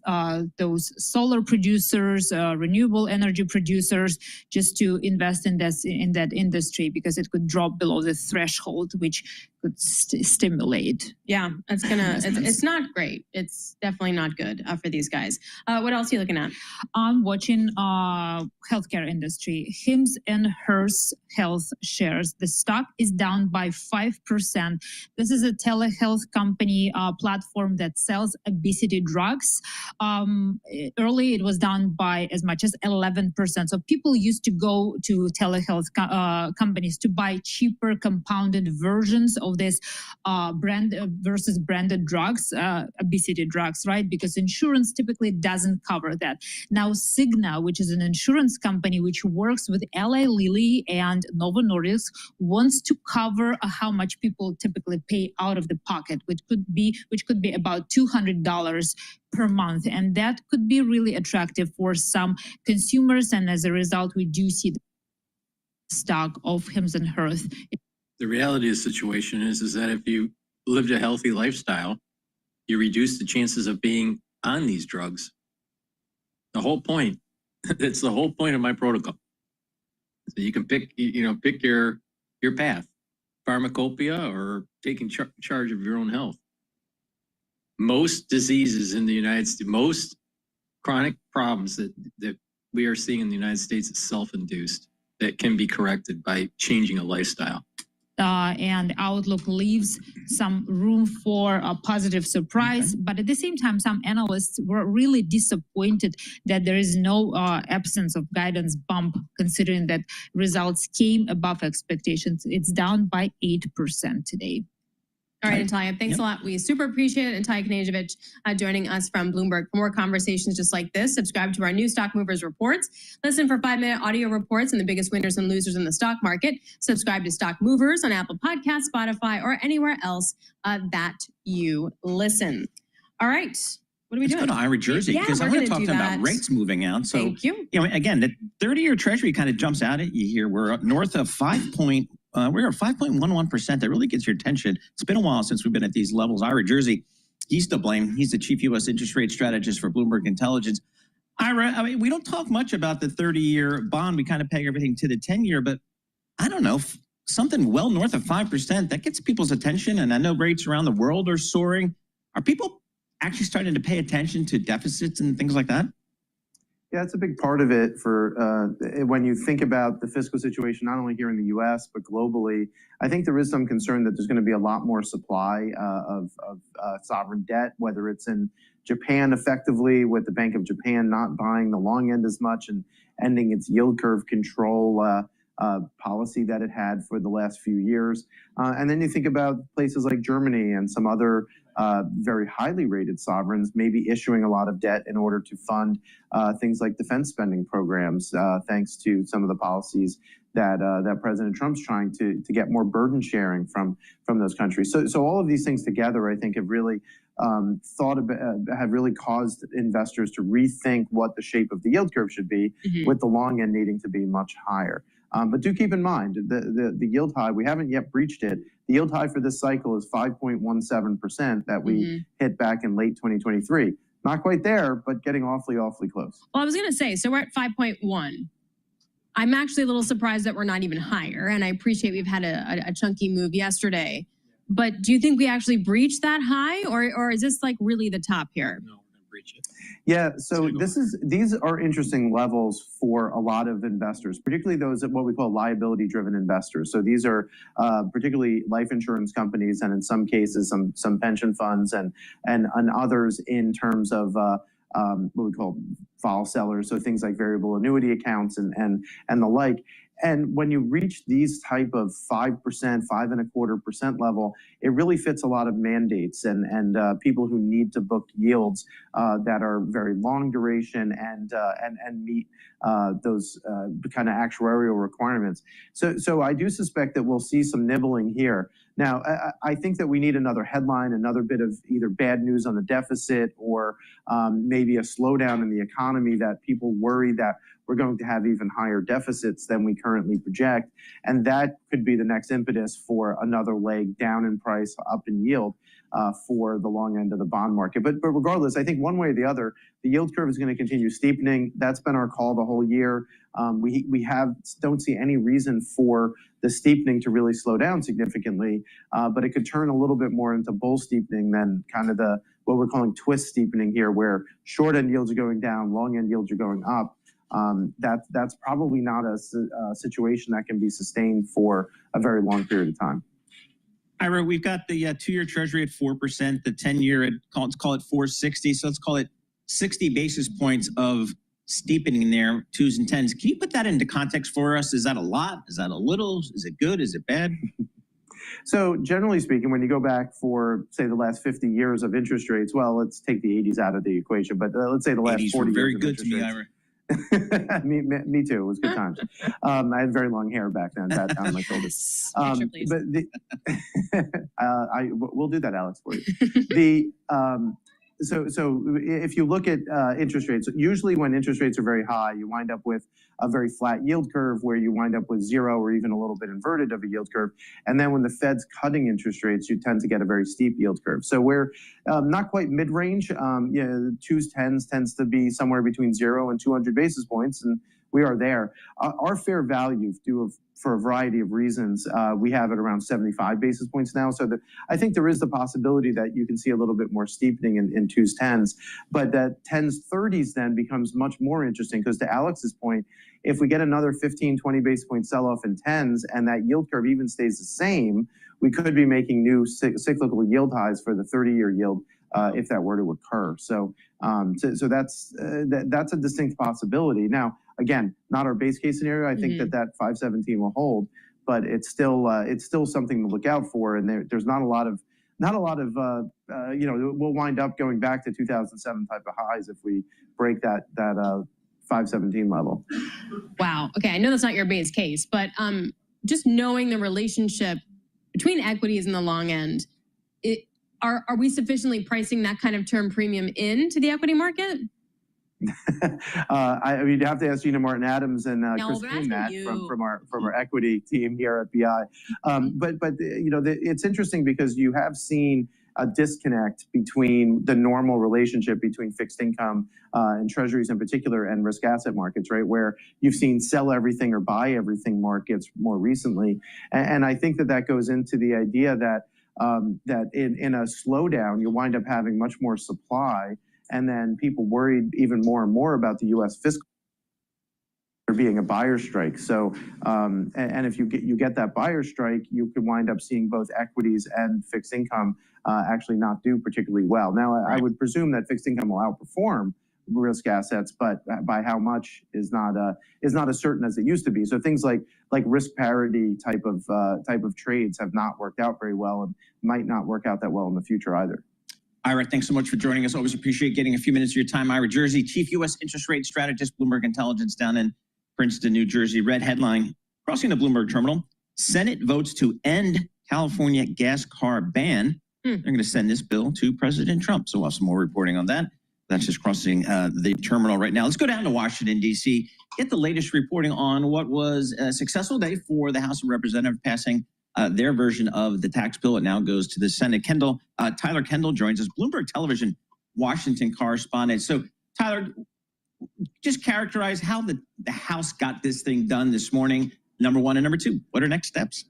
those solar producers, renewable energy producers, just to invest in that industry because it could drop below the threshold, which could stimulate. Yeah, it's not great. It's definitely not good for these guys. What else are you looking at? I'm watching healthcare industry. Hims and Hers Health shares. The stock is down by 5%. This is a telehealth company platform that sells obesity drugs. Early, it was down by as much as 11%. So people used to go to telehealth companies to buy cheaper compounded versions of this brand versus branded drugs, obesity drugs, right? Because insurance typically doesn't cover that. Now, Cigna, which is an insurance company which works with Eli Lilly and Novo Nordisk, wants to cover how much people typically pay out of the pocket, which could be about $200 per month, and that could be really attractive for some consumers. And as a result, we do see the stock of Hims and Hers. The reality of the situation is that if you lived a healthy lifestyle, you reduce the chances of being on these drugs. The whole point, it's the whole point of my protocol. So you can pick your path, pharmacopoeia or taking charge of your own health. Most diseases in the United States, most chronic problems that we are seeing in the United States is self-induced that can be corrected by changing a lifestyle. And outlook leaves some room for a positive surprise. But at the same time, some analysts were really disappointed that there is no absence of guidance bump, considering that results came above expectations. It's down by 8% today. All right, Natalia, thanks a lot. We super appreciate it. Natalia Knežević joining us from Bloomberg. For more conversations just like this, subscribe to our new Stock Movers reports. Listen for 5-minute audio reports on the biggest winners and losers in the stock market. Subscribe to Stock Movers on Apple Podcasts, Spotify, or anywhere else that you listen. All right. What are we doing? Let's go to Ira Jersey, because I want to talk about rates moving out. So, thank you. Again, the 30-year Treasury kind of jumps out at you here. We're up north of we're at 5.11%. That really gets your attention. It's been a while since we've been at these levels. Ira Jersey, he's to blame. He's the chief U.S. interest rate strategist for Bloomberg Intelligence. Ira, I mean, we don't talk much about the 30-year bond. We kind of peg everything to the 10-year, but I don't know, something well north of 5%, that gets people's attention. And I know rates around the world are soaring. Are people actually starting to pay attention to deficits and things like that? Yeah, it's a big part of it for when you think about the fiscal situation, not only here in the U.S., but globally. I think there is some concern that there's going to be a lot more supply of sovereign debt, whether it's in Japan effectively with the Bank of Japan not buying the long end as much and ending its yield curve control policy that it had for the last few years. And then you think about places like Germany and some other very highly rated sovereigns maybe issuing a lot of debt in order to fund things like defense spending programs, thanks to some of the policies that President Trump's trying to get more burden sharing from those countries. So all of these things together, I think, have really have really caused investors to rethink what the shape of the yield curve should be, with the long end needing to be much higher. But do keep in mind the yield high, we haven't yet breached it. The yield high for this cycle is 5.17% that we hit back in late 2023. Not quite there, but getting awfully close. Well, I was going to say, so we're at 5.1. I'm actually a little surprised that we're not even higher. And I appreciate we've had a chunky move yesterday. But do you think we actually breached that high, or is this like really the top here? No, we're going to breach it. Yeah, so these are interesting levels for a lot of investors, particularly those at what we call liability-driven investors. So these are particularly life insurance companies, and in some cases, some pension funds, and others in terms of what we call vol sellers, so things like variable annuity accounts and the like. And when you reach these type of 5%, 5.25% level, it really fits a lot of mandates and people who need to book yields that are very long duration and meet those kind of actuarial requirements. So I do suspect that we'll see some nibbling here. Now, I think that we need another headline, another bit of either bad news on the deficit or maybe a slowdown in the economy that people worry that we're going to have even higher deficits than we currently project. And that could be the next impetus for another leg down in price, up in yield. for the long end of the bond market. But regardless, I think one way or the other, the yield curve is going to continue steepening. That's been our call the whole year. We don't see any reason for the steepening to really slow down significantly, but it could turn a little bit more into bull steepening than kind of what we're calling twist steepening here, where short end yields are going down, long end yields are going up. That's probably not a situation that can be sustained for a very long period of time. Ira, we've got the 2-year Treasury at 4%, the 10-year at let's call it 4.60. So let's call it 60 basis points of steepening there, 2s and 10s. Can you put that into context for us? Is that a lot? Is that a little? Is it good? Is it bad? So generally speaking, when you go back for, say, the last 50 years of interest rates, well, let's take the 80s out of the equation, but let's say the last 80s 40 were very years good to me, rates. Ira. me too. It was good times. I had very long hair back then. Sat down on my shoulders. But we'll do that, Alex, for you. So if you look at interest rates, usually when interest rates are very high, you wind up with a very flat yield curve where you wind up with zero or even a little bit inverted of a yield curve. And then when the Fed's cutting interest rates, you tend to get a very steep yield curve. So we're not quite mid-range. 2s, 10s tends to be somewhere between 0 and 200 basis points, and we are there. Our fair value, for a variety of reasons, we have it around 75 basis points now. So I think there is the possibility that you can see a little bit more steepening in 2s, 10s. But that 10s, 30s then becomes much more interesting because to Alex's point, if we get another 15, 20 basis point sell-off in 10s and that yield curve even stays the same, we could be making new cyclical yield highs for the 30-year yield if that were to occur. So that's a distinct possibility. Now, again, not our base case scenario. I think that 517 will hold, but it's still something to look out for. And there's not a lot of we'll wind up going back to 2007 type of highs if we break that 517 level. Wow. Okay, I know that's not your base case, but just knowing the relationship between equities and the long end, are we sufficiently pricing that kind of term premium into the equity market? I mean, you'd have to ask Gina Martin Adams and Christine that from our equity team here at BI. But it's interesting because you have seen a disconnect between the normal relationship between fixed income and treasuries in particular and risk asset markets, right? Where you've seen sell everything or buy everything markets more recently. And I think that goes into the idea that in a slowdown, you wind up having much more supply, and then people worried even more and more about the U.S. fiscal there being a buyer strike. So, and if you get that buyer strike, you could wind up seeing both equities and fixed income actually not do particularly well. Now, I would presume that fixed income will outperform risk assets, but by how much is not as certain as it used to be. So things like risk parity type of trades have not worked out very well and might not work out that well in the future either. Ira, thanks so much for joining us. Always appreciate getting a few minutes of your time. Ira Jersey, Chief U.S. Interest Rate Strategist, Bloomberg Intelligence down in Princeton, New Jersey. Red headline, crossing the Bloomberg terminal. Senate votes to end California gas car ban. They're going to send this bill to President Trump. So we'll have some more reporting on that. That's just crossing the terminal right now. Let's go down to Washington, D.C., get the latest reporting on what was a successful day for the House of Representatives passing their version of the tax bill. It now goes to the Senate. Tyler Kendall joins us, Bloomberg Television Washington correspondent. So, Tyler, just characterize how the House got this thing done this morning, number one, and number two, what are next steps?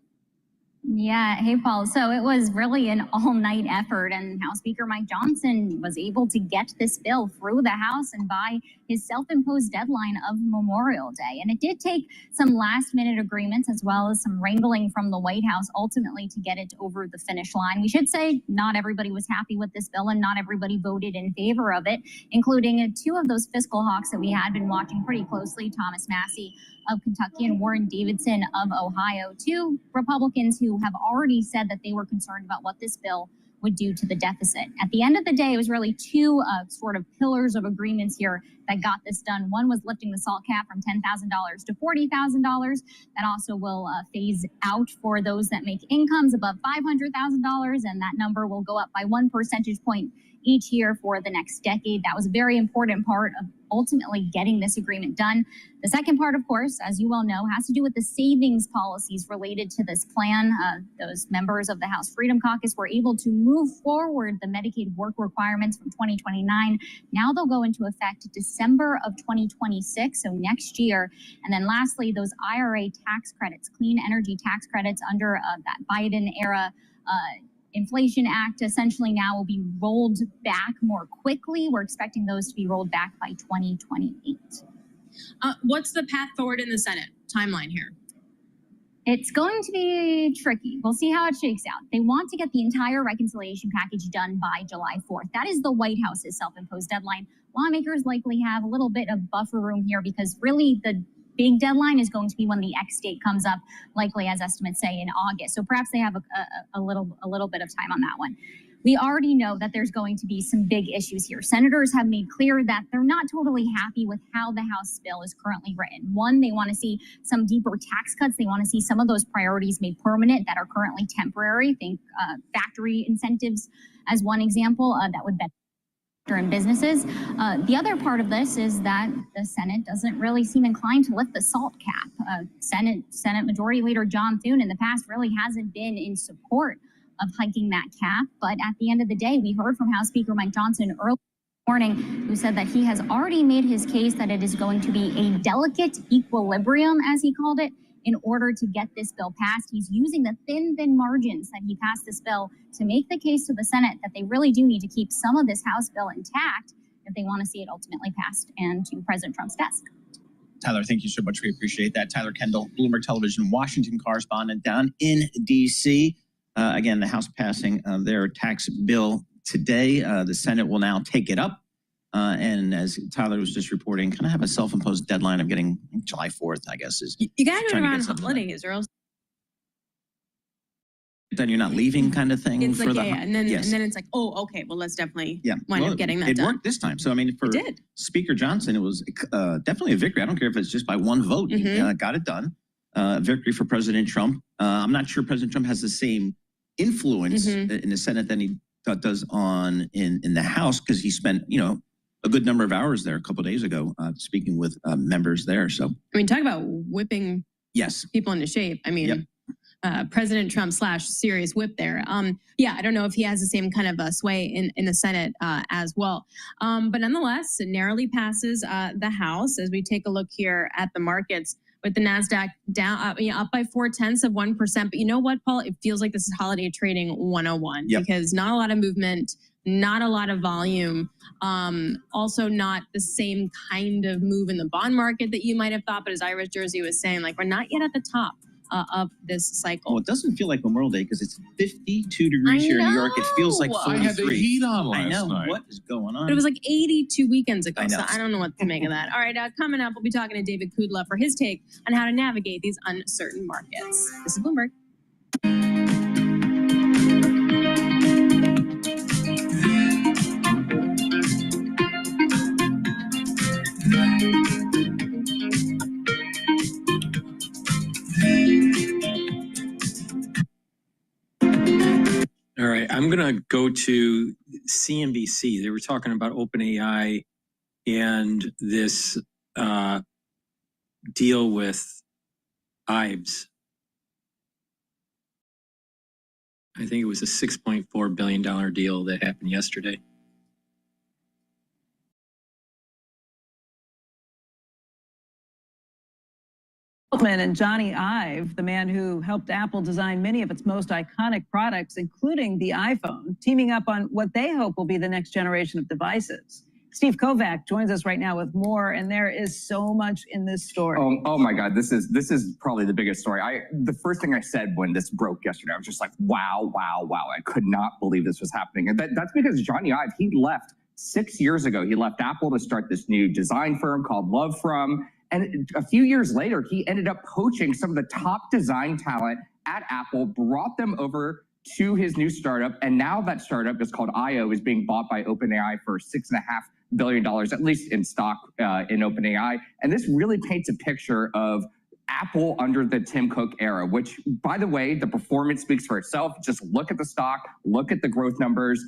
Yeah. Hey, Paul. So it was really an all-night effort, and House Speaker Mike Johnson was able to get this bill through the House and by his self-imposed deadline of Memorial Day. And it did take some last-minute agreements as well as some wrangling from the White House ultimately to get it over the finish line. We should say not everybody was happy with this bill and not everybody voted in favor of it, including two of those fiscal hawks that we had been watching pretty closely, Thomas Massie of Kentucky and Warren Davidson of Ohio, two Republicans who have already said that they were concerned about what this bill would do to the deficit. At the end of the day, it was really two sort of pillars of agreements here that got this done. One was lifting the SALT cap from $10,000 to $40,000. That also will phase out for those that make incomes above $500,000, and that number will go up by 1 percentage point each year for the next decade. That was a very important part of ultimately getting this agreement done. The second part, of course, as you well know, has to do with the savings policies related to this plan. Those members of the House Freedom Caucus were able to move forward the Medicaid work requirements from 2029. Now they'll go into effect December of 2026, so next year. And then lastly, those IRA tax credits, clean energy tax credits under that Biden era Inflation Act essentially now will be rolled back more quickly. We're expecting those to be rolled back by 2028. What's the path forward in the Senate timeline here? It's going to be tricky. We'll see how it shakes out. They want to get the entire reconciliation package done by July 4th. That is the White House's self-imposed deadline. Lawmakers likely have a little bit of buffer room here because really the big deadline is going to be when the X date comes up, likely as estimates say in August. So perhaps they have a little bit of time on that one. We already know that there's going to be some big issues here. Senators have made clear that they're not totally happy with how the House bill is currently written. One, they want to see some deeper tax cuts. They want to see some of those priorities made permanent that are currently temporary. Think factory incentives as one example that would benefit in businesses. The other part of this is that the Senate doesn't really seem inclined to lift the SALT cap. Senate Majority Leader John Thune in the past really hasn't been in support of hiking that cap. But at the end of the day, we heard from House Speaker Mike Johnson earlier this morning, who said that he has already made his case that it is going to be a delicate equilibrium, as he called it, in order to get this bill passed. He's using the thin margins that he passed this bill to make the case to the Senate that they really do need to keep some of this House bill intact if they want to see it ultimately passed and to President Trump's desk. Tyler, thank you so much. We appreciate that. Tyler Kendall, Bloomberg Television, Washington correspondent down in D.C. Again, the House passing their tax bill today. The Senate will now take it up. And as Tyler was just reporting, kind of have a self-imposed deadline of getting July 4th, I guess. Is you got to do it around holidays or else. Then you're not leaving kind of thing. It's for like, the, and then it's like, oh, okay, well, let's definitely wind up getting that it done. Worked this time. So, I mean, for Speaker Johnson, it was definitely a victory. I don't care if it's just by one vote. He got it done. Victory for President Trump. I'm not sure President Trump has the same influence in the Senate than he does in the House, because he spent, a good number of hours there a couple of days ago speaking with members there. So, I mean, talk about whipping people into shape. I mean, President Trump / serious whip there. I don't know if he has the same kind of sway in the Senate as well. But nonetheless, it narrowly passes the House. As we take a look here at the markets, with the NASDAQ down, up by 0.4%. But you know what, Paul? It feels like this is holiday trading 101 because not a lot of movement, not a lot of volume. Also not the same kind of move in the bond market that you might have thought. But as Irish Jersey was saying, like, we're not yet at the top of this cycle. Well, it doesn't feel like Memorial Day because it's 52 degrees here in New York. It feels like 43. I had the heat on last night. What is going on? But it was like 82 weekends ago, so I don't know what to make of that. All right, coming up, we'll be talking to David Kudla for his take on how to navigate these uncertain markets. This is Bloomberg. All right, I'm going to go to CNBC. They were talking about OpenAI and this deal with Ives. I think it was a $6.4 billion deal that happened yesterday. And Johnny Ive, the man who helped Apple design many of its most iconic products, including the iPhone, teaming up on what they hope will be the next generation of devices. Steve Kovac joins us right now with more, and there is so much in this story. Oh my God, this is probably the biggest story. The first thing I said when this broke yesterday, I was just like, wow. I could not believe this was happening. And that's because Johnny Ive, he left 6 years ago. He left Apple to start this new design firm called Love From. And a few years later, he ended up poaching some of the top design talent at Apple, brought them over to his new startup. And now that startup is called IO, is being bought by OpenAI for $6.5 billion, at least in stock in OpenAI. And this really paints a picture of Apple under the Tim Cook era, which, by the way, the performance speaks for itself. Just look at the stock, look at the growth numbers.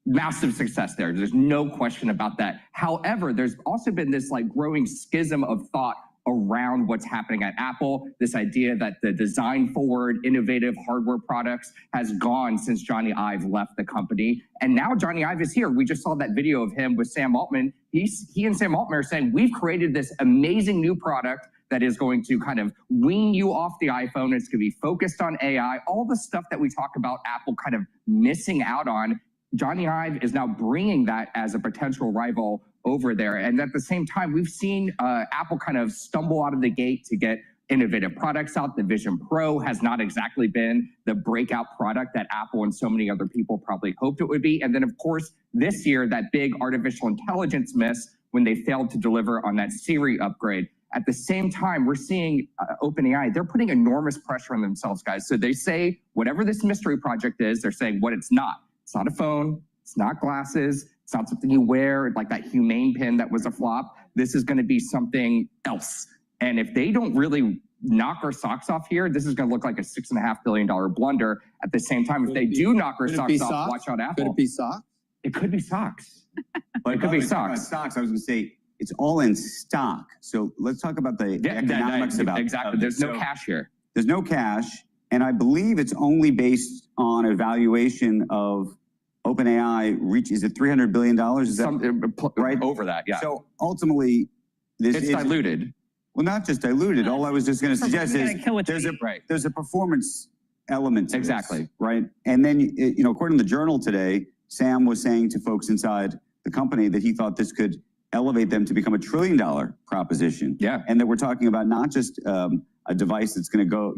massive success there. There's no question about that. However, there's also been this like growing schism of thought around what's happening at Apple, this idea that the design forward, innovative hardware products has gone since Johnny Ive left the company. And now Johnny Ive is here. We just saw that video of him with Sam Altman. He and Sam Altman are saying, we've created this amazing new product that is going to kind of wean you off the iPhone. It's going to be focused on AI, all the stuff that we talk about Apple kind of missing out on. Johnny Ive is now bringing that as a potential rival over there. And at the same time, we've seen Apple kind of stumble out of the gate to get innovative products out. The Vision Pro has not exactly been the breakout product that Apple and so many other people probably hoped it would be. And then, of course, this year, that big artificial intelligence miss when they failed to deliver on that Siri upgrade. At the same time, we're seeing OpenAI, they're putting enormous pressure on themselves, guys. So they say, whatever this mystery project is, they're saying what it's not. It's not a phone. It's not glasses. It's not something you wear, like that Humane pin that was a flop. This is going to be something else. And if they don't really knock our socks off here, this is going to look like a $6.5 billion blunder. At the same time, if they do knock our socks off, watch out, Apple. Could it be socks? It could be socks. But It could be socks. Stocks. I was going to say it's all in stock. So let's talk about the economics about exactly. There's no cash here. There's no cash, and I believe it's only based on a valuation of OpenAI is it $300 billion? Is that right? Over that, yeah. So ultimately, It's diluted. Well, not just diluted. All I was just going to suggest is there's a performance element to Exactly. this, right? And then, according to the Journal today, Sam was saying to folks inside the company that he thought this could elevate them to become $1 trillion proposition. Yeah. And that we're talking about not just a device that's going to go,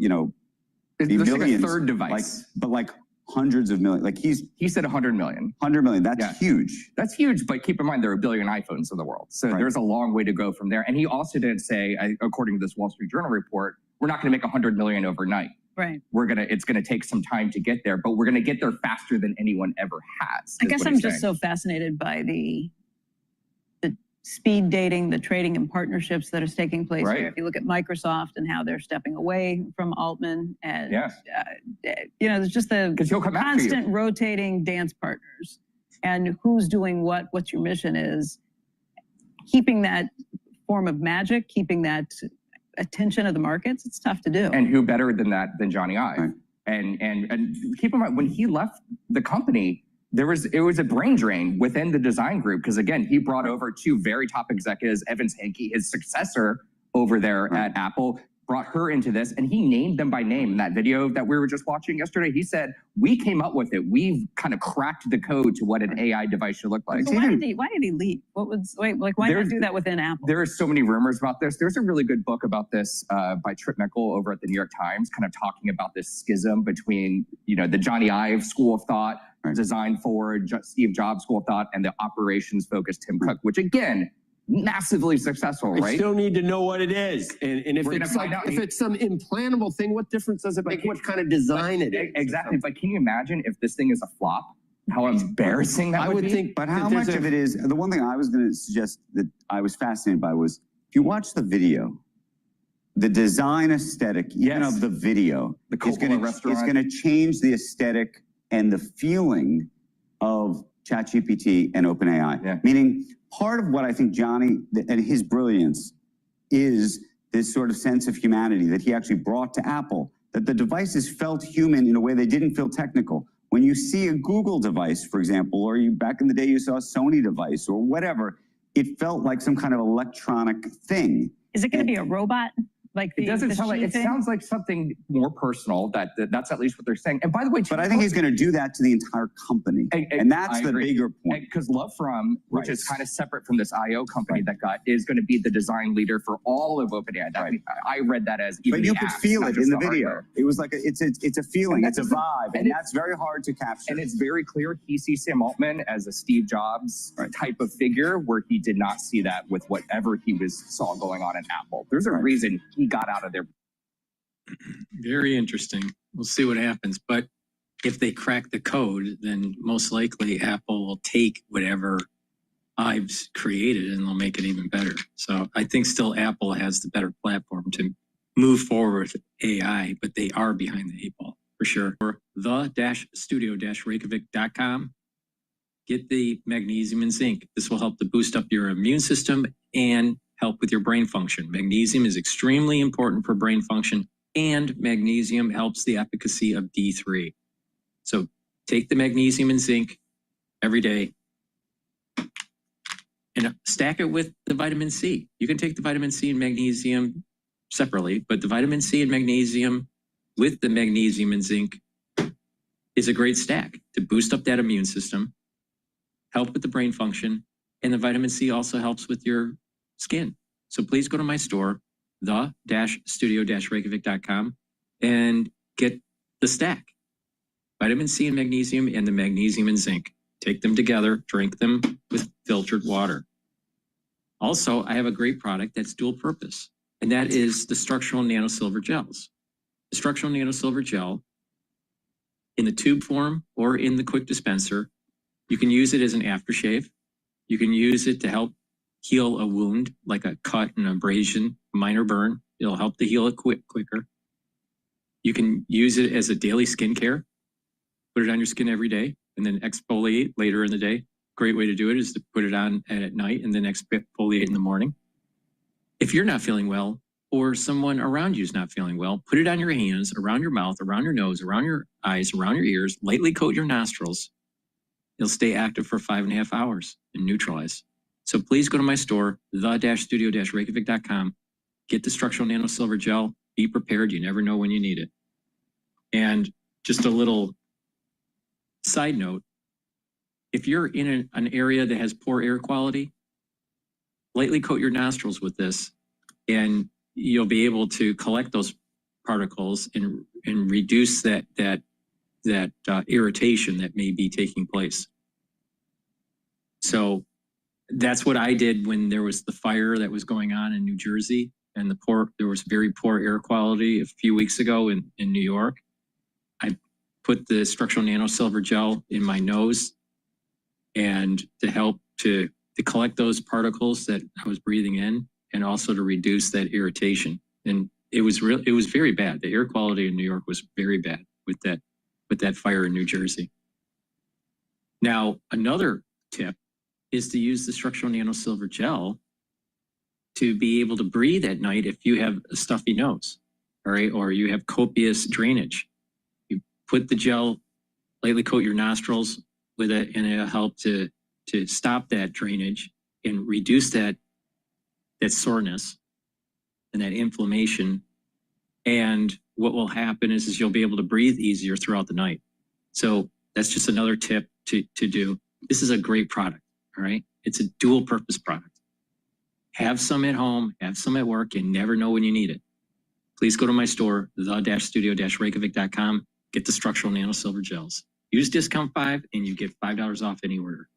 It's be like millions, a third device. but like hundreds of millions. Like he said 100 million. 100 million. That's huge. That's huge, but keep in mind there are a billion iPhones in the world. So there's a long way to go from there. And he also did say, according to this Wall Street Journal report, we're not going to make 100 million overnight. Right. It's going to take some time to get there, but we're going to get there faster than anyone ever has. I guess I'm just so fascinated by the speed dating, the trading and partnerships that is taking place here. If you look at Microsoft and how they're stepping away from Altman, and there's just the constant rotating dance partners, and who's doing what's your mission is, keeping that form of magic, keeping that attention of the markets. It's tough to do. And who better than that than Johnny Ive? And keep in mind when he left the company, it was a brain drain within the design group because again, he brought over two very top executives, Evans Hankey, his successor over there at Apple, brought her into this, and he named them by name. In that video that we were just watching yesterday, he said, "We came up with it. We've kind of cracked the code to what an AI device should look like." So why did he leave? Why not do that within Apple? There are so many rumors about this. There's a really good book about this by Trip Mickle over at the New York Times, kind of talking about this schism between the Johnny Ive school of thought, design forward Steve Jobs school of thought, and the operations focused Tim Cook, which again, massively successful, right? I still need to know what it is. And if it's some implantable thing, what difference does it make what kind of design it is? Exactly. But can you imagine if this thing is a flop? How embarrassing that would be? think. But how much of it is, the one thing I was going to suggest that I was fascinated by was, if you watch the video, the design aesthetic, even of the video, is going to change the aesthetic and the feeling of ChatGPT and OpenAI. Meaning, part of what I think Johnny and his brilliance is this sort of sense of humanity that he actually brought to Apple, that the devices felt human in a way they didn't feel technical. When you see a Google device, for example, or back in the day you saw a Sony device or whatever, it felt like some kind of electronic thing. Is it going to be a robot? Like it doesn't sound like, it sounds like something more personal. That's at least what they're saying. And by the way, but I think he's going to do that to the entire company, and that's the bigger point. Because Love From, which is kind of separate from this IO company is going to be the design leader for all of OpenAI. I read that as even. But you could feel it in the video. It was like it's a feeling, it's a vibe, and that's very hard to capture. And it's very clear he sees Sam Altman as a Steve Jobs type of figure, where he did not see that with whatever he saw going on at Apple. There's a reason he got out of there. Very interesting. We'll see what happens. But if they crack the code, then most likely Apple will take whatever Ive's created and they'll make it even better. So I think still Apple has the better platform to move forward with AI, but they are behind the eight ball for sure. Or the-studio-reykjavik.com. get the magnesium and zinc. This will help to boost up your immune system and help with your brain function. Magnesium is extremely important for brain function, and magnesium helps the efficacy of D3. So take the magnesium and zinc every day and stack it with the vitamin C. You can take the vitamin C and magnesium separately, but the vitamin C and magnesium with the magnesium and zinc is a great stack to boost up that immune system, help with the brain function, and the vitamin C also helps with your skin. So please go to my store, the-studio-reykjavik.com, and get the stack. Vitamin C and magnesium, and the magnesium and zinc. Take them together, drink them with filtered water. Also, I have a great product that's dual purpose, and that is the structural nanosilver gels. The structural nanosilver gel in the tube form or in the quick dispenser, you can use it as an aftershave. You can use it to help heal a wound, like a cut, an abrasion, minor burn. It'll help to heal it quicker. You can use it as a daily skincare. Put it on your skin every day and then exfoliate later in the day. Great way to do it is to put it on at night and then exfoliate in the morning. If you're not feeling well or someone around you is not feeling well, put it on your hands, around your mouth, around your nose, around your eyes, around your ears, lightly coat your nostrils. It'll stay active for 5.5 hours and neutralize. So please go to my store, the-studio-reykjavik.com, get the structural nanosilver gel, be prepared. You never know when you need it. And just a little side note, if you're in an area that has poor air quality, lightly coat your nostrils with this and you'll be able to collect those particles and reduce that irritation that may be taking place. So that's what I did when there was the fire that was going on in New Jersey, and there was very poor air quality a few weeks ago in New York. I put the structural nanosilver gel in my nose and to help to collect those particles that I was breathing in, and also to reduce that irritation. And it was very bad. The air quality in New York was very bad with that fire in New Jersey. Now, another tip is to use the structural nanosilver gel to be able to breathe at night if you have a stuffy nose, all right, or you have copious drainage. You put the gel, lightly coat your nostrils with it, and it'll help to stop that drainage and reduce that soreness and that inflammation. And what will happen is you'll be able to breathe easier throughout the night. So that's just another tip to do. This is a great product, all right? It's a dual purpose product. Have some at home, have some at work, and never know when you need it. Please go to my store, the-studio-reykjavik.com, get the structural nanosilver gels. Use discount 5 and you get $5 off any order.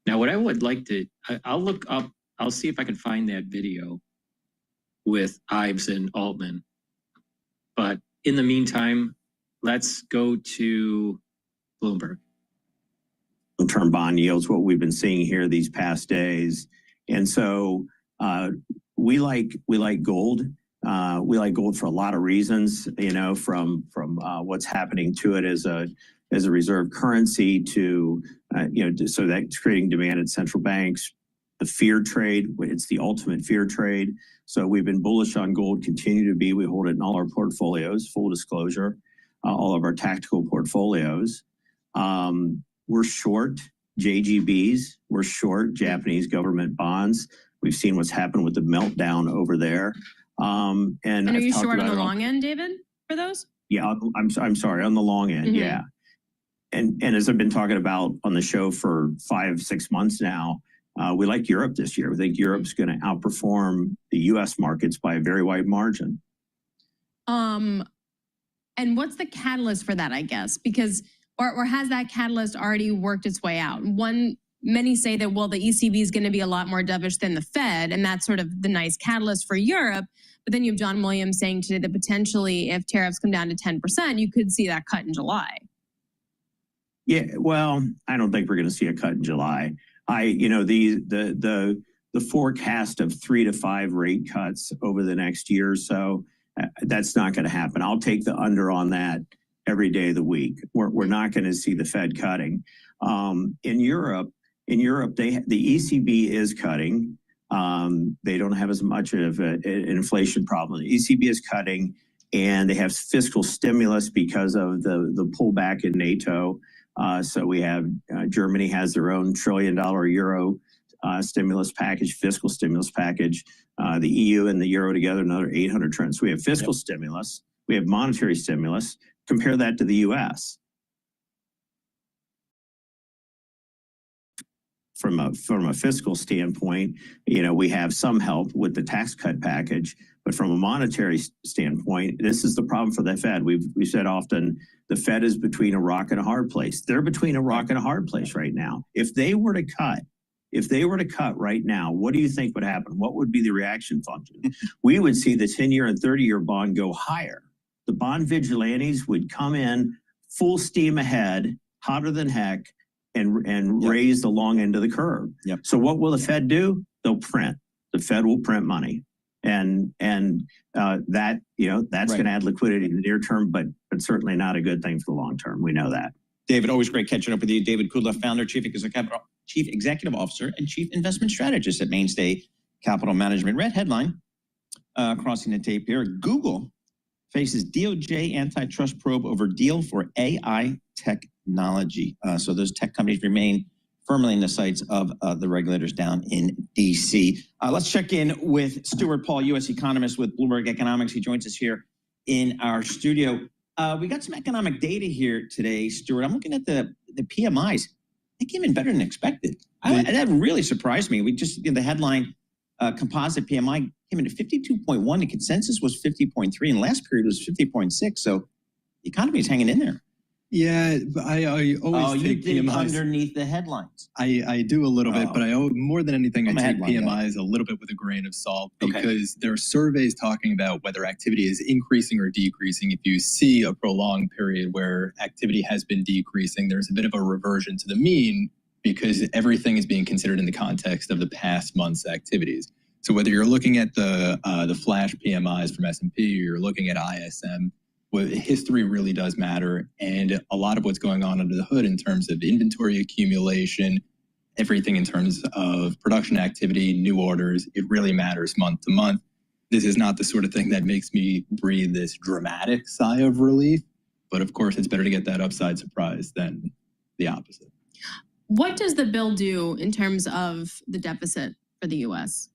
Now, what I would like to, I'll look up, I'll see if I can find that video with Ives and Altman. But in the meantime, let's go to Bloomberg. Long-term bond yields, what we've been seeing here these past days. And so we like gold. We like gold for a lot of reasons, you know, from what's happening to it as a reserve currency to, so that's creating demand at central banks. The fear trade, it's the ultimate fear trade. So we've been bullish on gold, continue to be. We hold it in all our portfolios, full disclosure, all of our tactical portfolios. We're short JGBs. We're short Japanese government bonds. We've seen what's happened with the meltdown over there. And are you short on the long end, David, for those? Yeah, I'm sorry, on the long end, yeah. And as I've been talking about on the show for 5-6 months now, we like Europe this year. We think Europe's going to outperform the U.S. markets by a very wide margin. And what's the catalyst for that, I guess? Because, or has that catalyst already worked its way out? Many say that, well, the ECB is going to be a lot more dovish than the Fed, and that's sort of the nice catalyst for Europe. But then you have John Williams saying today that potentially if tariffs come down to 10%, you could see that cut in July. Yeah, well, I don't think we're going to see a cut in July. The forecast of 3 to 5 rate cuts over the next year or so, that's not going to happen. I'll take the under on that every day of the week. We're not going to see the Fed cutting. In Europe, the ECB is cutting. They don't have as much of an inflation problem. The ECB is cutting, and they have fiscal stimulus because of the pullback in NATO. So we have Germany has their own $1 trillion euro stimulus package, fiscal stimulus package. The EU and the euro together, another 800 trillion. So we have fiscal stimulus. We have monetary stimulus. Compare that to the U.S. From a fiscal standpoint, we have some help with the tax cut package, but from a monetary standpoint, this is the problem for the Fed. We've said often the Fed is between a rock and a hard place. They're between a rock and a hard place right now. If they were to cut right now, what do you think would happen? What would be the reaction function? We would see the 10-year and 30-year bond go higher. The bond vigilantes would come in full steam ahead, hotter than heck, and raise the long end of the curve. So what will the Fed do? They'll print. The Fed will print money, and that that's going to add liquidity in the near term, but certainly not a good thing for the long term. We know that. David, always great catching up with you. David Kudla, founder, Chief Executive Officer, and Chief Investment Strategist at Mainstay Capital Management. Red headline crossing the tape here: Google faces DOJ antitrust probe over deal for AI technology. So those tech companies remain firmly in the sights of the regulators down in D.C. Let's check in with Stuart Paul, U.S. economist with Bloomberg Economics. He joins us here in our studio. We got some economic data here today, Stuart. I'm looking at the PMIs. They came in better than expected. That really surprised me. We just, the headline composite PMI came in at 52.1. The consensus was 50.3, and last period was 50.6. So the economy is hanging in there. Yeah, I always take PMIs underneath the headlines. I do a little bit, but more than anything, I take PMIs a little bit with a grain of salt because there are surveys talking about whether activity is increasing or decreasing. If you see a prolonged period where activity has been decreasing, there's a bit of a reversion to the mean because everything is being considered in the context of the past month's activities. So whether you're looking at the flash PMIs from S&P or you're looking at ISM, history really does matter, and a lot of what's going on under the hood in terms of inventory accumulation, everything in terms of production activity, new orders, it really matters month to month. This is not the sort of thing that makes me breathe this dramatic sigh of relief, but of course it's better to get that upside surprise than the opposite. What does the bill do in terms of the deficit for the U.S.?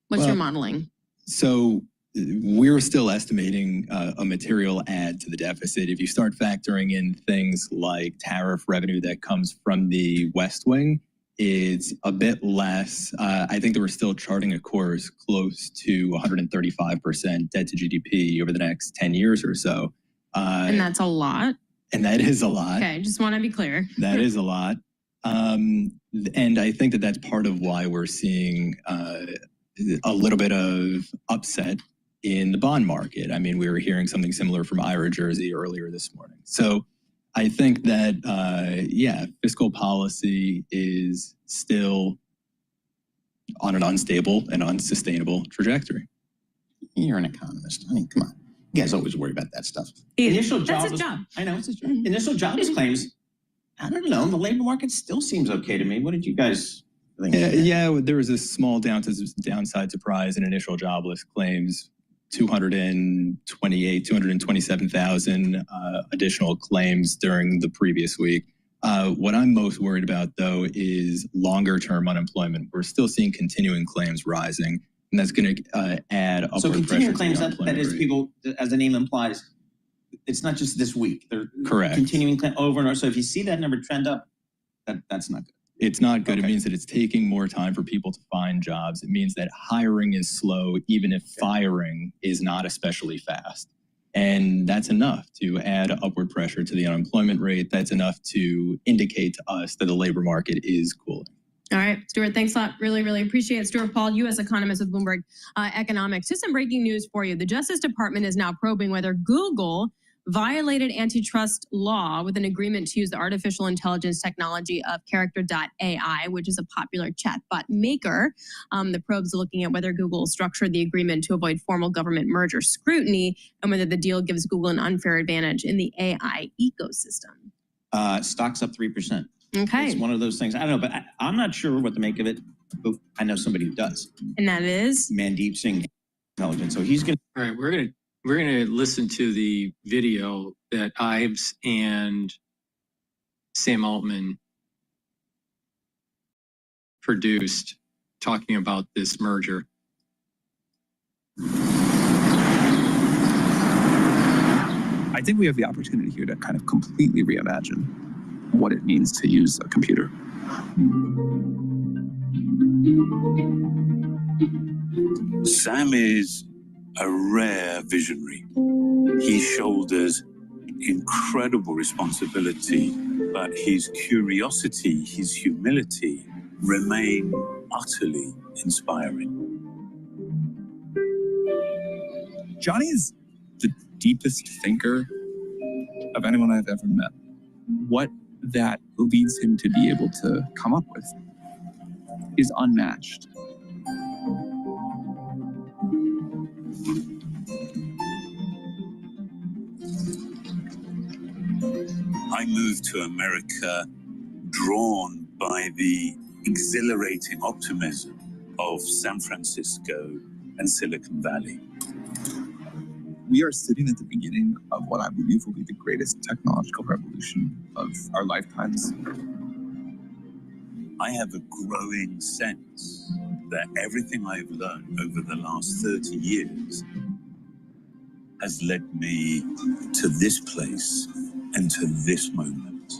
What's your modeling? So we're still estimating a material add to the deficit. If you start factoring in things like tariff revenue that comes from the West Wing, it's a bit less. I think that we're still charting a course close to 135% debt to GDP over the next 10 years or so. And that's a lot. And that is a lot. Okay, just want to be clear. That is a lot. And I think that that's part of why we're seeing a little bit of upset in the bond market. I mean, we were hearing something similar from Ira Jersey earlier this morning. So I think that, fiscal policy is still on an unstable and unsustainable trajectory. You're an economist. I mean, come on. You guys always worry about that stuff. That's his job. I know, it's his job. Initial jobless claims, I don't know. The labor market still seems okay to me. What did you guys think? Yeah, there was a small downside surprise in initial jobless claims. 227,000 additional claims during the previous week. What I'm most worried about, though, is longer-term unemployment. We're still seeing continuing claims rising, and that's going to add upward pressure. So continuing claims, to the that is rate. people, as the name implies, it's not just this week. They're correct. Continuing over and over. So if you see that number trend up, that's not good. It's not good. Okay. It means that it's taking more time for people to find jobs. It means that hiring is slow, even if firing is not especially fast. And that's enough to add upward pressure to the unemployment rate. That's enough to indicate to us that the labor market is cooling. All right, Stuart, thanks a lot. Really, really appreciate it. Stuart Paul, U.S. economist with Bloomberg Economics. Just some breaking news for you. The Justice Department is now probing whether Google violated antitrust law with an agreement to use the artificial intelligence technology of Character.ai, which is a popular chatbot maker. The probe's looking at whether Google structured the agreement to avoid formal government merger scrutiny and whether the deal gives Google an unfair advantage in the AI ecosystem. Stock's up 3%. Okay. It's one of those things. I don't know, but I'm not sure what to make of it. But I know somebody who does. And that is? Mandeep Singh Intelligence. So he's going to. All right, we're gonna listen to the video that Ives and Sam Altman produced talking about this merger. I think we have the opportunity here to kind of completely reimagine what it means to use a computer. Sam is a rare visionary. He shoulders incredible responsibility, but his curiosity, his humility remain utterly inspiring. Johnny is the deepest thinker of anyone I've ever met. What that leads him to be able to come up with is unmatched. I moved to America drawn by the exhilarating optimism of San Francisco and Silicon Valley. We are sitting at the beginning of what I believe will be the greatest technological revolution of our lifetimes. I have a growing sense that everything I've learned over the last 30 years has led me to this place and to this moment.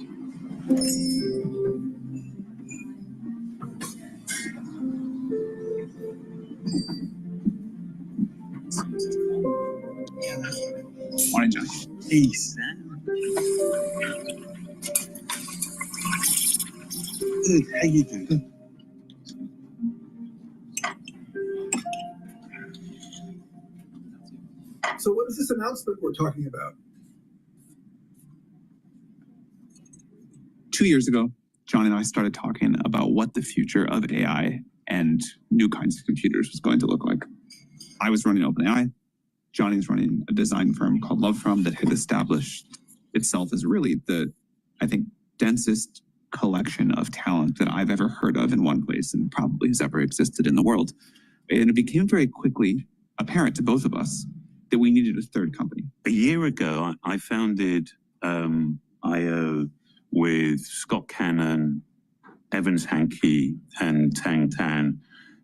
Morning, John. Hey, Sam. Good, how you doing? So what is this announcement we're talking about? 2 years ago, John and I started talking about what the future of AI and new kinds of computers was going to look like. I was running OpenAI. Johnny's running a design firm called LoveFrom that had established itself as really the, I think, densest collection of talent that I've ever heard of in one place and probably has ever existed in the world. And it became very quickly apparent to both of us that we needed a third company. A year ago, I founded IO with Scott Cannon, Evans Hankey, and Tang Tan,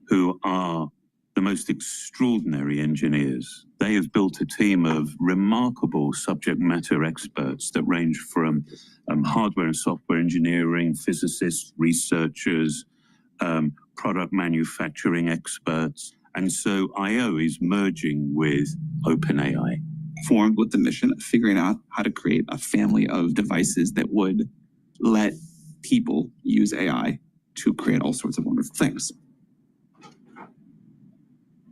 who are the most extraordinary engineers. They have built a team of remarkable subject matter experts that range from hardware and software engineering, physicists, researchers, product manufacturing experts. And so IO is merging with OpenAI. Formed with the mission of figuring out how to create a family of devices that would let people use AI to create all sorts of wonderful things.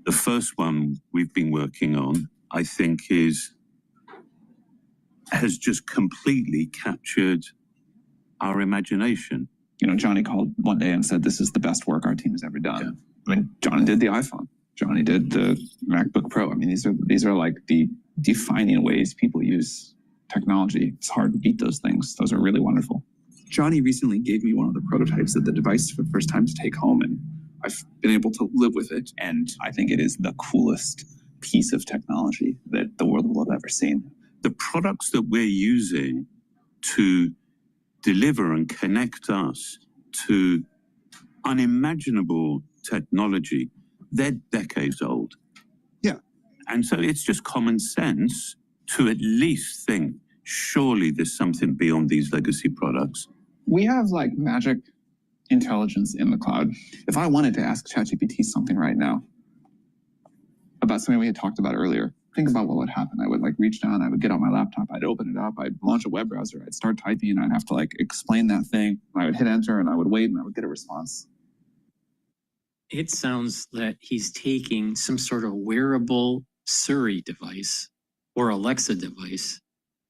The first one we've been working on, I think, has just completely captured our imagination. You know, Johnny called one day and said, "This is the best work our team has ever done." Yeah. I mean, Johnny did the iPhone. Johnny did the MacBook Pro. I mean, these are like the defining ways people use technology. It's hard to beat those things. Those are really wonderful. Johnny recently gave me one of the prototypes of the device for the first time to take home, and I've been able to live with it. And I think it is the coolest piece of technology that the world will have ever seen. The products that we're using to deliver and connect us to unimaginable technology, they're decades old. Yeah. And so it's just common sense to at least think, surely there's something beyond these legacy products. We have like magic intelligence in the cloud. If I wanted to ask ChatGPT something right now about something we had talked about earlier, think about what would happen. I would like reach down, I would get on my laptop, I'd open it up, I'd launch a web browser, I'd start typing, and I'd have to like explain that thing. I would hit enter and I would wait and I would get a response. It sounds that he's taking some sort of wearable Siri device or Alexa device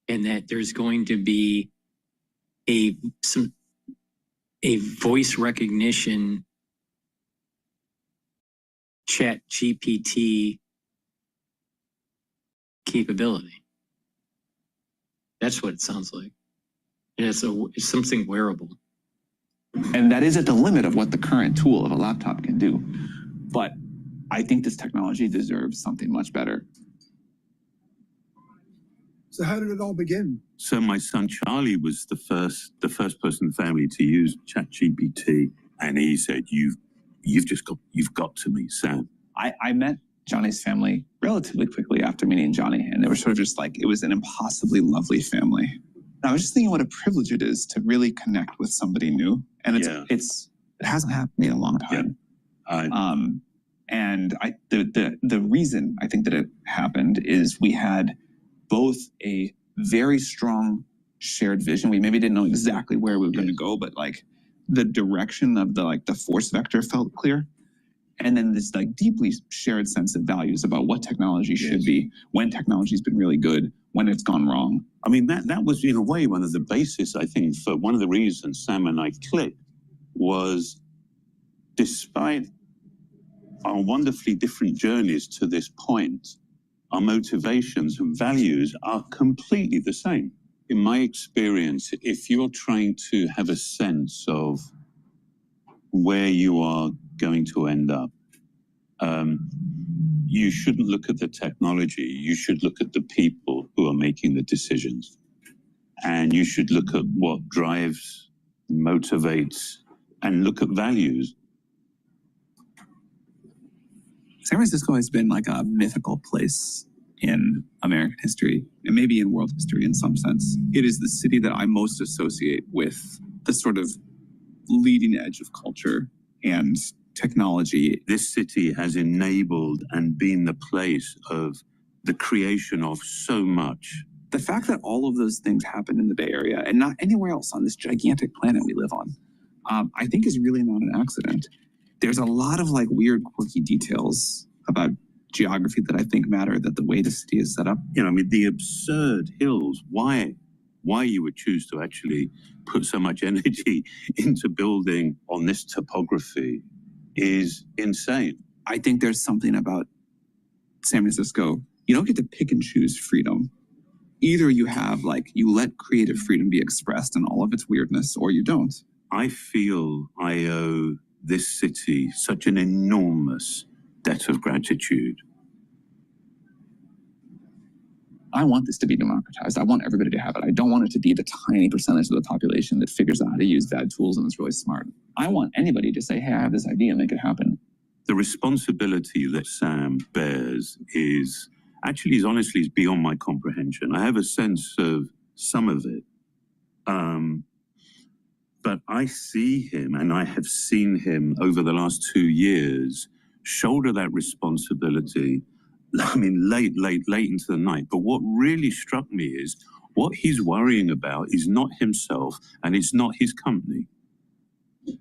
and that there's going to be a voice recognition chat GPT capability. That's what it sounds like. And it's something wearable. And that is at the limit of what the current tool of a laptop can do. But I think this technology deserves something much better. So how did it all begin? So my son Charlie was the first person in the family to use ChatGPT, and he said, "You've got to meet Sam." I met Johnny's family relatively quickly after meeting Johnny, and they were sort of just like, it was an impossibly lovely family. And I was just thinking what a privilege it is to really connect with somebody new, and it hasn't happened in a long time. And the reason I think that it happened is we had both a very strong shared vision. We maybe didn't know exactly where we were going to go, but like the direction of the force vector felt clear. And then this like deeply shared sense of values about what technology should be, when technology's been really good, when it's gone wrong. I mean, that was in a way one of the basis, I think, for one of the reasons Sam and I clicked was, despite our wonderfully different journeys to this point, our motivations and values are completely the same. In my experience, if you're trying to have a sense of where you are going to end up, you shouldn't look at the technology. You should look at the people who are making the decisions. And you should look at what drives, motivates, and look at values. San Francisco has been like a mythical place in American history, and maybe in world history in some sense. It is the city that I most associate with the sort of leading edge of culture and technology. This city has enabled and been the place of the creation of so much. The fact that all of those things happen in the Bay Area and not anywhere else on this gigantic planet we live on, I think is really not an accident. There's a lot of like weird, quirky details about geography that I think matter, that the way the city is set up. You know, I mean, the absurd hills, why you would choose to actually put so much energy into building on this topography is insane. I think there's something about San Francisco. You don't get to pick and choose freedom. Either you have like, you let creative freedom be expressed in all of its weirdness, or you don't. I feel I owe this city such an enormous debt of gratitude. I want this to be democratized. I want everybody to have it. I don't want it to be the tiny percentage of the population that figures out how to use bad tools and is really smart. I want anybody to say, hey, I have this idea and make it happen. The responsibility that Sam bears is honestly beyond my comprehension. I have a sense of some of it. But I see him, and I have seen him over the last 2 years, shoulder that responsibility. I mean, late into the night. But what really struck me is what he's worrying about is not himself, and it's not his company.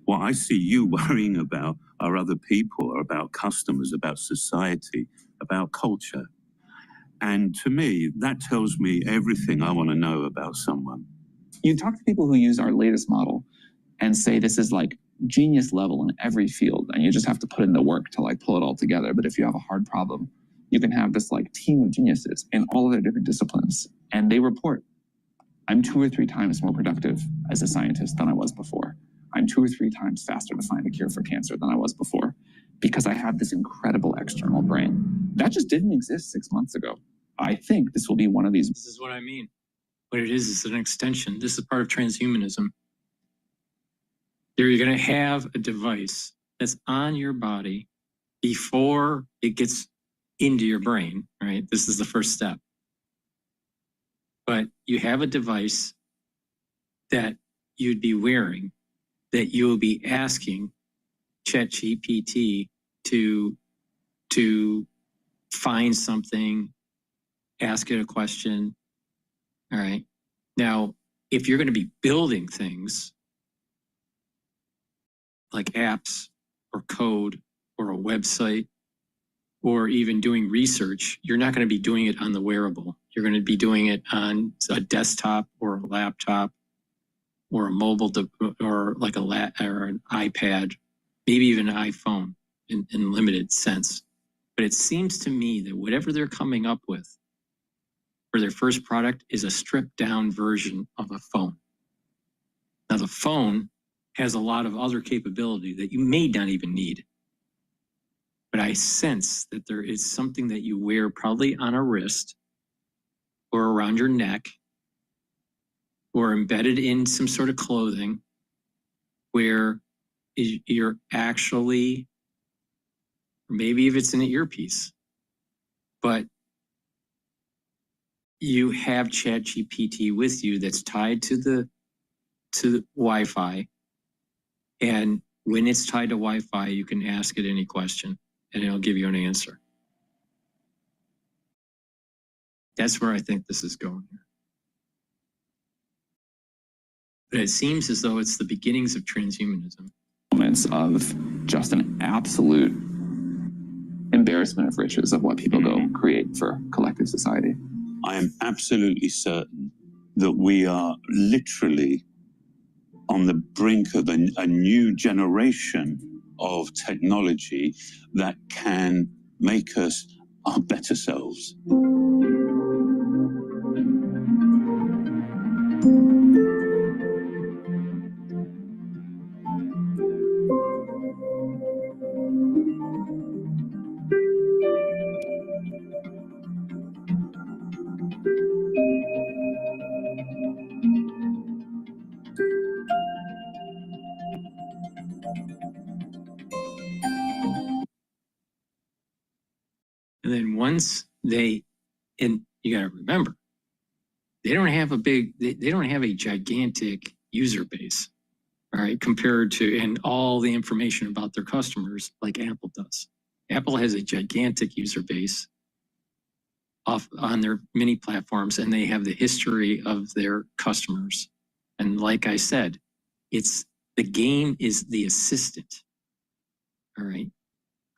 What I see you worrying about are other people, are about customers, about society, about culture. And to me, that tells me everything I want to know about someone. You talk to people who use our latest model and say this is like genius level in every field, and you just have to put in the work to like pull it all together. But if you have a hard problem, you can have this like team of geniuses in all of their different disciplines, and they report, I'm 2 or 3 times more productive as a scientist than I was before. I'm 2 or 3 times faster to find a cure for cancer than I was before, because I have this incredible external brain. That just didn't exist 6 months ago. I think this will be one of these. This is what I mean. What it is an extension. This is part of transhumanism. You're going to have a device that's on your body before it gets into your brain, right? This is the first step. But you have a device that you'd be wearing, that you'll be asking ChatGPT to find something, ask it a question. All right. Now, if you're going to be building things like apps or code or a website or even doing research, you're not going to be doing it on the wearable. You're going to be doing it on a desktop or a laptop or a mobile or like or an iPad, maybe even an iPhone in limited sense. But it seems to me that whatever they're coming up with for their first product is a stripped down version of a phone. Now the phone has a lot of other capability that you may not even need. But I sense that there is something that you wear probably on a wrist or around your neck or embedded in some sort of clothing where you're actually, maybe if it's in an earpiece, but you have ChatGPT with you that's tied to the Wi-Fi. And when it's tied to Wi-Fi, you can ask it any question and it'll give you an answer. That's where I think this is going here. But it seems as though it's the beginnings of transhumanism. Moments of just an absolute embarrassment of riches of what people go create for collective society. I am absolutely certain that we are literally on the brink of a new generation of technology that can make us our better selves. And then once and you got to remember, they don't have a gigantic user base, all right, compared to, and all the information about their customers like Apple does. Apple has a gigantic user base on their mini platforms, and they have the history of their customers. And like I said, the game is the assistant, all right?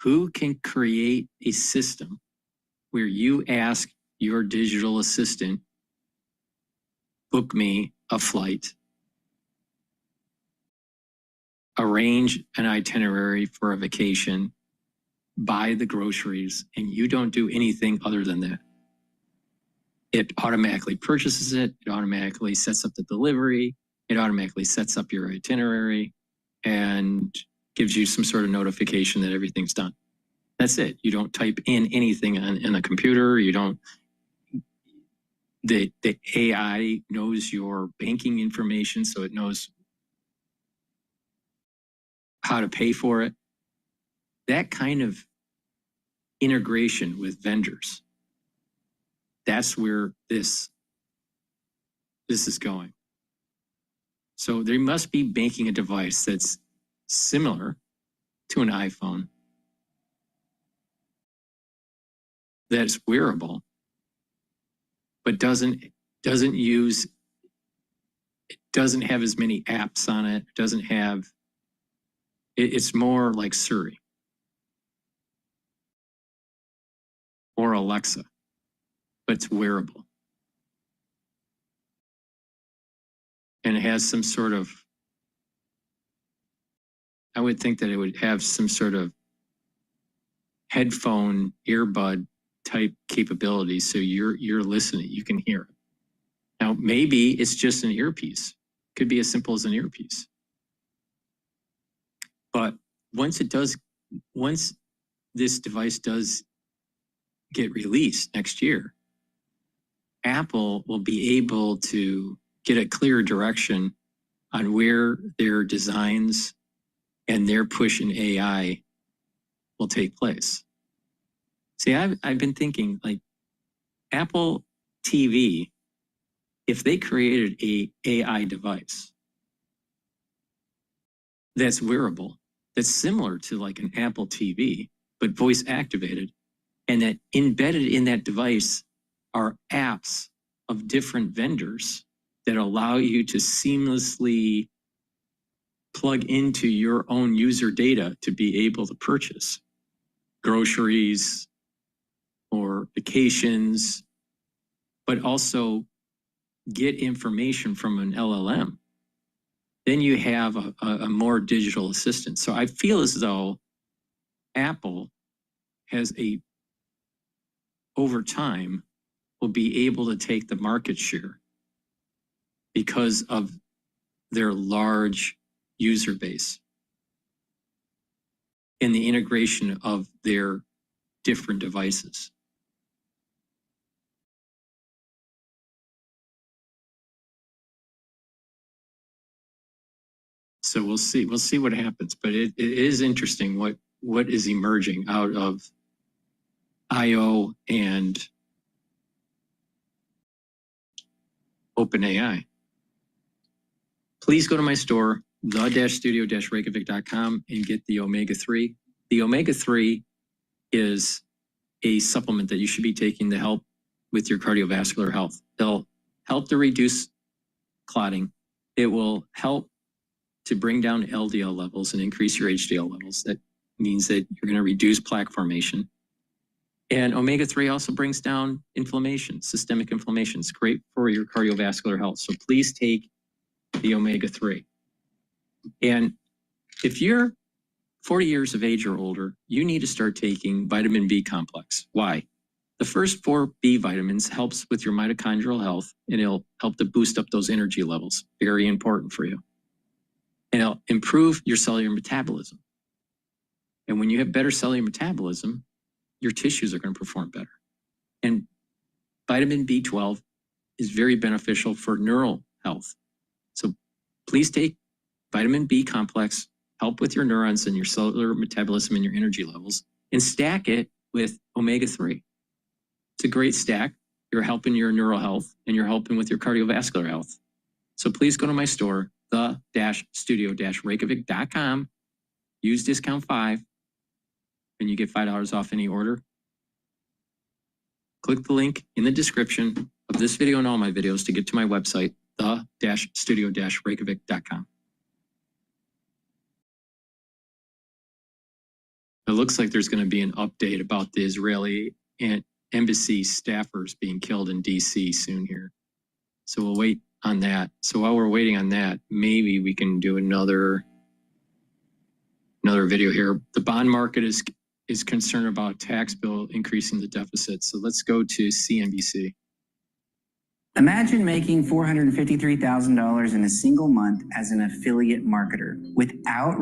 Who can create a system where you ask your digital assistant, book me a flight, arrange an itinerary for a vacation, buy the groceries, and you don't do anything other than that. It automatically purchases it. It automatically sets up the delivery. It automatically sets up your itinerary and gives you some sort of notification that everything's done. That's it. You don't type in anything in a computer. You don't, the AI knows your banking information, so it knows how to pay for it. That kind of integration with vendors, that's where this is going. So they must be making a device that's similar to an iPhone, that's wearable, but doesn't have as many apps on it, it's more like Siri or Alexa, but it's wearable. And it has some sort of, I would think that it would have some sort of headphone, earbud type capability. So you're listening, you can hear it. Now, maybe it's just an earpiece. Could be as simple as an earpiece. But once this device does get released next year, Apple will be able to get a clear direction on where their designs and their push in AI will take place. See, I've been thinking, like, Apple TV, if they created a AI device that's wearable, that's similar to like an Apple TV, but voice activated, and that embedded in that device are apps of different vendors that allow you to seamlessly plug into your own user data to be able to purchase groceries or vacations but also get information from an LLM, then you have a more digital assistant. So I feel as though Apple has over time, will be able to take the market share because of their large user base and the integration of their different devices. So we'll see what happens, but it is interesting what is emerging out of IO and OpenAI. Please go to my store, the-studio-reykjavik.com, and get the omega-3. The omega-3 is a supplement that you should be taking to help with your cardiovascular health. It'll help to reduce clotting. It will help to bring down LDL levels and increase your HDL levels. That means that you're going to reduce plaque formation. And omega-3 also brings down inflammation, systemic inflammation. It's great for your cardiovascular health. So please take the omega-3. And if you're 40 years of age or older, you need to start taking vitamin B complex. Why? The first 4 B vitamins helps with your mitochondrial health, and it'll help to boost up those energy levels. Very important for you. And it'll improve your cellular metabolism. And when you have better cellular metabolism, your tissues are going to perform better. And vitamin B12 is very beneficial for neural health. So please take vitamin B complex, help with your neurons and your cellular metabolism and your energy levels, and stack it with omega-3. It's a great stack. You're helping your neural health and you're helping with your cardiovascular health. So please go to my store, the-studio-reykjavik.com, use discount 5, and you get $5 off any order. Click the link in the description of this video and all my videos to get to my website, the-studio-reykjavik.com. It looks like there's going to be an update about the Israeli embassy staffers being killed in DC soon here. So we'll wait on that. So while we're waiting on that, maybe we can do another video here. The bond market is concerned about tax bill increasing the deficit. So let's go to CNBC. Imagine making $453,000 in a single month as an affiliate marketer without.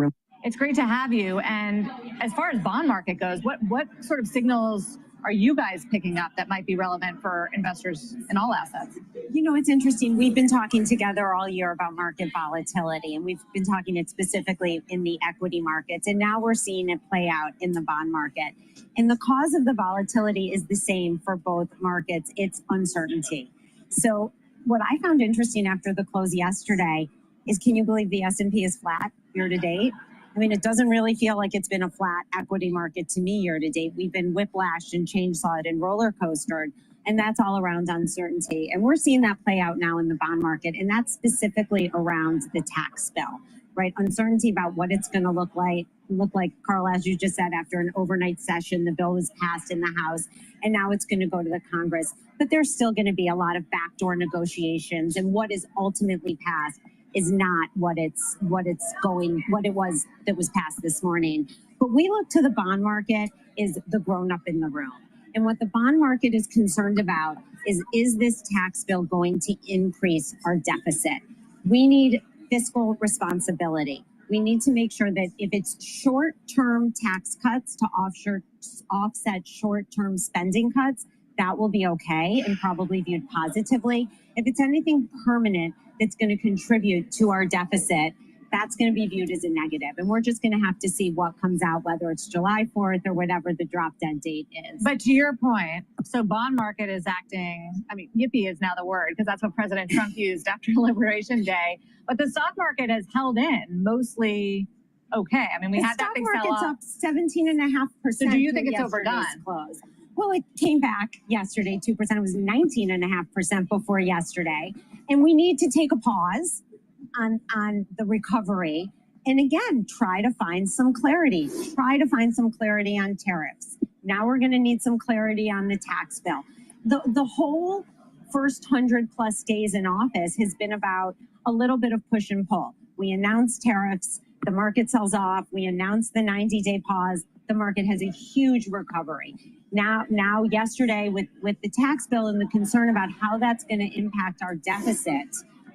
It's great to have you. And as far as bond market goes, what sort of signals are you guys picking up that might be relevant for investors in all assets? You know, it's interesting. We've been talking together all year about market volatility, and we've been talking it specifically in the equity markets. And now we're seeing it play out in the bond market. And the cause of the volatility is the same for both markets. It's uncertainty. So what I found interesting after the close yesterday is, can you believe the S&P is flat year to date? I mean, it doesn't really feel like it's been a flat equity market to me year to date. We've been whiplashed and chainsawed and roller coastered, and that's all around uncertainty. And we're seeing that play out now in the bond market, and that's specifically around the tax bill, right? Uncertainty about what it's going to look like, Carl, as you just said, after an overnight session, the bill was passed in the House, and now it's going to go to the Congress. But there's still going to be a lot of backdoor negotiations, and what is ultimately passed is not what it was that was passed this morning. But we look to the bond market is the grown-up in the room. And what the bond market is concerned about is this tax bill going to increase our deficit? We need fiscal responsibility. We need to make sure that if it's short-term tax cuts to offset short-term spending cuts, that will be okay and probably viewed positively. If it's anything permanent that's going to contribute to our deficit, that's going to be viewed as a negative. And we're just going to have to see what comes out, whether it's July 4th or whatever the drop dead date is. But to your point, so bond market is acting, I mean, yippee is now the word, because that's what President Trump used after Liberation Day. But the stock market has held in mostly okay. I mean, we had that big sell-off. The stock market's up 17.5%. So do you think it's overdone? Close. Well, it came back yesterday, 2%. It was 19.5% before yesterday. And we need to take a pause on the recovery. And again, try to find some clarity. Try to find some clarity on tariffs. Now we're going to need some clarity on the tax bill. The whole first 100+ days in office has been about a little bit of push and pull. We announced tariffs, the market sells off. We announced the 90-day pause. The market has a huge recovery. Now, yesterday with the tax bill and the concern about how that's going to impact our deficit,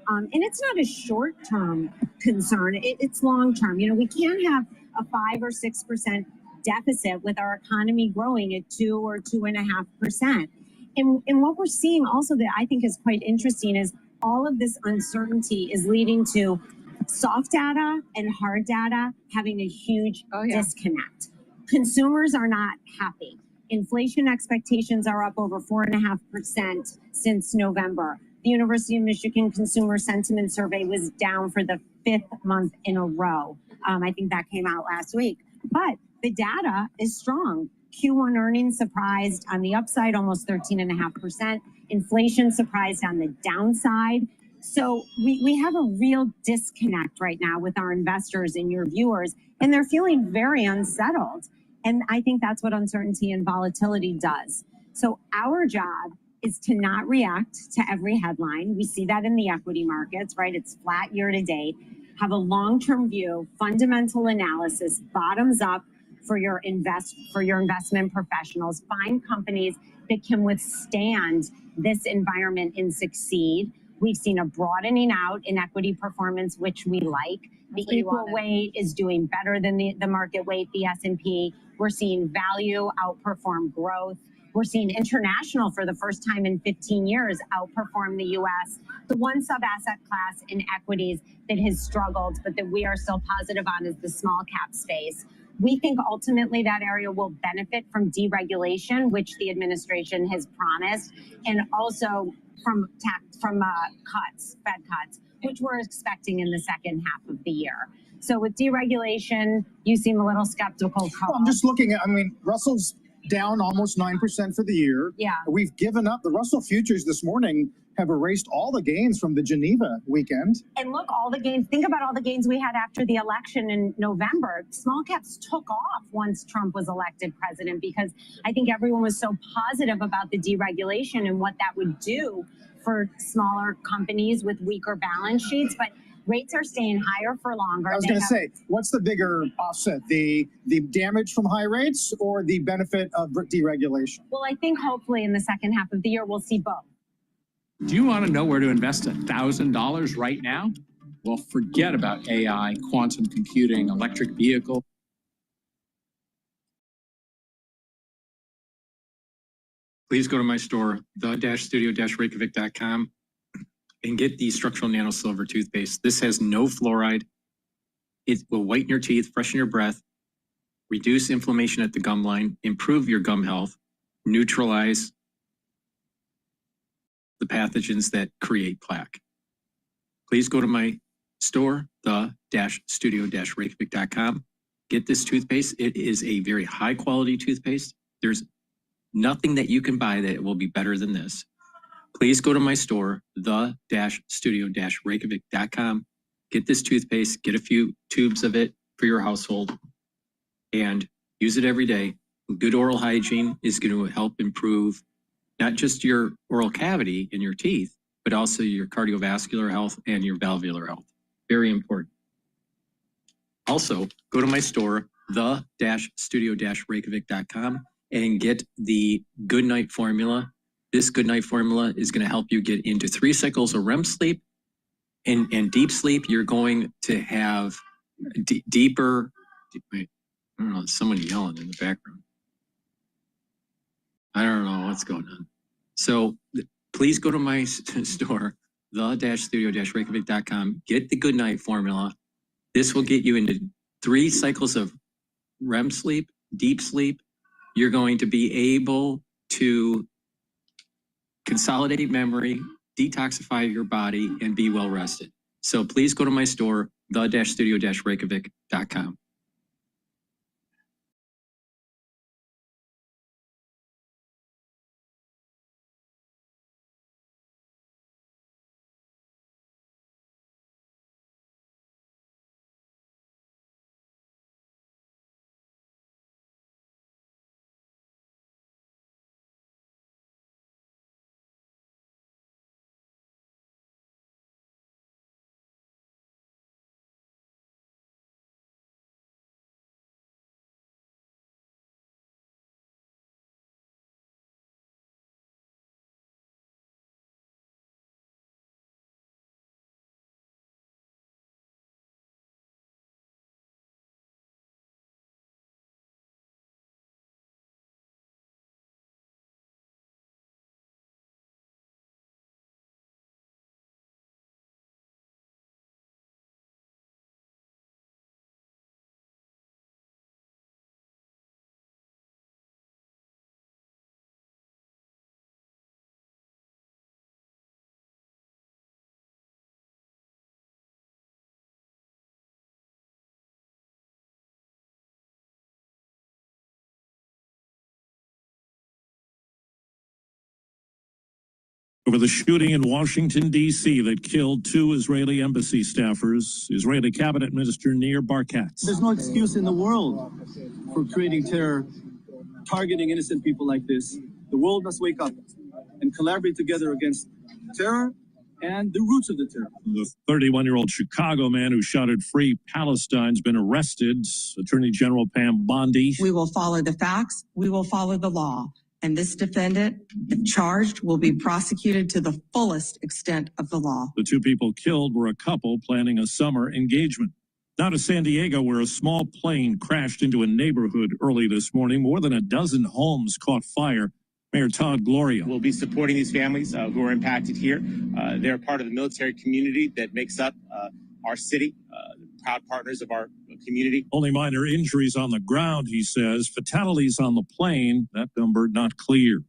and it's not a short-term concern, it's long-term. You know, we can't have a 5 or 6% deficit with our economy growing at 2 or 2.5%. And what we're seeing also that I think is quite interesting is all of this uncertainty is leading to soft data and hard data having a huge disconnect. Consumers are not happy. Inflation expectations are up over 4.5% since November. The University of Michigan Consumer Sentiment Survey was down for the 5th month in a row. I think that came out last week. But the data is strong. Q1 earnings surprised on the upside, almost 13.5%. Inflation surprised on the downside. So we have a real disconnect right now with our investors and your viewers, and they're feeling very unsettled. And I think that's what uncertainty and volatility does. So our job is to not react to every headline. We see that in the equity markets, right? It's flat year to date. Have a long-term view, fundamental analysis, bottoms up for your investment professionals. Find companies that can withstand this environment and succeed. We've seen a broadening out in equity performance, which we like. The equal weight is doing better than the market weight, the S&P. We're seeing value outperform growth. We're seeing international for the first time in 15 years outperform the U.S. The one sub-asset class in equities that has struggled, but that we are still positive on is the small cap space. We think ultimately that area will benefit from deregulation, which the administration has promised, and also from cuts, Fed cuts, which we're expecting in the second half of the year. So with deregulation, you seem a little skeptical, Carl. I'm just looking at, I mean, Russell's down almost 9% for the year. Yeah. We've given up. The Russell futures this morning have erased all the gains from the Geneva weekend. And look, all the gains, think about all the gains we had after the election in November. Small caps took off once Trump was elected president because I think everyone was so positive about the deregulation and what that would do for smaller companies with weaker balance sheets. But rates are staying higher for longer. I was going to say, what's the bigger offset, the damage from high rates or the benefit of deregulation? Well, I think hopefully in the second half of the year, we'll see both. Do you want to know where to invest $1,000 right now? Well, forget about AI, quantum computing, electric vehicle. Please go to my store, the-studio-reykjavik.com, and get the structural nano silver toothpaste. This has no fluoride. It will whiten your teeth, freshen your breath, reduce inflammation at the gum line, improve your gum health, neutralize the pathogens that create plaque. Please go to my store, the-studio-reykjavik.com. Get this toothpaste. It is a very high quality toothpaste. There's nothing that you can buy that will be better than this. Please go to my store, the-studio-reykjavik.com. Get this toothpaste, get a few tubes of it for your household, and use it every day. Good oral hygiene is going to help improve not just your oral cavity in your teeth, but also your cardiovascular health and your valvular health. Very important. Also, go to my store, the-studio-reykjavik.com, and get the Good Night Formula. This Good Night Formula is going to help you get into 3 cycles of REM sleep. And deep sleep, you're going to have deeper, wait, I don't know, someone yelling in the background. I don't know what's going on. So please go to my store, the-studio-reykjavik.com, get the Good Night Formula. This will get you into 3 cycles of REM sleep, deep sleep. You're going to be able to consolidate memory, detoxify your body, and be well rested. So please go to my store, the-studio-reykjavik.com. Over the shooting in Washington, D.C. that killed 2 Israeli embassy staffers, Israeli cabinet minister Nir Barkat. There's no excuse in the world for creating terror, targeting innocent people like this. The world must wake up and collaborate together against terror and the roots of the terror. The 31-year-old Chicago man who shouted "Free Palestine's" been arrested. Attorney General Pam Bondi. We will follow the facts. We will follow the law. And this defendant, if charged, will be prosecuted to the fullest extent of the law. The 2 people killed were a couple planning a summer engagement. Now to San Diego, where a small plane crashed into a neighborhood early this morning. More than a dozen homes caught fire. Mayor Todd Gloria. We'll be supporting these families who are impacted here. They're part of the military community that makes up our city, proud partners of our community. Only minor injuries on the ground, he says. Fatalities on the plane, that number not clear.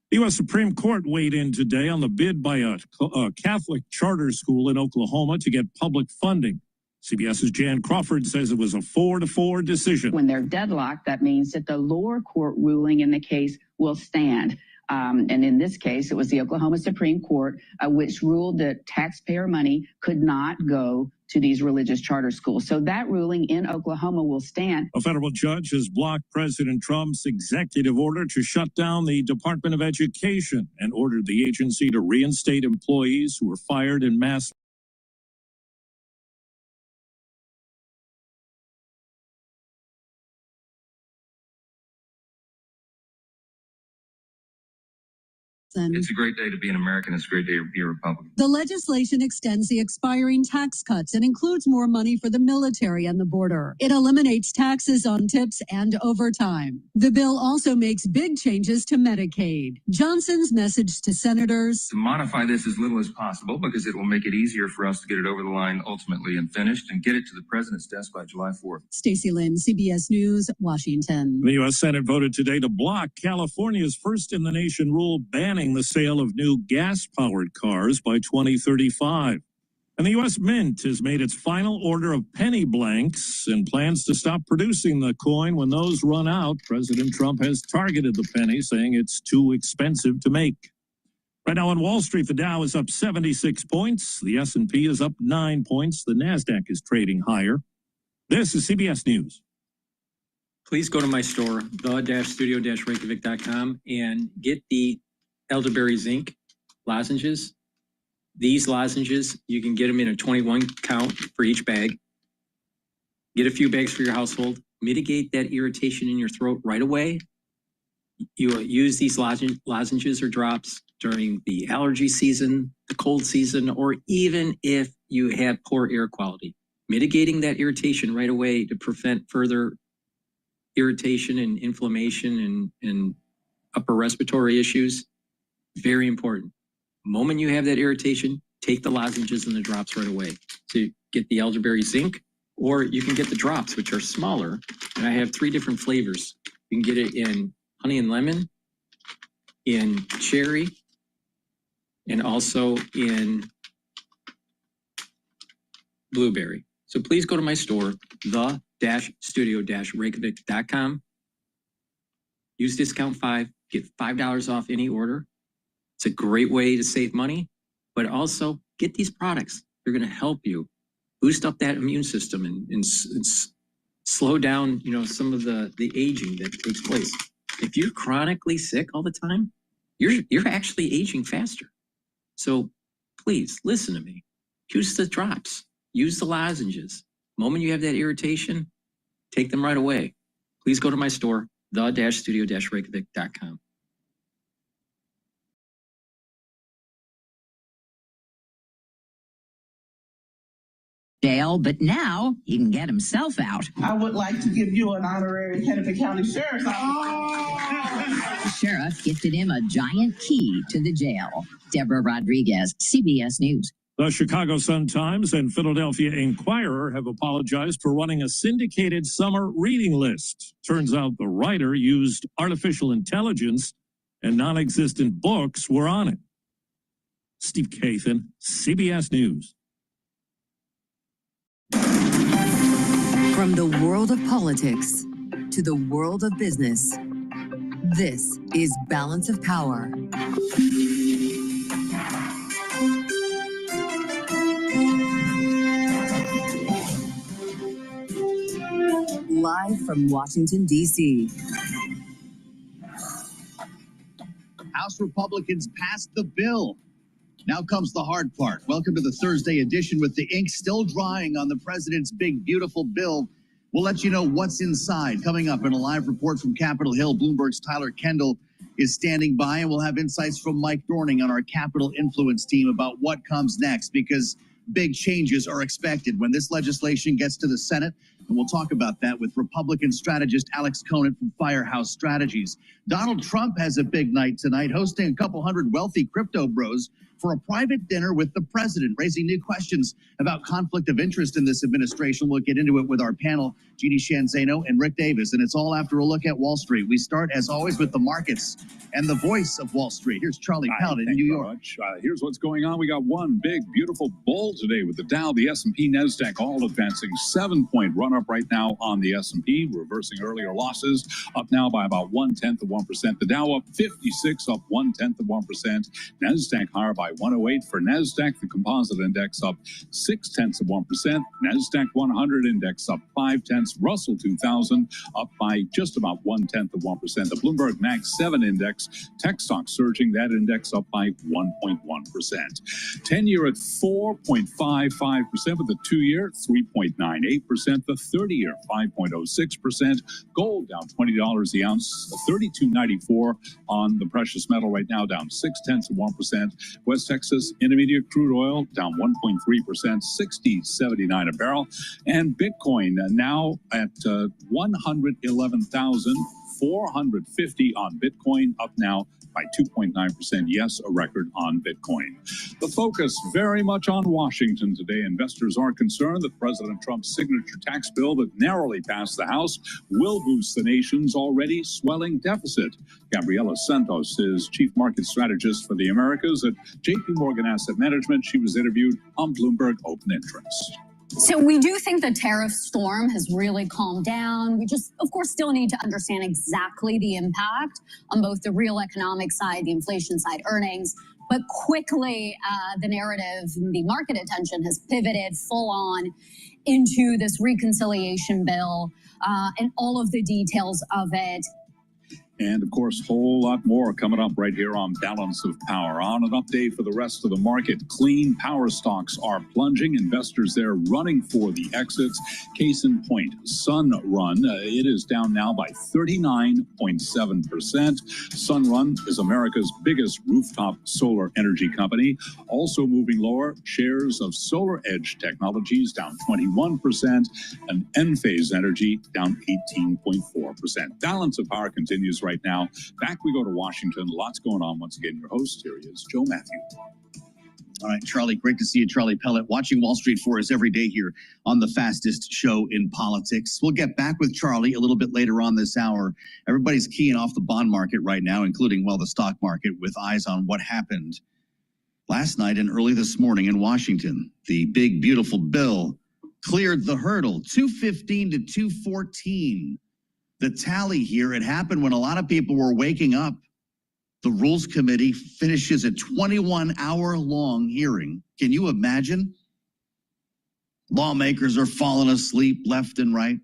The U.S. Supreme Court weighed in today on the bid by a Catholic charter school in Oklahoma to get public funding. CBS's Jan Crawford says it was a 4-4 decision. When they're deadlocked, that means that the lower court ruling in the case will stand. And in this case, it was the Oklahoma Supreme Court, which ruled that taxpayer money could not go to these religious charter schools. So that ruling in Oklahoma will stand. A federal judge has blocked President Trump's executive order to shut down the Department of Education and ordered the agency to reinstate employees who were fired in mass. It's a great day to be an American. It's a great day to be a Republican. The legislation extends the expiring tax cuts and includes more money for the military and the border. It eliminates taxes on tips and overtime. The bill also makes big changes to Medicaid. Johnson's message to senators: To modify this as little as possible because it will make it easier for us to get it over the line ultimately and finished and get it to the president's desk by July 4th. Stacey Lynn, CBS News, Washington. The U.S. Senate voted today to block California's first-in-the-nation rule banning the sale of new gas-powered cars by 2035. And the U.S. Mint has made its final order of penny blanks and plans to stop producing the coin when those run out. President Trump has targeted the penny, saying it's too expensive to make. Right now on Wall Street, the Dow is up 76 points. The S&P is up 9 points. The NASDAQ is trading higher. This is CBS News. Please go to my store, the-studio-reykjavik.com, and get the elderberry zinc lozenges. These lozenges, you can get them in a 21 count for each bag. Get a few bags for your household. Mitigate that irritation in your throat right away. You use these lozenges or drops during the allergy season, the cold season, or even if you have poor air quality. Mitigating that irritation right away to prevent further irritation and inflammation and upper respiratory issues. Very important. The moment you have that irritation, take the lozenges and the drops right away. So you get the elderberry zinc, or you can get the drops, which are smaller. And I have 3 different flavors. You can get it in honey and lemon, in cherry, and also in blueberry. So please go to my store, the-studio-reykjavik.com. Use discount 5, get $5 off any order. It's a great way to save money, but also get these products. They're going to help you boost up that immune system and slow down, some of the aging that takes place. If you're chronically sick all the time, you're actually aging faster. So please listen to me. Use the drops. Use the lozenges. The moment you have that irritation, take them right away. Please go to my store, the-studio-reykjavik.com. Jail, but now he can get himself out. I would like to give you an honorary Hennepin County Sheriff's Office. The sheriff gifted him a giant key to the jail. Deborah Rodriguez, CBS News. The Chicago Sun-Times and Philadelphia Inquirer have apologized for running a syndicated summer reading list. Turns out the writer used artificial intelligence and non-existent books were on it. Steve Kathan, CBS News. From the world of politics to the world of business, this is Balance of Power. Live from Washington, D.C. House Republicans passed the bill. Now comes the hard part. Welcome to the Thursday edition with the ink still drying on the president's big, beautiful bill. We'll let you know what's inside. Coming up in a live report from Capitol Hill, Bloomberg's Tyler Kendall is standing by, and we'll have insights from Mike Dorning on our Capitol Influence team about what comes next, because big changes are expected when this legislation gets to the Senate. And we'll talk about that with Republican strategist Alex Conant from Firehouse Strategies. Donald Trump has a big night tonight, hosting a couple hundred wealthy crypto bros for a private dinner with the president, raising new questions about conflict of interest in this administration. We'll get into it with our panel, Jeannie Shanzano and Rick Davis, and it's all after a look at Wall Street. We start, as always, with the markets and the voice of Wall Street. Here's Charlie Pellet in New York. Here's what's going on. We got one big, beautiful bull today with the Dow, the S&P, NASDAQ all advancing. 7-point run-up right now on the S&P, reversing earlier losses, up now by about 0.1%. The Dow up 56, up 0.1%. NASDAQ higher by 108 for NASDAQ. The composite index up 0.6%. NASDAQ 100 index up 0.5. Russell 2000 up by just about 0.1%. The Bloomberg Max 7 index, tech stocks surging, that index up by 1.1%. 10-year at 4.55%, with the 2-year 3.98%, the 30-year 5.06%. Gold down $20 the ounce, $32.94 on the precious metal right now, down 0.6%. West Texas Intermediate crude oil down 1.3%, $60.79 a barrel. And Bitcoin now at 111,450 on Bitcoin, up now by 2.9%. Yes, a record on Bitcoin. The focus very much on Washington today. Investors are concerned that President Trump's signature tax bill that narrowly passed the House will boost the nation's already swelling deficit. Gabriela Santos is chief market strategist for the Americas at JP Morgan Asset Management. She was interviewed on Bloomberg Open Interest. So we do think the tariff storm has really calmed down. We just, of course, still need to understand exactly the impact on both the real economic side, the inflation side, earnings. But quickly, the narrative, the market attention has pivoted full on into this reconciliation bill and all of the details of it. And of course, a whole lot more coming up right here on Balance of Power. On an update for the rest of the market, clean power stocks are plunging. Investors there running for the exits. Case in point, Sunrun, it is down now by 39.7%. Sunrun is America's biggest rooftop solar energy company. Also moving lower, shares of Solar Edge Technologies down 21%, and Enphase Energy down 18.4%. Balance of Power continues right now. Back we go to Washington. Lots going on. Once again, your host here is Joe Matthew. All right, Charlie, great to see you, Charlie Pellet, watching Wall Street for us every day here on the fastest show in politics. We'll get back with Charlie a little bit later on this hour. Everybody's keying off the bond market right now, including, well, the stock market, with eyes on what happened last night and early this morning in Washington. The big, beautiful bill cleared the hurdle, 215 to 214. The tally here, it happened when a lot of people were waking up. The Rules Committee finishes a 21-hour-long hearing. Can you imagine? Lawmakers are falling asleep left and right.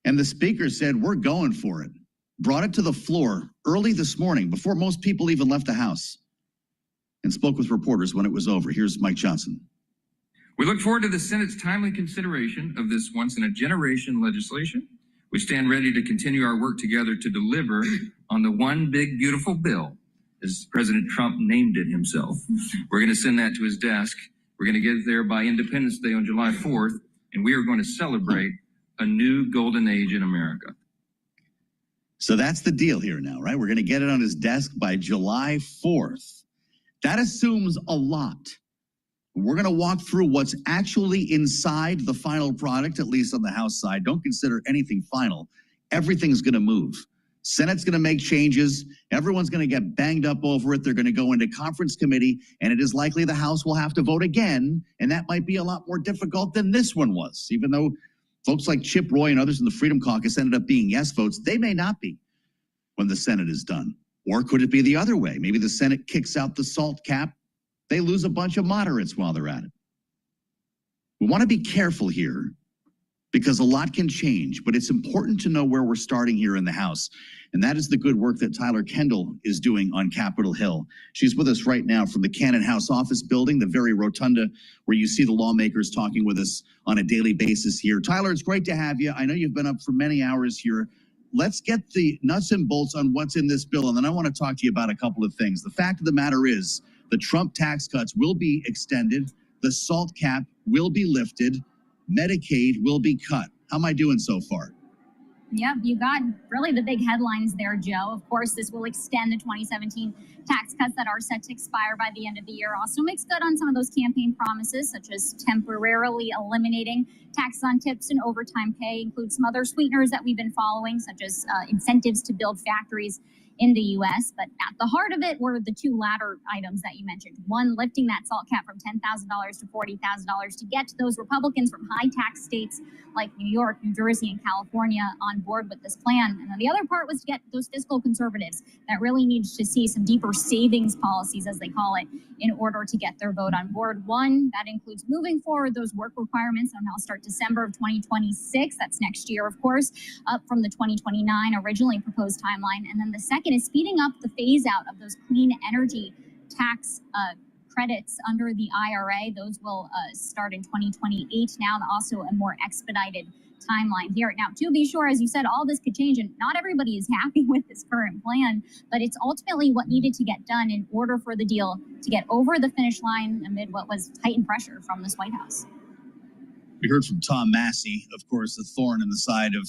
And the speaker said, we're going for it. Brought it to the floor early this morning, before most people even left the House, and spoke with reporters when it was over. Here's Mike Johnson. We look forward to the Senate's timely consideration of this once-in-a-generation legislation. We stand ready to continue our work together to deliver on the one big, beautiful bill, as President Trump named it himself. We're going to send that to his desk. We're going to get it there by Independence Day on July 4th, and we are going to celebrate a new golden age in America. So that's the deal here now, right? We're going to get it on his desk by July 4th. That assumes a lot. We're going to walk through what's actually inside the final product, at least on the House side. Don't consider anything final. Everything's going to move. Senate's going to make changes. Everyone's going to get banged up over it. They're going to go into conference committee, and it is likely the House will have to vote again, and that might be a lot more difficult than this one was. Even though folks like Chip Roy and others in the Freedom Caucus ended up being yes votes, they may not be when the Senate is done. Or could it be the other way? Maybe the Senate kicks out the SALT cap. They lose a bunch of moderates while they're at it. We want to be careful here because a lot can change, but it's important to know where we're starting here in the House. And that is the good work that Tyler Kendall is doing on Capitol Hill. She's with us right now from the Cannon House office building, the very rotunda where you see the lawmakers talking with us on a daily basis here. Tyler, it's great to have you. I know you've been up for many hours here. Let's get the nuts and bolts on what's in this bill, and then I want to talk to you about a couple of things. The fact of the matter is the Trump tax cuts will be extended, the SALT cap will be lifted, Medicaid will be cut. How am I doing so far? Yep, you got really the big headlines there, Joe. Of course, this will extend the 2017 tax cuts that are set to expire by the end of the year. Also makes good on some of those campaign promises, such as temporarily eliminating taxes on tips and overtime pay. Includes some other sweeteners that we've been following, such as incentives to build factories in the U.S. But at the heart of it were the two latter items that you mentioned. One, lifting that SALT cap from $10,000 to $40,000 to get those Republicans from high tax states like New York, New Jersey, and California on board with this plan. And then the other part was to get those fiscal conservatives that really need to see some deeper savings policies, as they call it, in order to get their vote on board. One, that includes moving forward those work requirements, and I'll start December of 2026. That's next year, of course, up from the 2029 originally proposed timeline. And then the second is speeding up the phase out of those clean energy tax credits under the IRA. Those will start in 2028 now, and also a more expedited timeline here. Now, to be sure, as you said, all this could change, and not everybody is happy with this current plan, but it's ultimately what needed to get done in order for the deal to get over the finish line amid what was heightened pressure from this White House. We heard from Tom Massey, of course, the thorn in the side of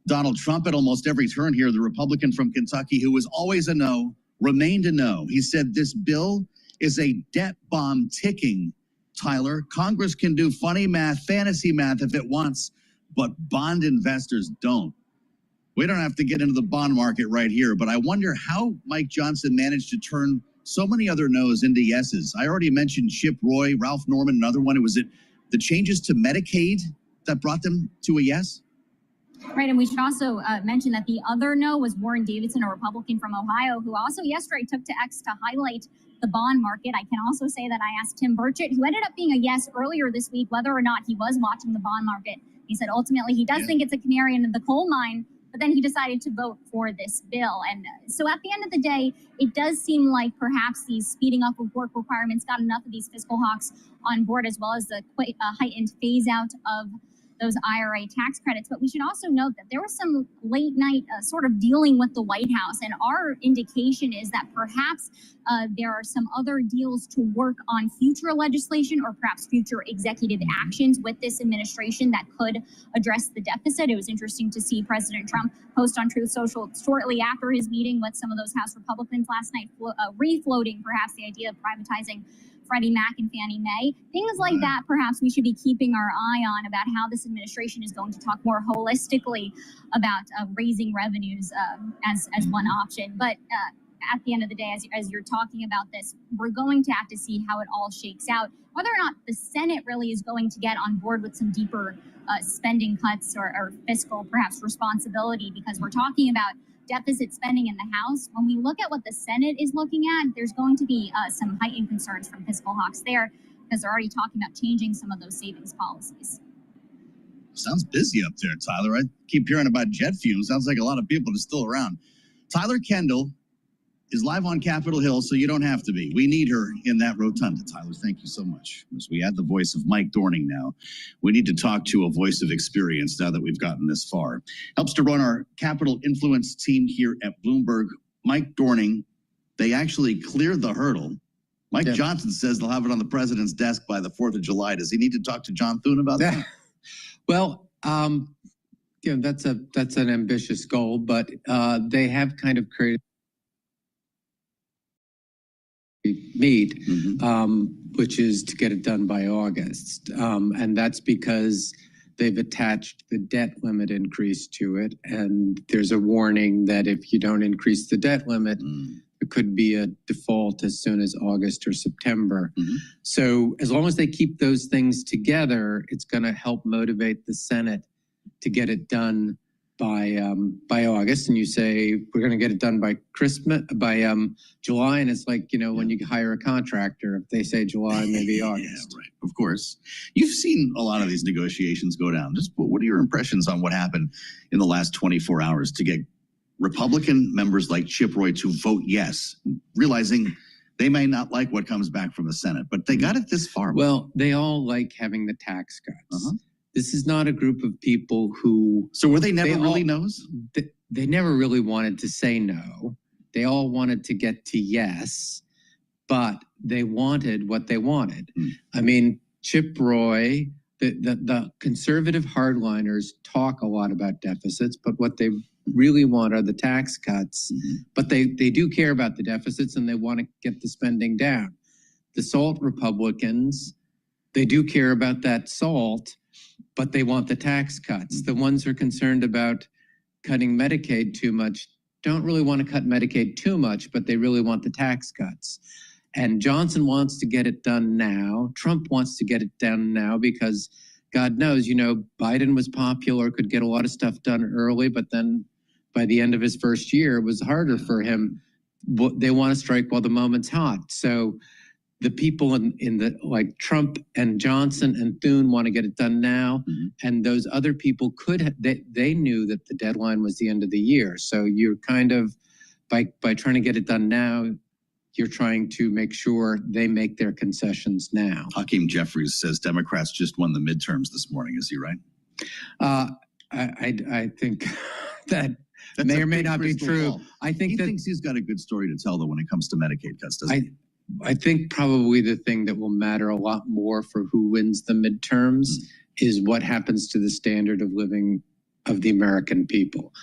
Donald Trump at almost every turn here, the Republican from Kentucky who was always a no, remained a no. He said this bill is a debt bomb ticking, Tyler. Congress can do funny math, fantasy math if it wants, but bond investors don't. We don't have to get into the bond market right here, but I wonder how Mike Johnson managed to turn so many other no's into yeses. I already mentioned Chip Roy, Ralph Norman, another one. Was it the changes to Medicaid that brought them to a yes? Right, and we should also mention that the other no was Warren Davidson, a Republican from Ohio, who also yesterday took to X to highlight the bond market. I can also say that I asked Tim Bitchute, who ended up being a yes earlier this week, whether or not he was watching the bond market. He said ultimately he does think it's a canary in the coal mine, but then he decided to vote for this bill. And so at the end of the day, it does seem like perhaps these speeding up of work requirements got enough of these fiscal hawks on board, as well as the heightened phase out of those IRA tax credits. But we should also note that there was some late night sort of dealing with the White House. And our indication is that perhaps there are some other deals to work on future legislation or perhaps future executive actions with this administration that could address the deficit. It was interesting to see President Trump post on Truth Social shortly after his meeting with some of those House Republicans last night, refloating perhaps the idea of privatizing Freddie Mac and Fannie Mae. Things like that, perhaps we should be keeping our eye on about how this administration is going to talk more holistically about raising revenues as one option. But at the end of the day, as you're talking about this, we're going to have to see how it all shakes out. Whether or not the Senate really is going to get on board with some deeper spending cuts or fiscal, perhaps, responsibility, because we're talking about deficit spending in the House. When we look at what the Senate is looking at, there's going to be some heightened concerns from fiscal hawks there, because they're already talking about changing some of those savings policies. Sounds busy up there, Tyler. I keep hearing about jet fumes. Sounds like a lot of people are still around. Tyler Kendall is live on Capitol Hill, so you don't have to be. We need her in that rotunda, Tyler. Thank you so much. As we add the voice of Mike Dorning now, we need to talk to a voice of experience now that we've gotten this far. Helps to run our Capitol Influence team here at Bloomberg, Mike Dorning. They actually cleared the hurdle. Mike Johnson says they'll have it on the president's desk by the 4th of July. Does he need to talk to John Thune about that? Well, you know, that's an ambitious goal, but they have kind of created meet, which is to get it done by August. And that's because they've attached the debt limit increase to it. And there's a warning that if you don't increase the debt limit, it could be a default as soon as August or September. So as long as they keep those things together, it's going to help motivate the Senate to get it done by August, and you say we're going to get it done by Christmas, by July, and it's like, you know, when you hire a contractor, if they say July, maybe August. Right. Of course. You've seen a lot of these negotiations go down. Just what are your impressions on what happened in the last 24 hours to get Republican members like Chip Roy to vote yes, realizing they may not like what comes back from the Senate, but they got it this far. Well, they all like having the tax cuts. This is not a group of people who... So were they never really no's? They never really wanted to say no. They all wanted to get to yes, but they wanted what they wanted. I mean, Chip Roy, the conservative hardliners talk a lot about deficits, but what they really want are the tax cuts. But they do care about the deficits, and they want to get the spending down. The SALT Republicans, they do care about that SALT, but they want the tax cuts. The ones who are concerned about cutting Medicaid too much don't really want to cut Medicaid too much, but they really want the tax cuts. And Johnson wants to get it done now. Trump wants to get it done now because God knows, you know, Biden was popular, could get a lot of stuff done early, but then by the end of his first year, it was harder for him. They want to strike while the moment's hot. So the people in the, like Trump and Johnson and Thune, want to get it done now. And those other people they knew that the deadline was the end of the year. So you're kind of, by trying to get it done now, you're trying to make sure they make their concessions now. Hakeem Jeffries says Democrats just won the midterms this morning. Is he right? I think that may or may not be true. Ball. I think he thinks he's got a good story to tell, though, when it comes to Medicaid cuts, doesn't he? I think probably the thing that will matter a lot more for who wins the midterms is what happens to the standard of living of the American people.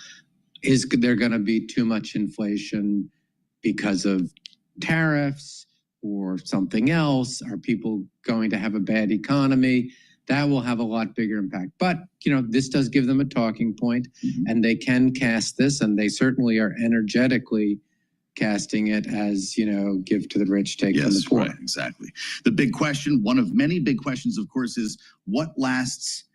Is there going to be too much inflation because of tariffs or something else? Are people going to have a bad economy? That will have a lot bigger impact. But, you know, this does give them a talking point, and they can cast this, and they certainly are energetically casting it as, you know, give to the rich, take from the poor. Right, exactly. The big question, one of many big questions, of course, is what lasts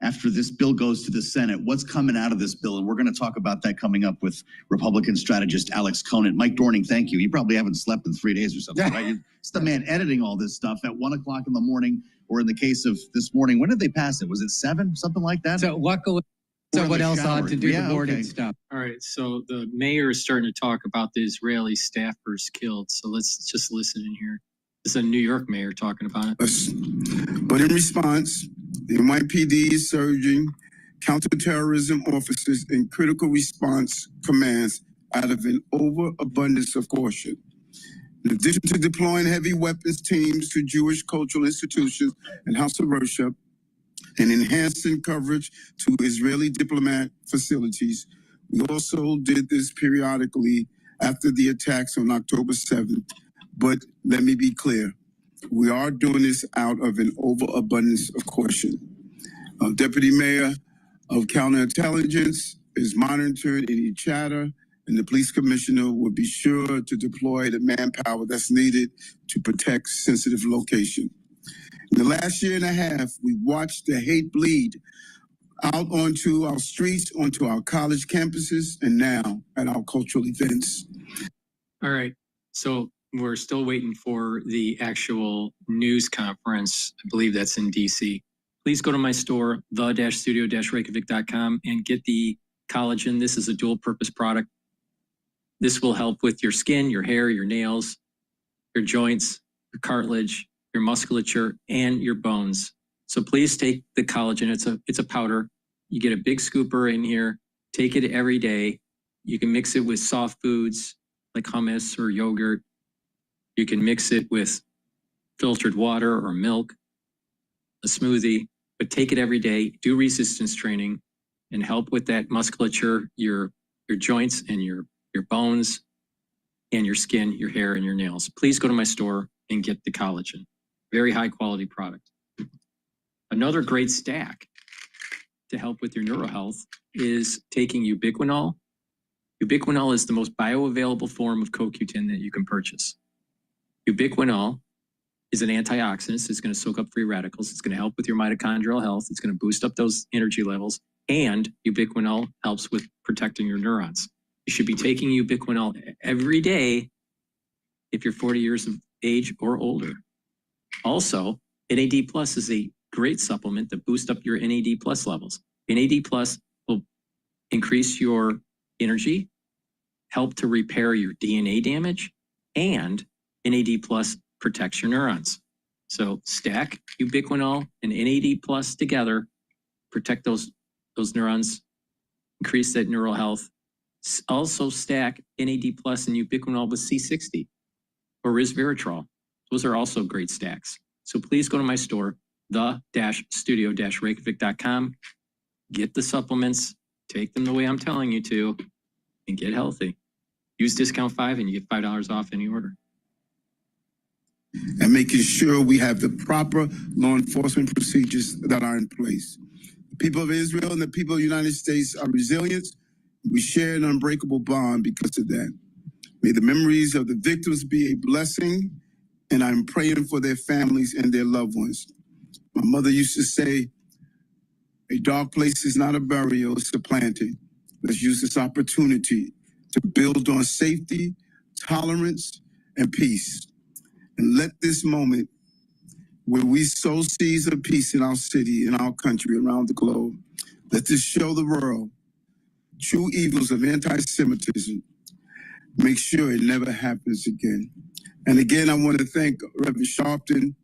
after this bill goes to the Senate? What's coming out of this bill? And we're going to talk about that coming up with Republican strategist Alex Conant. Mike Dorning, thank you. You probably haven't slept in 3 days or something, right? It's the man editing all this stuff at 1 o'clock in the morning, or in the case of this morning, when did they pass it? Was it 7, something like that? So luckily, someone else ought to do the morning stuff. All right, so the mayor is starting to talk about the Israeli staffers killed. So let's just listen in here. This is a New York mayor talking about it. But in response, the NYPD is surging counterterrorism officers and critical response commands out of an overabundance of caution. In addition to deploying heavy weapons teams to Jewish cultural institutions and house of worship, and enhancing coverage to Israeli diplomat facilities, we also did this periodically after the attacks on October 7th. But let me be clear, we are doing this out of an overabundance of caution. Deputy Mayor of Counterintelligence is monitored any chatter, and the police commissioner will be sure to deploy the manpower that's needed to protect sensitive location. In the last year and a half, we watched the hate bleed out onto our streets, onto our college campuses, and now at our cultural events. All right, so we're still waiting for the actual news conference. I believe that's in DC. Please go to my store, the-studio-reykjavik.com, and get the collagen. This is a dual purpose product. This will help with your skin, your hair, your nails, your joints, your cartilage, your musculature, and your bones. So please take the collagen. It's a powder. You get a big scooper in here. Take it every day. You can mix it with soft foods like hummus or yogurt. You can mix it with filtered water or milk, a smoothie, but take it every day. Do resistance training and help with that musculature, your joints and your bones and your skin, your hair, and your nails. Please go to my store and get the collagen. Very high quality product. Another great stack to help with your neurohealth is taking ubiquinol. Ubiquinol is the most bioavailable form of CoQ10 that you can purchase. Ubiquinol is an antioxidant. It's going to soak up free radicals. It's going to help with your mitochondrial health. It's going to boost up those energy levels. And ubiquinol helps with protecting your neurons. You should be taking ubiquinol every day if you're 40 years of age or older. Also, NAD Plus is a great supplement to boost up your NAD Plus levels. NAD Plus will increase your energy, help to repair your DNA damage, and NAD Plus protects your neurons. So stack ubiquinol and NAD Plus together, protect those neurons, increase that neural health. Also stack NAD Plus and ubiquinol with C60 or resveratrol. Those are also great stacks. So please go to my store, the-studio-reykjavik.com, get the supplements, take them the way I'm telling you to, and get healthy. Use discount 5 and you get $5 off any order. And making sure we have the proper law enforcement procedures that are in place. The people of Israel and the people of the United States are resilient. We share an unbreakable bond because of that. May the memories of the victims be a blessing, and I'm praying for their families and their loved ones. My mother used to say, a dark place is not a burial, it's a planting. Let's use this opportunity to build on safety, tolerance, and peace. And let this moment where we sow seeds of peace in our city, in our country, around the globe, let this show the world true evils of anti-Semitism. Make sure it never happens again. And again, I want to thank Reverend Sharpton.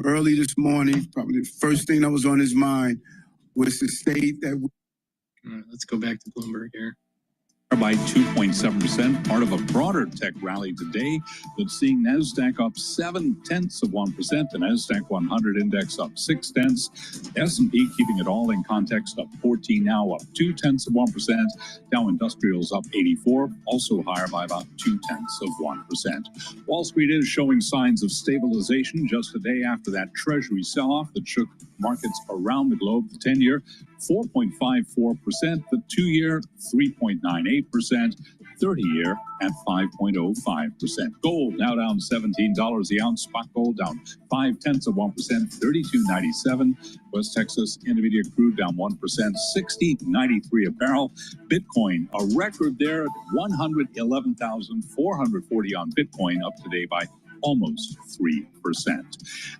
Early this morning, probably the first thing that was on his mind was to state that. All right, let's go back to Bloomberg here. By 2.7%, part of a broader tech rally today that's seeing NASDAQ up 0.7%, the NASDAQ 100 index up 0.6, S&P keeping it all in context up 14 now, up 0.2%, Dow Industrials up 84, also higher by about 0.2%. Wall Street is showing signs of stabilization just a day after that Treasury sell-off that shook markets around the globe. The 10-year 4.54%, the 2-year 3.98%, 30-year at 5.05%. Gold now down $17 the ounce. Spot gold down 0.5%, $32.97. West Texas Intermediate crude down 1%, $60.93 a barrel. Bitcoin a record there at 111,440 on Bitcoin, up today by almost 3%.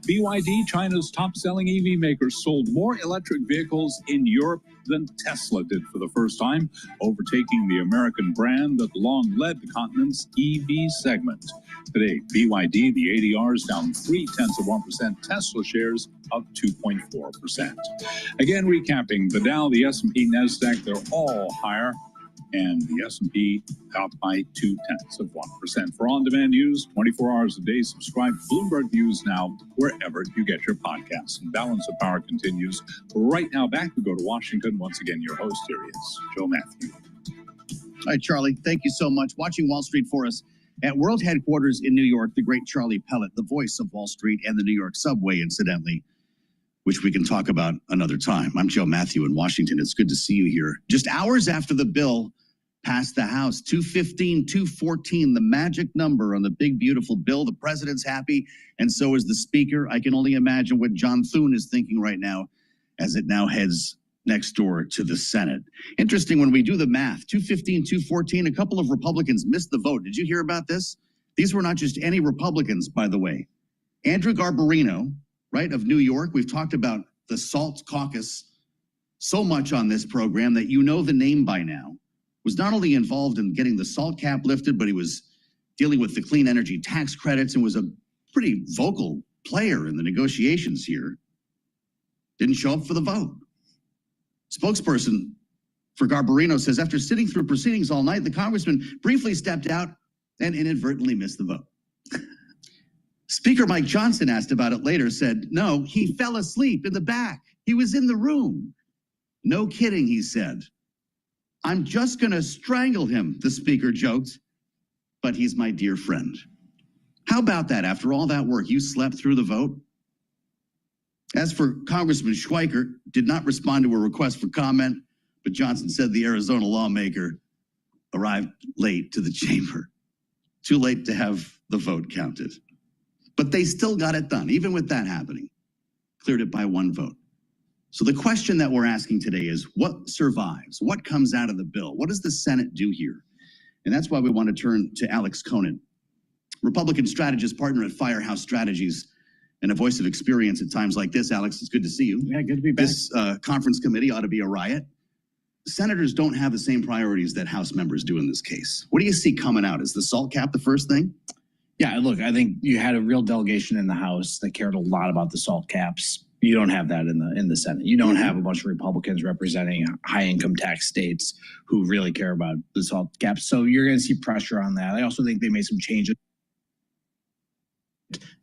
BYD, China's top-selling EV maker, sold more electric vehicles in Europe than Tesla did for the first time, overtaking the American brand that long led the continent's EV segment. Today, BYD, the ADR is down 0.3%. Tesla shares up 2.4%. Again, recapping, the Dow, the S&P, NASDAQ, they're all higher, and the S&P up by 0.2%. For on-demand news, 24 hours a day, subscribe to Bloomberg News now, wherever you get your podcasts. And Balance of Power continues. Right now, back we go to Washington. Once again, your host here is Joe Matthew. All right, Charlie, thank you so much. Watching Wall Street for us at World Headquarters in New York, the great Charlie Pellet, the voice of Wall Street and the New York subway, incidentally, which we can talk about another time. I'm Joe Matthew in Washington. It's good to see you here. Just hours after the bill passed the House, 215, 214, the magic number on the big, beautiful bill. The president's happy, and so is the speaker. I can only imagine what John Thune is thinking right now as it now heads next door to the Senate. Interesting, when we do the math, 215, 214, a couple of Republicans missed the vote. Did you hear about this? These were not just any Republicans, by the way. Andrew Garbarino, right, of New York. We've talked about the SALT caucus so much on this program that you know the name by now. Was not only involved in getting the SALT cap lifted, but he was dealing with the clean energy tax credits and was a pretty vocal player in the negotiations here. Didn't show up for the vote. Spokesperson for Garbarino says after sitting through proceedings all night, the congressman briefly stepped out and inadvertently missed the vote. Speaker Mike Johnson, asked about it later, said, no, he fell asleep in the back. He was in the room. No kidding, he said. I'm just going to strangle him, the speaker joked, but he's my dear friend. How about that? After all that work, you slept through the vote? As for Congressman Schweiker, did not respond to a request for comment, but Johnson said the Arizona lawmaker arrived late to the chamber. Too late to have the vote counted. But they still got it done, even with that happening. Cleared it by one vote. So the question that we're asking today is, what survives? What comes out of the bill? What does the Senate do here? And that's why we want to turn to Alex Conan, Republican strategist, partner at Firehouse Strategies, and a voice of experience at times like this. Alex, it's good to see you. Yeah, good to be back. This conference committee ought to be a riot. Senators don't have the same priorities that House members do in this case. What do you see coming out? Is the SALT cap the first thing? Yeah, look, I think you had a real delegation in the House that cared a lot about the SALT caps. You don't have that in the Senate. You don't have a bunch of Republicans representing high income tax states who really care about the SALT caps. So you're going to see pressure on that. I also think they made some changes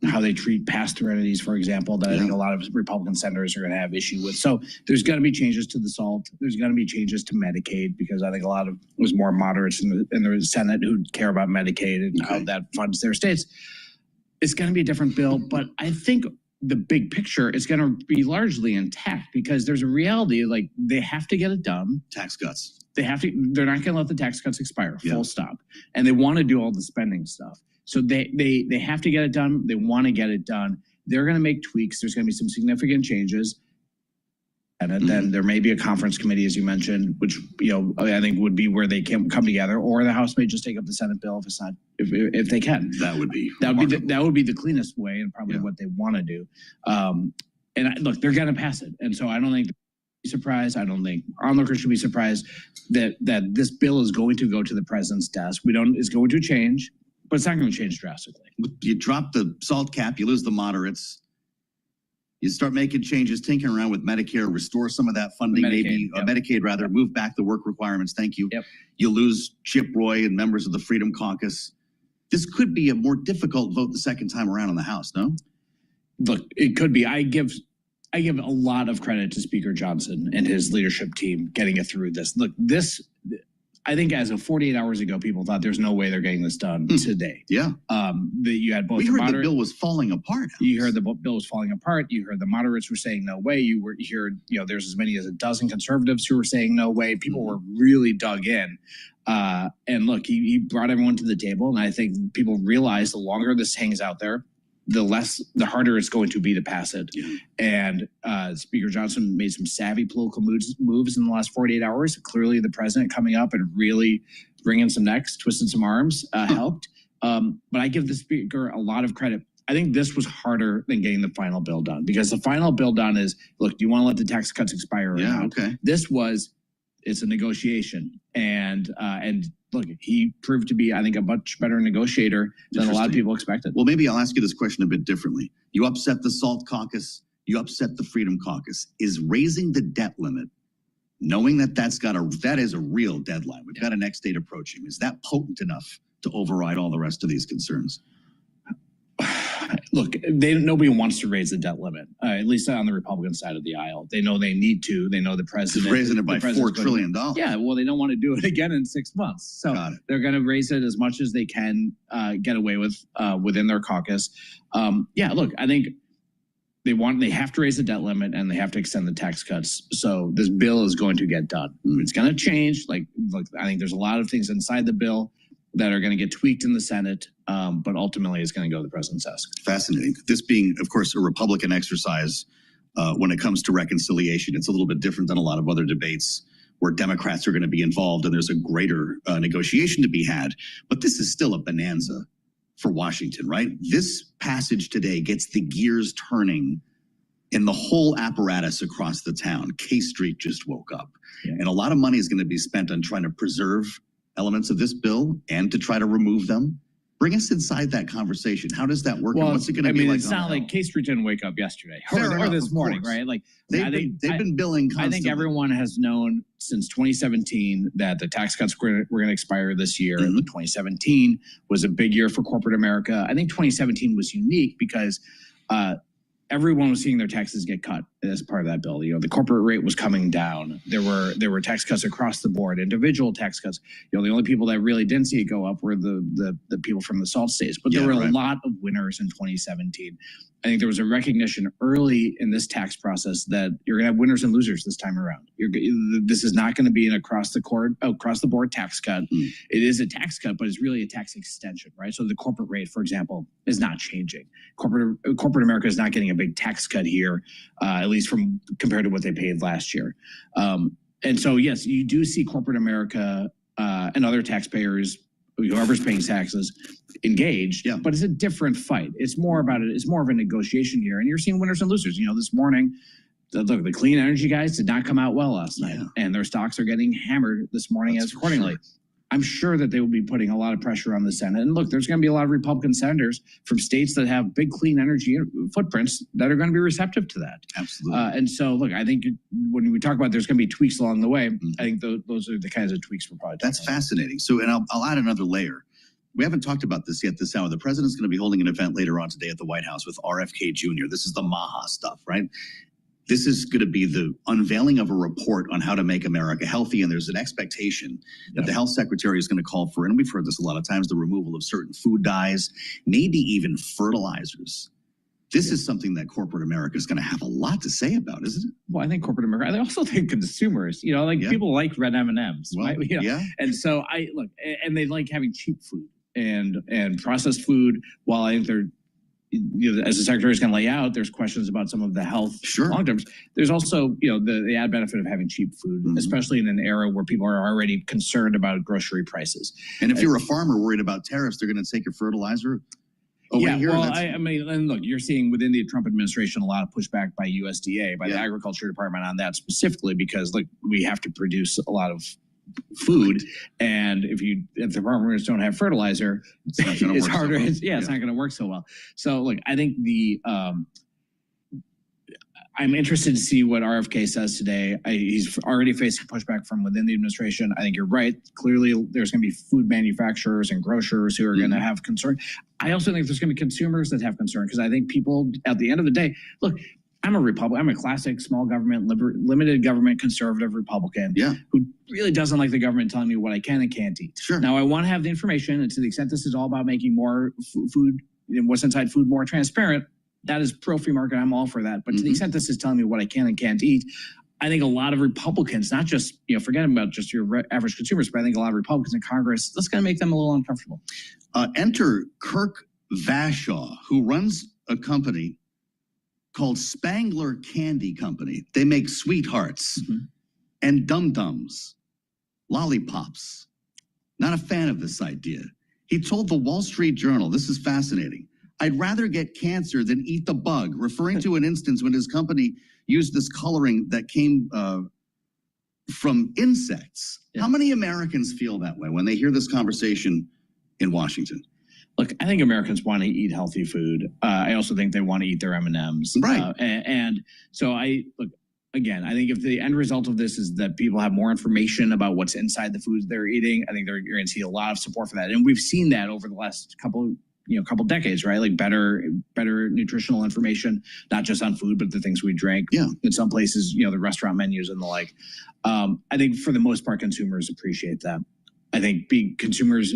in how they treat pass-through entities, for example, that I think a lot of Republican senators are going to have issue with. So there's going to be changes to the SALT. There's going to be changes to Medicaid, because I think a lot of was more moderates in the Senate who care about Medicaid and how that funds their states. It's going to be a different bill, but I think the big picture is going to be largely intact, because there's a reality, like, they have to get it done. Tax cuts. They're not going to let the tax cuts expire, full stop. And they want to do all the spending stuff. So they have to get it done. They want to get it done. They're going to make tweaks. There's going to be some significant changes. And then there may be a conference committee, as you mentioned, which, I think would be where they can come together, or the House may just take up the Senate bill if it's not, if they can. That would be the cleanest way, and probably what they want to do. Look, they're going to pass it, and so I don't think they're surprised. I don't think onlookers should be surprised that this bill is going to go to the president's desk. It's going to change, but it's not going to change drastically. You drop the SALT cap, you lose the moderates. You start making changes, tinkering around with Medicare, restore some of that funding, Medicaid rather, move back the work requirements. Thank you. You lose Chip Roy and members of the Freedom Caucus. This could be a more difficult vote the second time around in the House, no? Look, it could be. I give a lot of credit to Speaker Johnson and his leadership team getting it through this. Look, I think as of 48 hours ago, people thought there's no way they're getting this done today. Yeah. You had both. We heard the bill was falling apart. You heard the bill was falling apart. You heard the moderates were saying no way. You heard, there's as many as a dozen conservatives who were saying no way. People were really dug in. And look, he brought everyone to the table. And I think people realize the longer this hangs out there, the harder it's going to be to pass it. And Speaker Johnson made some savvy political moves in the last 48 hours. Clearly the president coming up and really bringing some necks, twisting some arms helped. But I give the speaker a lot of credit. I think this was harder than getting the final bill done, because the final bill done is, look, do you want to let the tax cuts expire or not? This it's a negotiation. And look, he proved to be, I think, a much better negotiator than a lot of people expected. Well, maybe I'll ask you this question a bit differently. You upset the SALT caucus, you upset the Freedom Caucus. Is raising the debt limit, knowing that that is a real deadline, we've got a next date approaching, is that potent enough to override all the rest of these concerns? Look, nobody wants to raise the debt limit, at least on the Republican side of the aisle. They know they need to. They know the president. Raising it by $4 trillion. Yeah, well, they don't want to do it again in 6 months. So they're going to raise it as much as they can get away with within their caucus. Look, I think they have to raise the debt limit, and they have to extend the tax cuts. So this bill is going to get done. It's going to change. Look, I think there's a lot of things inside the bill that are going to get tweaked in the Senate, but ultimately it's going to go to the president's desk. Fascinating. This being, of course, a Republican exercise when it comes to reconciliation, it's a little bit different than a lot of other debates where Democrats are going to be involved and there's a greater negotiation to be had. But this is still a bonanza for Washington, right? This passage today gets the gears turning in the whole apparatus across the town. K Street just woke up. And a lot of money is going to be spent on trying to preserve elements of this bill and to try to remove them. Bring us inside that conversation. How does that work? Well, and what's it going to be like? It's not like K Street didn't wake up yesterday or this morning, right? Like they've been billing constantly. I think everyone has known since 2017 that the tax cuts were going to expire this year. 2017 was a big year for corporate America. I think 2017 was unique because everyone was seeing their taxes get cut as part of that bill. The corporate rate was coming down. There were tax cuts across the board, individual tax cuts. The only people that really didn't see it go up were the people from the SALT states. But there were a lot of winners in 2017. I think there was a recognition early in this tax process that you're going to have winners and losers this time around. This is not going to be an across the board tax cut. It is a tax cut, but it's really a tax extension, right? So the corporate rate, for example, is not changing. Corporate America is not getting a big tax cut here, at least least from compared to what they paid last year. And so, yes, you do see corporate America and other taxpayers, whoever's paying taxes, engaged. Yeah. But it's a different fight. It's more about it. It's more of a negotiation here. And you're seeing winners and losers. You know, this morning, the clean energy guys did not come out well last night, and their stocks are getting hammered this morning as accordingly. Sure. I'm sure that they will be putting a lot of pressure on the Senate. And look, there's going to be a lot of Republican senators from states that have big clean energy footprints that are going to be receptive to that. Absolutely. And so, look, I think when we talk about there's going to be tweaks along the way, I think those are the kinds of tweaks we're probably talking That's fascinating. So, and I'll add another layer. We haven't talked about this yet this hour. The president's going to be holding an event later on today at the White House with RFK Jr. This is the MAHA stuff, right? This is going to be the unveiling of a report on how to make America healthy. And there's an expectation that the health secretary is going to call for, and we've heard this a lot of times, the removal of certain food dyes, maybe even fertilizers. This is something that corporate America is going to have a lot to say about, isn't it? Well, I think corporate America, I also think consumers, you know, like people like red M&Ms, Well, right? You know? And so and they like having cheap food and processed food. While I think they're, you know, as the secretary is going to lay out, there's questions about some of the health long terms. There's also, you know, the add benefit of having cheap food, especially in an era where people are already concerned about grocery prices. And if you're a farmer worried about tariffs, they're going to take your fertilizer away here. Well, I mean, and look, you're seeing within the Trump administration a lot of pushback by USDA, by the Agriculture Department on that specifically, because like we have to produce a lot of food, and if the farmers don't have fertilizer, it's harder. It's not going to work so well. So look, I think I'm interested to see what RFK says today. He's already facing pushback from within the administration. I think you're right. Clearly, there's going to be food manufacturers and grocers who are going to have concern. I also think there's going to be consumers that have concern, because I think people, at the end of the day, look, I'm a Republican. I'm a classic small government, limited government conservative Republican who really doesn't like the government telling me what I can and can't eat. Sure. Now, I want to have the information, and to the extent this is all about making more food, what's inside food more transparent, that is pro-free market. I'm all for that. But to the extent this is telling me what I can and can't eat, I think a lot of Republicans, not just, you know, forget about just your average consumers, but I think a lot of Republicans in Congress, that's going to make them a little uncomfortable. Enter Kirk Vashaw, who runs a company called Spangler Candy Company. They make sweethearts and dum-dums, lollipops. Not a fan of this idea. He told the Wall Street Journal, this is fascinating, "I'd rather get cancer than eat the bug," referring to an instance when his company used this coloring that came from insects. How many Americans feel that way when they hear this conversation in Washington? Look, I think Americans want to eat healthy food. I also think they want to eat their M&Ms. Right. And so look, again, I think if the end result of this is that people have more information about what's inside the foods they're eating, I think you're going to see a lot of support for that. And we've seen that over the last couple decades, right? Like better nutritional information, not just on food, but the things we drink. Yeah. In some places, you know, the restaurant menus and the like. I think for the most part, consumers appreciate that. I think consumers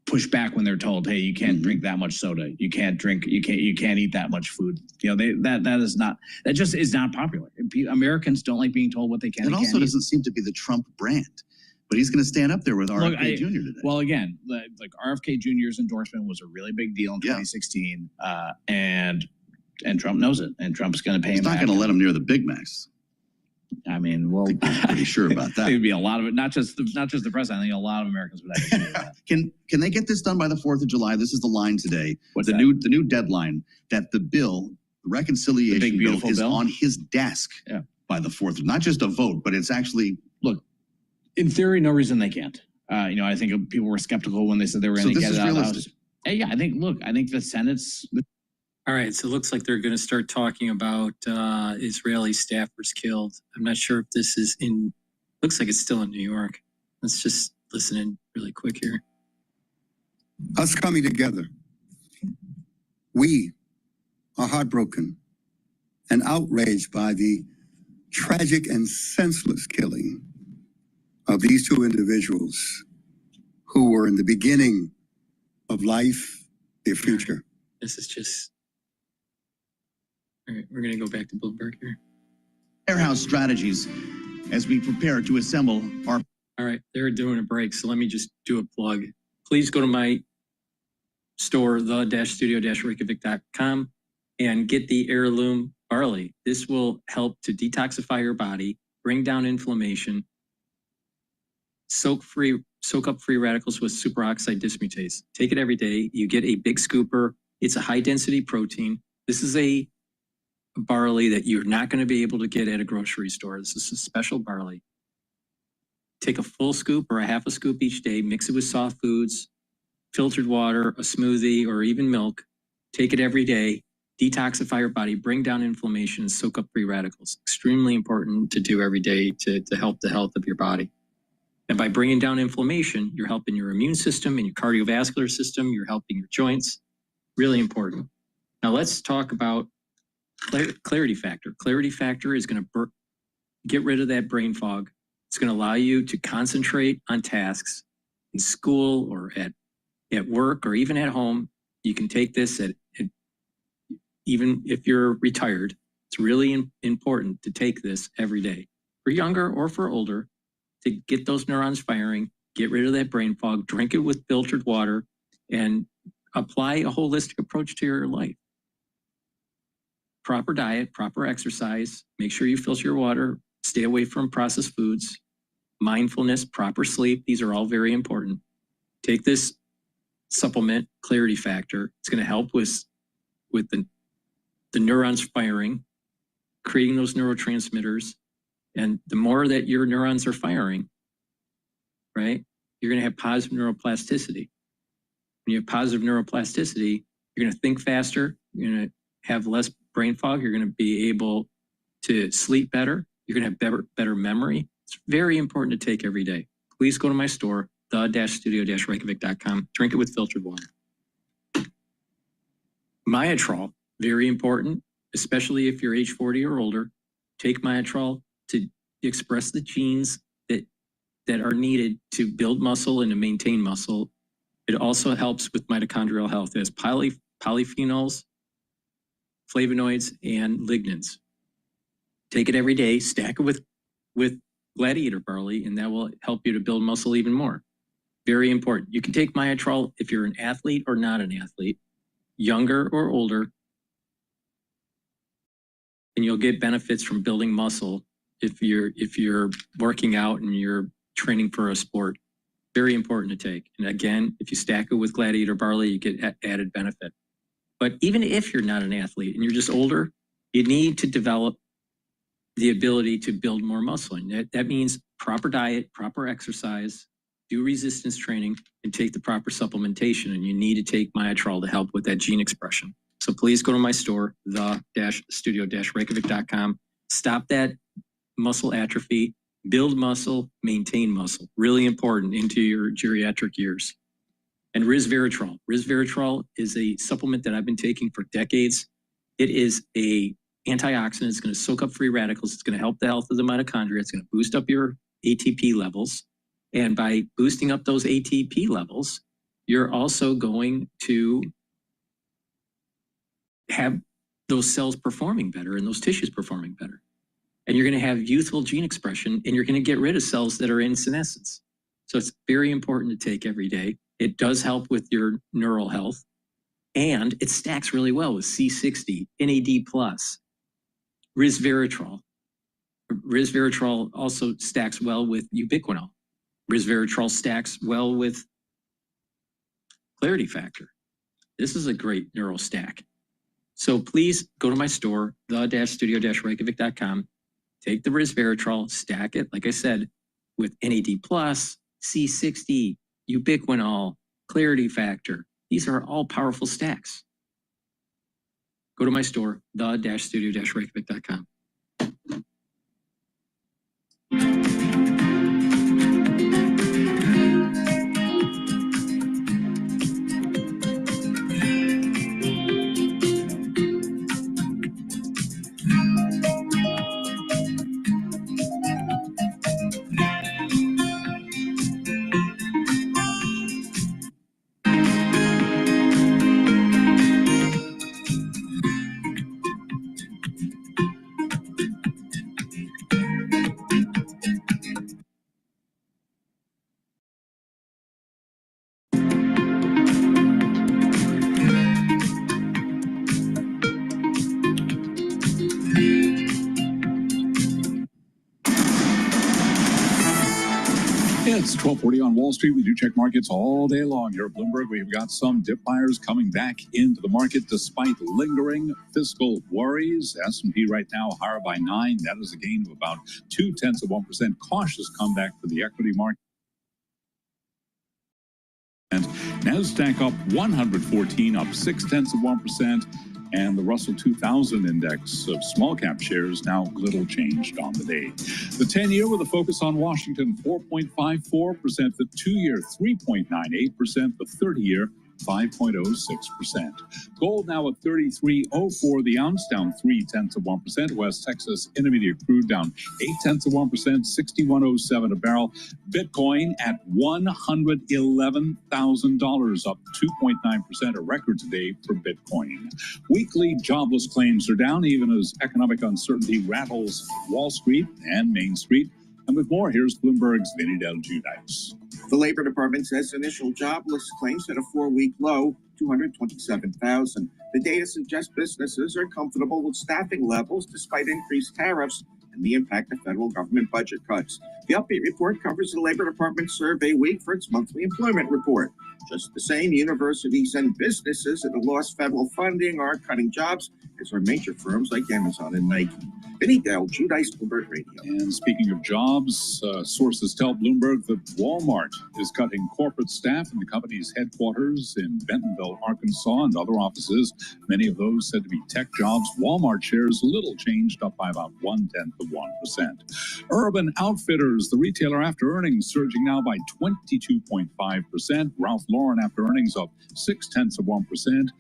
push back when they're told, "Hey, you can't drink that much soda. You can't eat that much food." You know, that just is not popular. Americans don't like being told what they can. It also doesn't seem to be the Trump brand. But he's going to stand up there with RFK Jr. today. Well, again, like RFK Jr.'s endorsement was a really big deal in 2016, and Trump knows it, and Trump's going to pay him back. He's not going to let him near the Big Macs. I mean, well, I'm pretty sure about that. There'd be a lot of it, not just the president. I think a lot of Americans would actually do that. Can they get this done by the 4th of July? This is the line today. What's the new deadline that the reconciliation bill is on his desk by the 4th. Not just a vote, but it's actually in theory, no reason they can't. You know, I think people were skeptical when they said they were going to get it out of the House. Yeah, I think the Senate's. All right, so it looks like they're going to start talking about Israeli staffers killed. I'm not sure if this is looks like it's still in New York. Let's just listen in really quick here. Us coming together, we are heartbroken and outraged by the tragic and senseless killing of these two individuals who were in the beginning of life, their future. This is just... All right, we're going to go back to Bloomberg here. Warehouse strategies as we prepare to assemble our... All right, they're doing a break, so let me just do a plug. Please go to my store, the-studio-reykjavik.com, and get the heirloom barley. This will help to detoxify your body, bring down inflammation, soak up free radicals with superoxide dismutase. Take it every day. You get a big scooper. It's a high density protein. This is a barley that you're not going to be able to get at a grocery store. This is a special barley. Take a full scoop or a half a scoop each day, mix it with soft foods, filtered water, a smoothie, or even milk. Take it every day, detoxify your body, bring down inflammation, and soak up free radicals. Extremely important to do every day to help the health of your body. And by bringing down inflammation, you're helping your immune system and your cardiovascular system. You're helping your joints. Really important. Now let's talk about clarity factor. Clarity factor is going to get rid of that brain fog. It's going to allow you to concentrate on tasks in school or at work or even at home. You can take this even if you're retired. It's really important to take this every day for younger or for older to get those neurons firing, get rid of that brain fog, drink it with filtered water, and apply a holistic approach to your life. Proper diet, proper exercise, make sure you filter your water, stay away from processed foods, mindfulness, proper sleep. These are all very important. Take this supplement, Clarity Factor. It's going to help with the neurons firing, creating those neurotransmitters. And the more that your neurons are firing, right, you're going to have positive neuroplasticity. When you have positive neuroplasticity, you're going to think faster. You're going to have less brain fog. You're going to be able to sleep better. You're going to have better memory. It's very important to take every day. Please go to my store, the-studio-reykjavik.com. Drink it with filtered water. Myotrol, very important, especially if you're age 40 or older. Take Myotrol to express the genes that are needed to build muscle and to maintain muscle. It also helps with mitochondrial health. It has polyphenols, flavonoids, and lignans. Take it every day, stack it with gladiator barley, and that will help you to build muscle even more. Very important. You can take Myotrol if you're an athlete or not an athlete, younger or older, and you'll get benefits from building muscle if you're working out and you're training for a sport. Very important to take. And again, if you stack it with gladiator barley, you get added benefit. But even if you're not an athlete and you're just older, you need to develop the ability to build more muscle. And that means proper diet, proper exercise, do resistance training, and take the proper supplementation. And you need to take Myotrol to help with that gene expression. So please go to my store, the-studio-reykjavik.com. Stop that muscle atrophy, build muscle, maintain muscle. Really important into your geriatric years. And resveratrol. Resveratrol is a supplement that I've been taking for decades. It is a antioxidant. It's going to soak up free radicals. It's going to help the health of the mitochondria. It's going to boost up your ATP levels. And by boosting up those ATP levels, you're also going to have those cells performing better and those tissues performing better. And you're going to have youthful gene expression, and you're going to get rid of cells that are in senescence. So it's very important to take every day. It does help with your neural health, and it stacks really well with C60, NAD+, resveratrol. Resveratrol also stacks well with ubiquinol. Resveratrol stacks well with Clarity Factor. This is a great neural stack. So please go to my store, the-studio-reykjavik.com. Take the resveratrol, stack it, like I said, with NAD+, C60, ubiquinol, Clarity Factor. These are all powerful stacks. Go to my store, the-studio-reykjavik.com. It's 12:40 on Wall Street. We do check markets all day long here at Bloomberg. We've got some dip buyers coming back into the market despite lingering fiscal worries. S&P right now higher by 9. That is a gain of about 0.2%. Cautious comeback for the equity market. And NASDAQ up 114, up 0.6%. And the Russell 2000 index of small cap shares now little changed on the day. The 10-year with a focus on Washington, 4.54%. The 2-year, 3.98%. The 30-year, 5.06%. Gold now at $33.04 the ounce, down 0.3%. West Texas Intermediate crude down 0.8%, 61.07 a barrel. Bitcoin at $111,000, up 2.9%, a record today for Bitcoin. Weekly jobless claims are down, even as economic uncertainty rattles Wall Street and Main Street. And with more, here's Bloomberg's Vinny Del Giudice. The Labor Department says initial jobless claims hit a 4-week low, 227,000. The data suggests businesses are comfortable with staffing levels despite increased tariffs and the impact of federal government budget cuts. The upbeat report covers the Labor Department survey week for its monthly employment report. Just the same, universities and businesses that have lost federal funding are cutting jobs, as are major firms like Amazon and Nike. Vinny Del Giudice, Bloomberg Radio. And speaking of jobs, sources tell Bloomberg that Walmart is cutting corporate staff in the company's headquarters in Bentonville, Arkansas, and other offices. Many of those said to be tech jobs. Walmart shares little changed, up by about 0.1%. Urban Outfitters, the retailer after earnings, surging now by 22.5%. Ralph Lauren after earnings up 0.6%.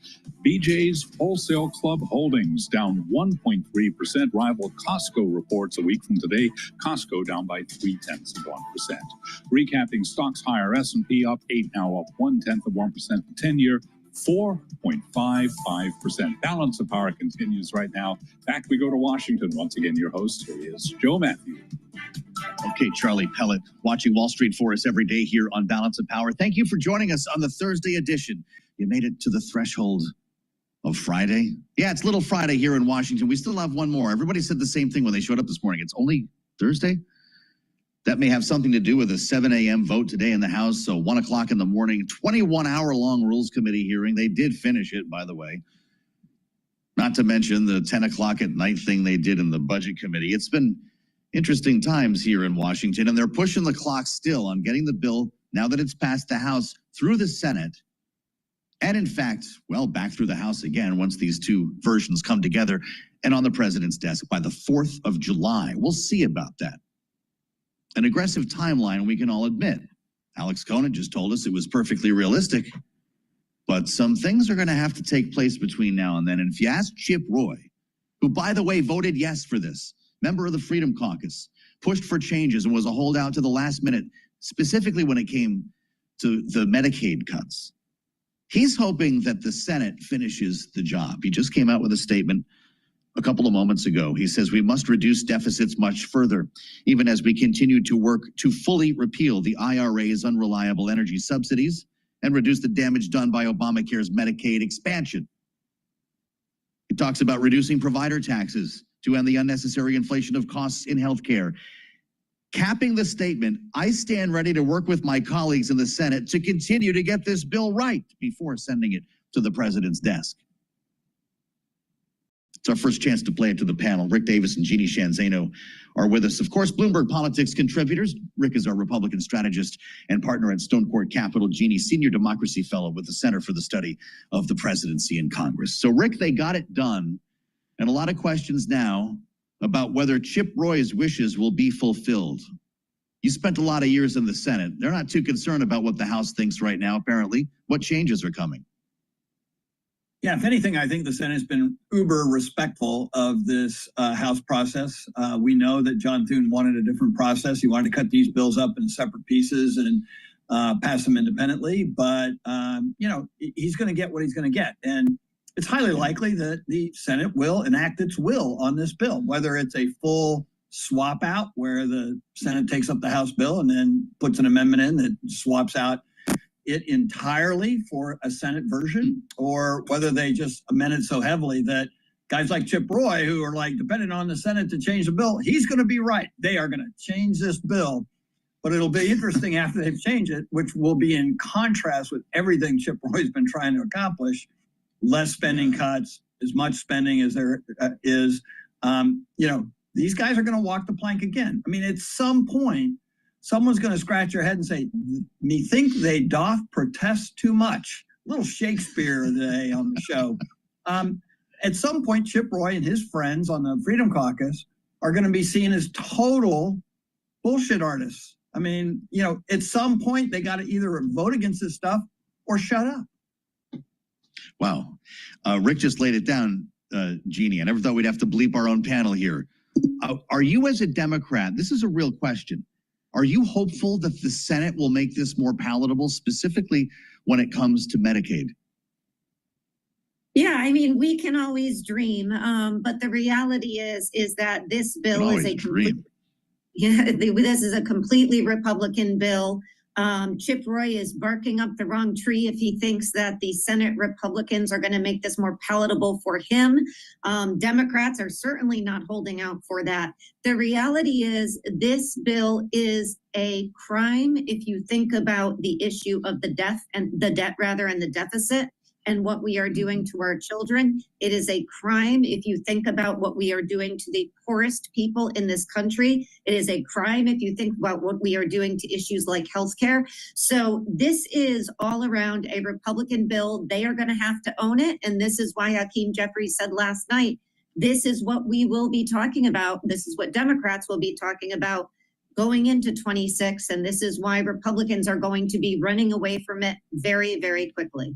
BJ's Wholesale Club Holdings down 1.3%. Rival Costco reports a week from today. Costco down by 0.3%. Recapping stocks higher. S&P up 8, now up 0.1%. The 10-year 4.55%. Balance of power continues right now. Back we go to Washington. Once again, your host here is Joe Matthew. Okay, Charlie Pellet, watching Wall Street for us every day here on Balance of Power. Thank you for joining us on the Thursday edition. You made it to the threshold of Friday. Yeah, it's Little Friday here in Washington. We still have one more. Everybody said the same thing when they showed up this morning. It's only Thursday? That may have something to do with a 7 a.m. vote today in the House. So 1 o'clock in the morning, 21-hour-long Rules Committee hearing. They did finish it, by the way. Not to mention the 10 o'clock at night thing they did in the Budget Committee. It's been interesting times here in Washington, and they're pushing the clock still on getting the bill, now that it's passed the House, through the Senate. And in fact, well, back through the House again once these two versions come together and on the president's desk by the 4th of July. We'll see about that. An aggressive timeline, we can all admit. Alex Conan just told us it was perfectly realistic. But some things are going to have to take place between now and then. And if you ask Chip Roy, who, by the way, voted yes for this, member of the Freedom Caucus, pushed for changes and was a holdout to the last minute, specifically when it came to the Medicaid cuts. He's hoping that the Senate finishes the job. He just came out with a statement a couple of moments ago. He says we must reduce deficits much further, even as we continue to work to fully repeal the IRA's unreliable energy subsidies and reduce the damage done by Obamacare's Medicaid expansion. He talks about reducing provider taxes to end the unnecessary inflation of costs in healthcare. Capping the statement, I stand ready to work with my colleagues in the Senate to continue to get this bill right before sending it to the president's desk. It's our first chance to play it to the panel. Rick Davis and Jeannie Shanzano are with us. Of course, Bloomberg Politics contributors. Rick is our Republican strategist and partner at Stone Court Capital. Jeannie, Senior Democracy Fellow with the Center for the Study of the Presidency and Congress. So, Rick, they got it done. And a lot of questions now about whether Chip Roy's wishes will be fulfilled. You spent a lot of years in the Senate. They're not too concerned about what the House thinks right now, apparently. What changes are coming? Yeah, if anything, I think the Senate's been uber respectful of this House process. We know that John Thune wanted a different process. He wanted to cut these bills up in separate pieces and pass them independently. But, you know, he's going to get what he's going to get. And it's highly likely that the Senate will enact its will on this bill, whether it's a full swap out where the Senate takes up the House bill and then puts an amendment in that swaps out it entirely for a Senate version, or whether they just amend it so heavily that guys like Chip Roy, who are like dependent on the Senate to change the bill, he's going to be right. They are going to change this bill But it'll be interesting after they've changed it, which will be in contrast with everything Chip Roy's been trying to accomplish. Less spending cuts, as much spending as there is. These guys are going to walk the plank again. I mean, at some point, someone's going to scratch their head and say, "Methink they doth protest too much." A little Shakespeare today on the show. At some point, Chip Roy and his friends on the Freedom Caucus are going to be seen as total bullshit artists. I mean, at some point, they got to either vote against this stuff or shut up. Wow. Rick just laid it down, Jeannie. I never thought we'd have to bleep our own panel here. Are you, as a Democrat, this is a real question, are you hopeful that the Senate will make this more palatable, specifically when it comes to Medicaid? Yeah, I mean, we can always dream, but the reality is that this bill is a complete, this is a completely Republican bill. Chip Roy is barking up the wrong tree if he thinks that the Senate Republicans are going to make this more palatable for him. Democrats are certainly not holding out for that. The reality is this bill is a crime if you think about the issue of the debt and the deficit and what we are doing to our children. It is a crime if you think about what we are doing to the poorest people in this country. It is a crime if you think about what we are doing to issues like healthcare. So this is all around a Republican bill. They are going to have to own it. And this is why Hakeem Jeffries said last night, this is what we will be talking about. This is what Democrats will be talking about going into 26. And this is why Republicans are going to be running away from it very, very quickly.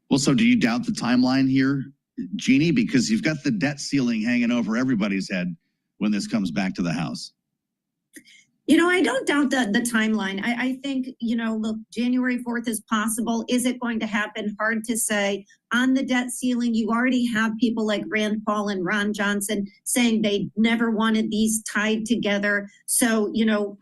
Well, so do you doubt the timeline here, Jeannie? Because you've got the debt ceiling hanging over everybody's head when this comes back to the House. I don't doubt the timeline. I think, look, January 4th is possible. Is it going to happen? Hard to say. On the debt ceiling, you already have people like Rand Paul and Ron Johnson saying they never wanted these tied together. So,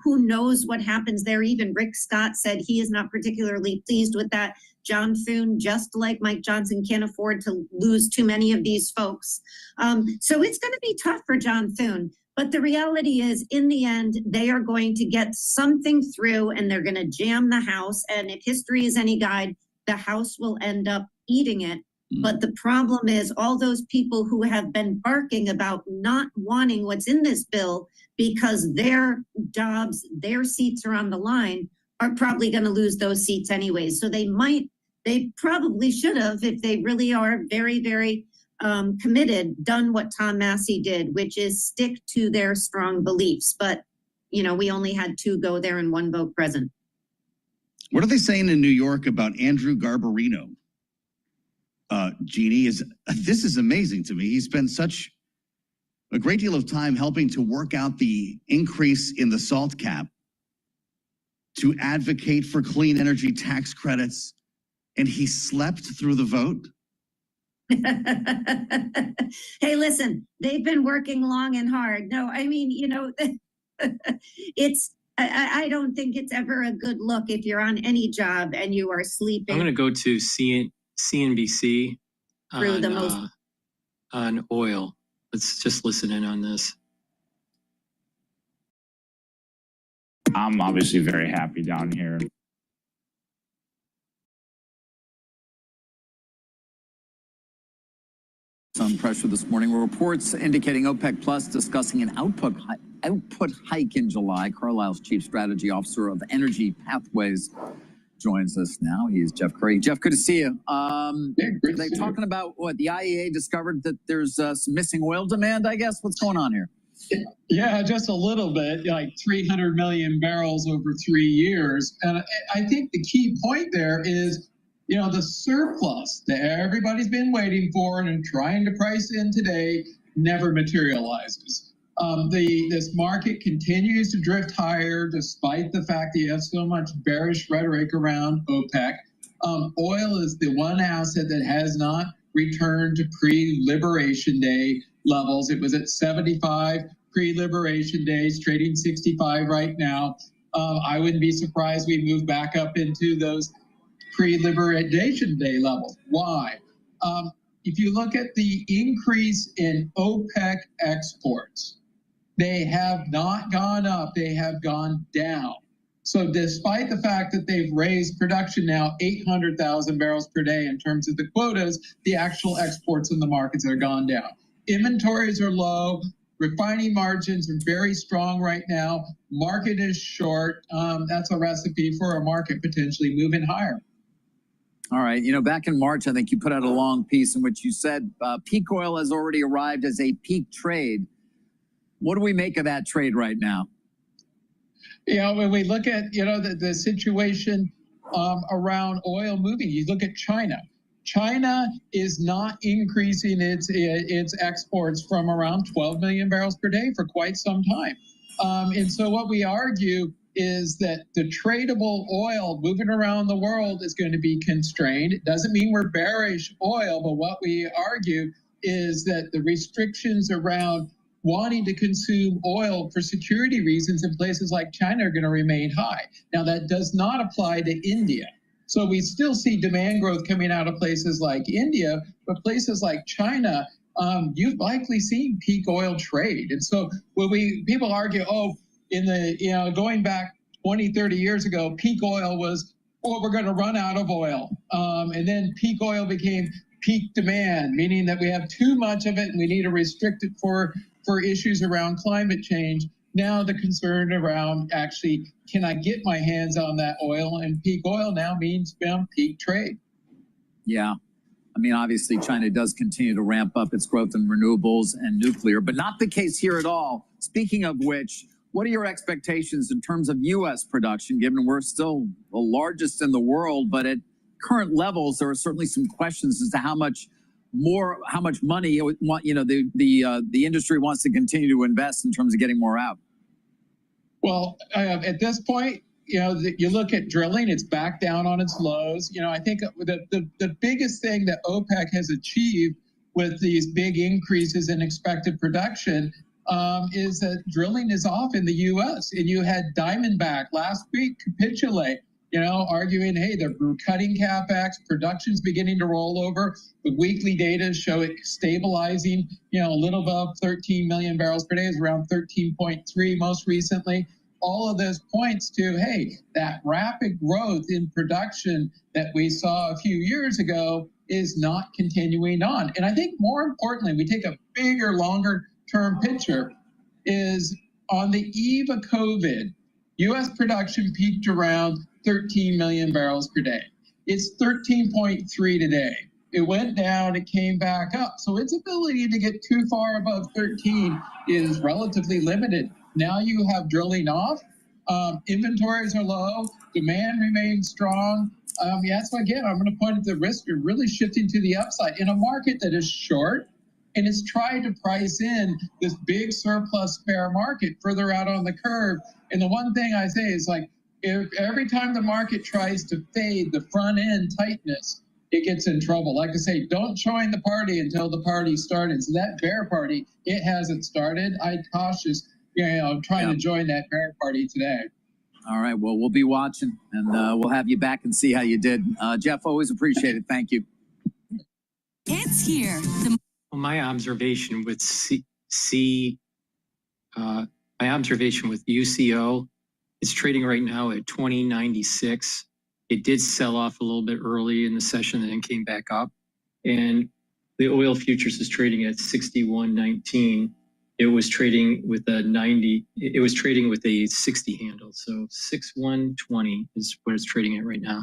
who knows what happens there? Even Rick Scott said he is not particularly pleased with that. John Thune, just like Mike Johnson, can't afford to lose too many of these folks. So it's going to be tough for John Thune. But the reality is, in the end, they are going to get something through and they're going to jam the House. And if history is any guide, the House will end up eating it. But the problem is all those people who have been barking about not wanting what's in this bill because their jobs, their seats are on the line, are probably going to lose those seats anyways. So they probably should have, if they really are very, very committed, done what Tom Massey did, which is stick to their strong beliefs. But, we only had 2 go there and 1 vote present. What are they saying in New York about Andrew Garbarino? Jeannie, this is amazing to me. He spent such a great deal of time helping to work out the increase in the SALT cap, to advocate for clean energy tax credits, and he slept through the vote. Hey, listen, they've been working long and hard. No, I mean, I don't think it's ever a good look if you're on any job and you are sleeping. I'm going to go to CNBC on oil. Let's just listen in on this. I'm obviously very happy down here. Some pressure this morning. Reports indicating OPEC Plus discussing an output hike in July. Carlisle's Chief Strategy Officer of Energy Pathways joins us now. He's Jeff Curry. Jeff, good to see you. They're talking about what the IEA discovered that there's some missing oil demand, I guess. What's going on here? Yeah, just a little bit, like 300 million barrels over 3 years. And I think the key point there is, the surplus that everybody's been waiting for and trying to price in today never materializes. This market continues to drift higher despite the fact that you have so much bearish rhetoric around OPEC. Oil is the one asset that has not returned to pre-Liberation Day levels. It was at 75 pre-Liberation Days, trading 65 right now. I wouldn't be surprised we move back up into those pre-Liberation Day levels. Why? If you look at the increase in OPEC exports, they have not gone up, they have gone down. So despite the fact that they've raised production now 800,000 barrels per day in terms of the quotas, the actual exports in the markets are gone down. Inventories are low. Refining margins are very strong right now. Market is short. That's a recipe for a market potentially moving higher. All right. You know, back in March, I think you put out a long piece in which you said peak oil has already arrived as a peak trade. What do we make of that trade right now? You know, when we look at, you know, the situation around oil moving, you look at China. China is not increasing its exports from around 12 million barrels per day for quite some time. And so what we argue is that the tradable oil moving around the world is going to be constrained. It doesn't mean we're bearish oil, but what we argue is that the restrictions around wanting to consume oil for security reasons in places like China are going to remain high. Now, that does not apply to India. So we still see demand growth coming out of places like India, but places like China, you've likely seen peak oil trade. And so when people argue, going back 20, 30 years ago, peak oil was, we're going to run out of oil. And then peak oil became peak demand, meaning that we have too much of it and we need to restrict it for issues around climate change. Now the concern around actually, can I get my hands on that oil? And peak oil now means peak trade. Yeah. I mean, obviously, China does continue to ramp up its growth in renewables and nuclear, but not the case here at all. Speaking of which, what are your expectations in terms of U.S. production, given we're still the largest in the world, but at current levels, there are certainly some questions as to how much money the industry wants to continue to invest in terms of getting more out. Well, at this point, you look at drilling, it's back down on its lows. I think the biggest thing that OPEC has achieved with these big increases in expected production is that drilling is off in the U.S. And you had Diamondback last week capitulate, arguing, hey, they're cutting CapEx, production's beginning to roll over. The weekly data show it stabilizing, a little above 13 million barrels per day, is around 13.3 most recently. All of this points to, hey, that rapid growth in production that we saw a few years ago is not continuing on. And I think more importantly, we take a bigger, longer term picture, is on the eve of COVID, U.S. production peaked around 13 million barrels per day. It's 13.3 today. It went down, it came back up. So its ability to get too far above 13 is relatively limited. Now you have drilling off, inventories are low, demand remains strong. So again, I'm going to point at the risk of really shifting to the upside in a market that is short and is trying to price in this big surplus spare market further out on the curve. And the one thing I say is, like, if every time the market tries to fade the front end tightness, it gets in trouble. Like I say, don't join the party until the party started. So that bear party, it hasn't started. I'm cautious, trying to join that bear party today. All right. Well, we'll be watching, and we'll have you back and see how you did. Jeff, always appreciate it. Thank you. It's here. My observation with UCO, it's trading right now at 2096. It did sell off a little bit early in the session and then came back up. And the oil futures is trading at 61.19. It was trading with a 90. It was trading with a 60 handle. So 6120 is what it's trading at right now.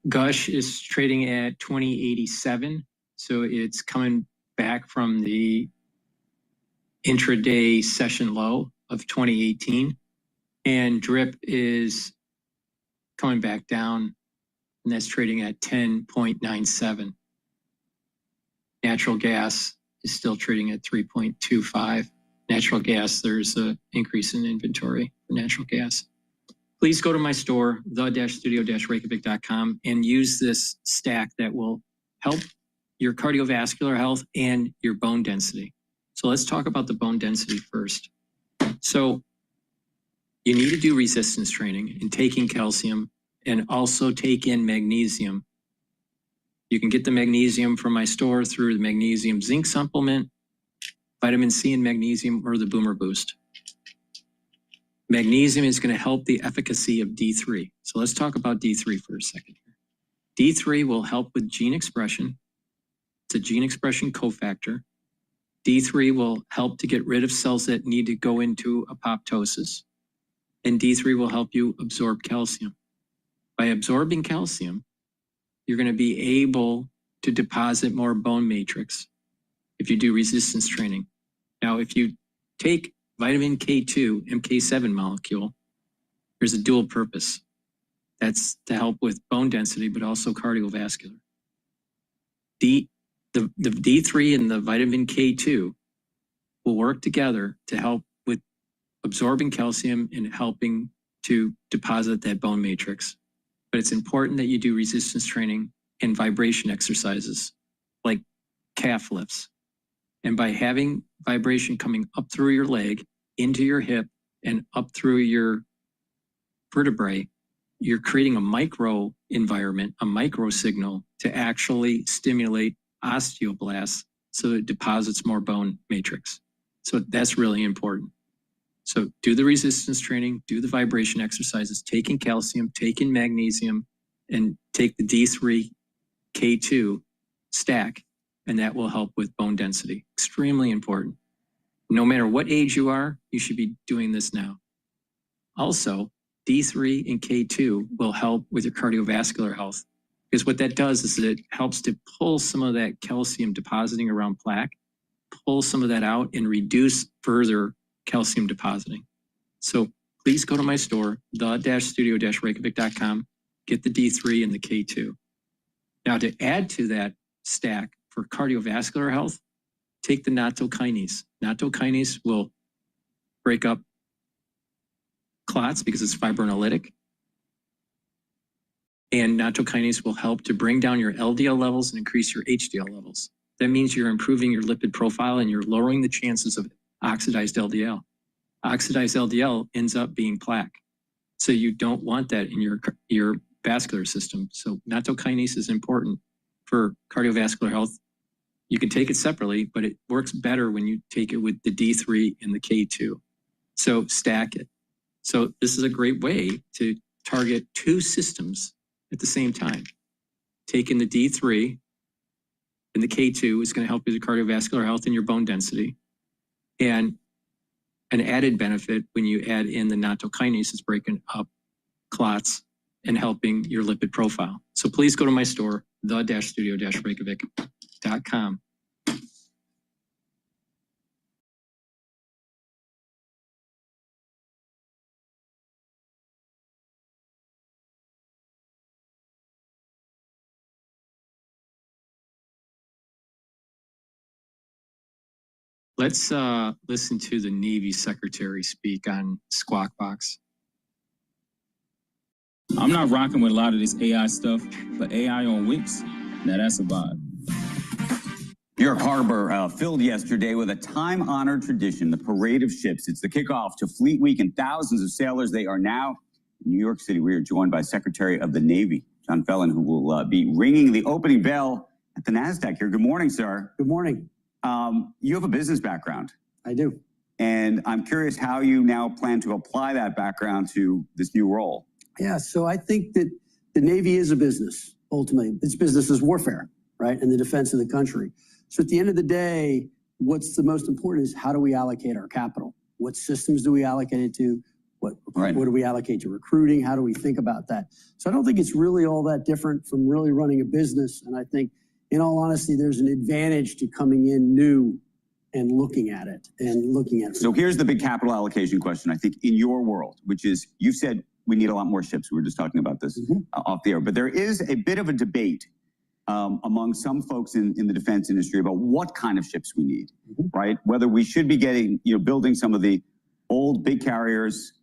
Gush is trading at 2087. So it's coming back from the intraday session low of 2018. And DRIP is coming back down, and that's trading at 10.97. Natural gas is still trading at 3.25. Natural gas, there's an increase in inventory for natural gas. Please go to my store, the-studio-reykjavik.com, and use this stack that will help your cardiovascular health and your bone density. So let's talk about the bone density first. So you need to do resistance training and taking calcium and also take in magnesium. You can get the magnesium from my store through the magnesium zinc supplement, vitamin C and magnesium, or the Boomer Boost. Magnesium is going to help the efficacy of D3. So let's talk about D3 for a second. D3 will help with gene expression. It's a gene expression cofactor. D3 will help to get rid of cells that need to go into apoptosis. And D3 will help you absorb calcium. By absorbing calcium, you're going to be able to deposit more bone matrix if you do resistance training. Now, if you take vitamin K2, MK7 molecule, there's a dual purpose. That's to help with bone density, but also cardiovascular. The D3 and the vitamin K2 will work together to help with absorbing calcium and helping to deposit that bone matrix. But it's important that you do resistance training and vibration exercises like calf lifts. And by having vibration coming up through your leg, into your hip, and up through your vertebrae, you're creating a micro environment, a micro signal to actually stimulate osteoblasts so it deposits more bone matrix. So that's really important. So do the resistance training, do the vibration exercises, take in calcium, take in magnesium, and take the D3 K2 stack, and that will help with bone density. Extremely important. No matter what age you are, you should be doing this now. Also, D3 and K2 will help with your cardiovascular health, because what that does is it helps to pull some of that calcium depositing around plaque, pull some of that out and reduce further calcium depositing. So please go to my store, the-studio-reykjavik.com, get the D3 and the K2. Now, to add to that stack for cardiovascular health, take the nattokinase. Nattokinase will break up clots because it's fibrinolytic. And nattokinase will help to bring down your LDL levels and increase your HDL levels. That means you're improving your lipid profile and you're lowering the chances of oxidized LDL. Oxidized LDL ends up being plaque. So you don't want that in your vascular system. So nattokinase is important for cardiovascular health. You can take it separately, but it works better when you take it with the D3 and the K2. So stack it. So this is a great way to target two systems at the same time. Taking the D3 and the K2 is going to help with your cardiovascular health and your bone density. And an added benefit when you add in the nattokinase is breaking up clots and helping your lipid profile. So please go to my store, the-studio-reykjavik.com. Let's listen to the Navy Secretary speak on Squawk Box. I'm not rocking with a lot of this AI stuff, but AI on Wix, now that's a vibe. New York Harbor filled yesterday with a time-honored tradition, the Parade of Ships. It's the kickoff to Fleet Week, and thousands of sailors, they are now in New York City. We are joined by Secretary of the Navy, John Felon, who will be ringing the opening bell at the NASDAQ here. Good morning, sir. Good morning. You have a business background. I do. And I'm curious how you now plan to apply that background to this new role. Yeah, so I think that the Navy is a business, ultimately. Its business is warfare, right, and the defense of the country. So at the end of the day, what's the most important is how do we allocate our capital? What systems do we allocate it to? What do we allocate to recruiting? How do we think about that? So I don't think it's really all that different from really running a business. And I think, in all honesty, there's an advantage to coming in new and looking at it. So here's the big capital allocation question, I think, in your world, which is, you've said we need a lot more ships. We were just talking about this off the air. But there is a bit of a debate among some folks in the defense industry about what kind of ships we need, right? Whether we should be building some of the old big carriers.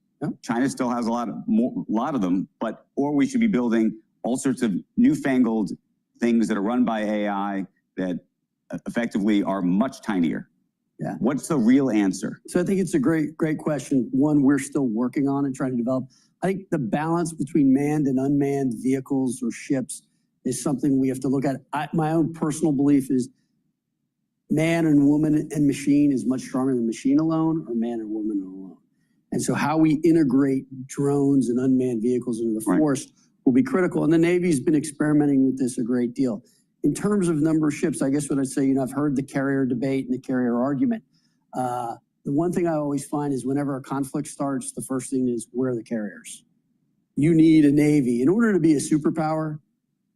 China still has a lot of them, or we should be building all sorts of newfangled things that are run by AI that effectively are much tinier. Yeah. What's the real answer? So I think it's a great question. One we're still working on and trying to develop. I think the balance between manned and unmanned vehicles or ships is something we have to look at. My own personal belief is man and woman and machine is much stronger than machine alone or man and woman alone. And And so how we integrate drones and unmanned vehicles into the force will be critical. And the Navy's been experimenting with this a great deal. In terms of number of ships, I guess what I'd say, you know, I've heard the carrier debate and the carrier argument. The one thing I always find is whenever a conflict starts, the first thing is, where are the carriers? You need a Navy. In order to be a superpower,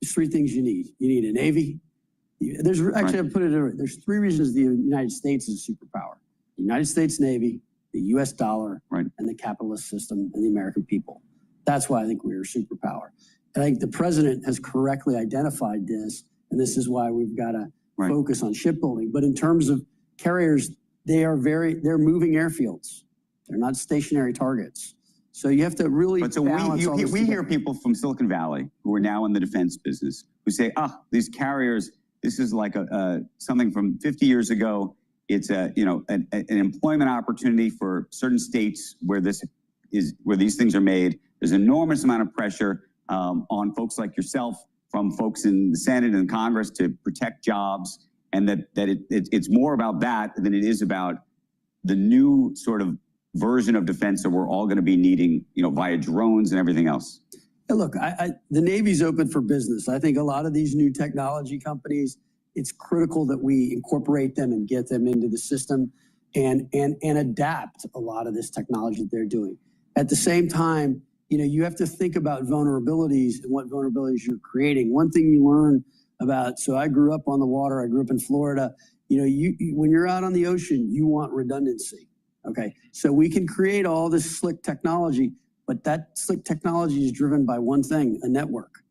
there's three things you need. You need a Navy. There's actually, I'll put it in, there's three reasons the United States is a superpower. The United States Navy, the US dollar, and the capitalist system and the American people. That's why I think we're a superpower. And I think the president has correctly identified this, and this is why we've got to focus on shipbuilding. But in terms of carriers, they're moving airfields. They're not stationary targets. So you have to really balance all this we hear people from Silicon Valley who are now in the defense business who say, these carriers, this is like something from 50 years ago. It's an employment opportunity for certain states where these things are made. There's an enormous amount of pressure on folks like yourself, from folks in the Senate and Congress, to protect jobs, and that it's more about that than it is about the new sort of version of defense that we're all going to be needing, via drones and everything else. Yeah, look, the Navy's open for business. I think a lot of these new technology companies, it's critical that we incorporate them and get them into the system and adapt a lot of this technology that they're doing. At the same time, you have to think about vulnerabilities and what vulnerabilities you're creating. One thing you learn about, so I grew up on the water, I grew up in Florida, when you're out on the ocean, you want redundancy, okay? So we can create all this slick technology, but that slick technology is driven by one thing, a network.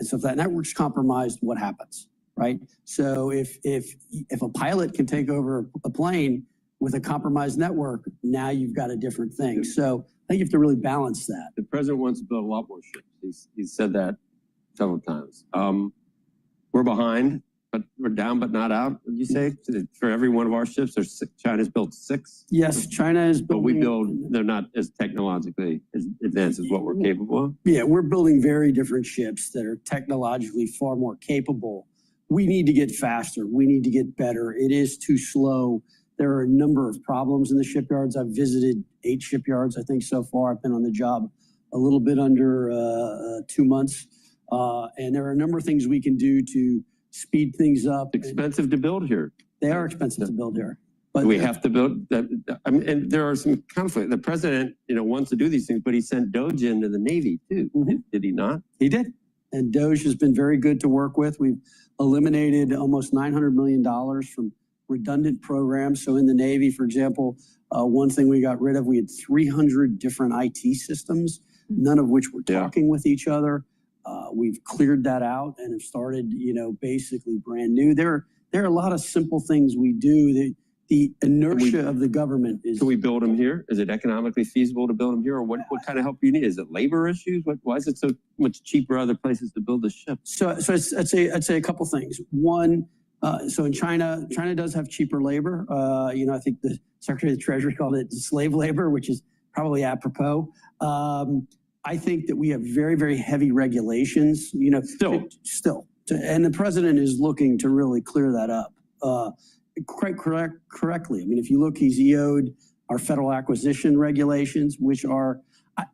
And so if that network's compromised, what happens, right? So if a pilot can take over a plane with a compromised network, now you've got a different thing. So I think you have to really balance that. The president wants to build a lot more ships. He's said that several times. We're behind, but we're down but not out. Would you say for every one of our ships, China's built 6? Yes, China is building. But they're not as technologically as advanced as what we're capable of. Yeah, we're building very different ships that are technologically far more capable. We need to get faster. We need to get better. It is too slow. There are a number of problems in the shipyards. I've visited 8 shipyards, I think, so far. I've been on the job a little bit under 2 months. And there are a number of things we can do to speed things up. It's expensive to build here. They are expensive to build here. But we have to build that. I mean, and there are some conflict. The president, wants to do these things, but he sent Doge into the Navy too. Did he not? He did. And Doge has been very good to work with. We've eliminated almost $900 million from redundant programs. So in the Navy, for example, one thing we got rid of, we had 300 different IT systems, none of which were talking with each other. We've cleared that out and have started, basically brand new. There are a lot of simple things we do. The inertia of the government is. Can we build them here? Is it economically feasible to build them here? Or what kind of help do you need? Is it labor issues? Why is it so much cheaper other places to build a ship? So I'd say a couple things. One, so in China does have cheaper labor. I think the Secretary of the Treasury called it slave labor, which is probably apropos. I think that we have very, very heavy regulations, still. And the president is looking to really clear that up quite correctly. I mean, if you look, he's EO'd our federal acquisition regulations, which are,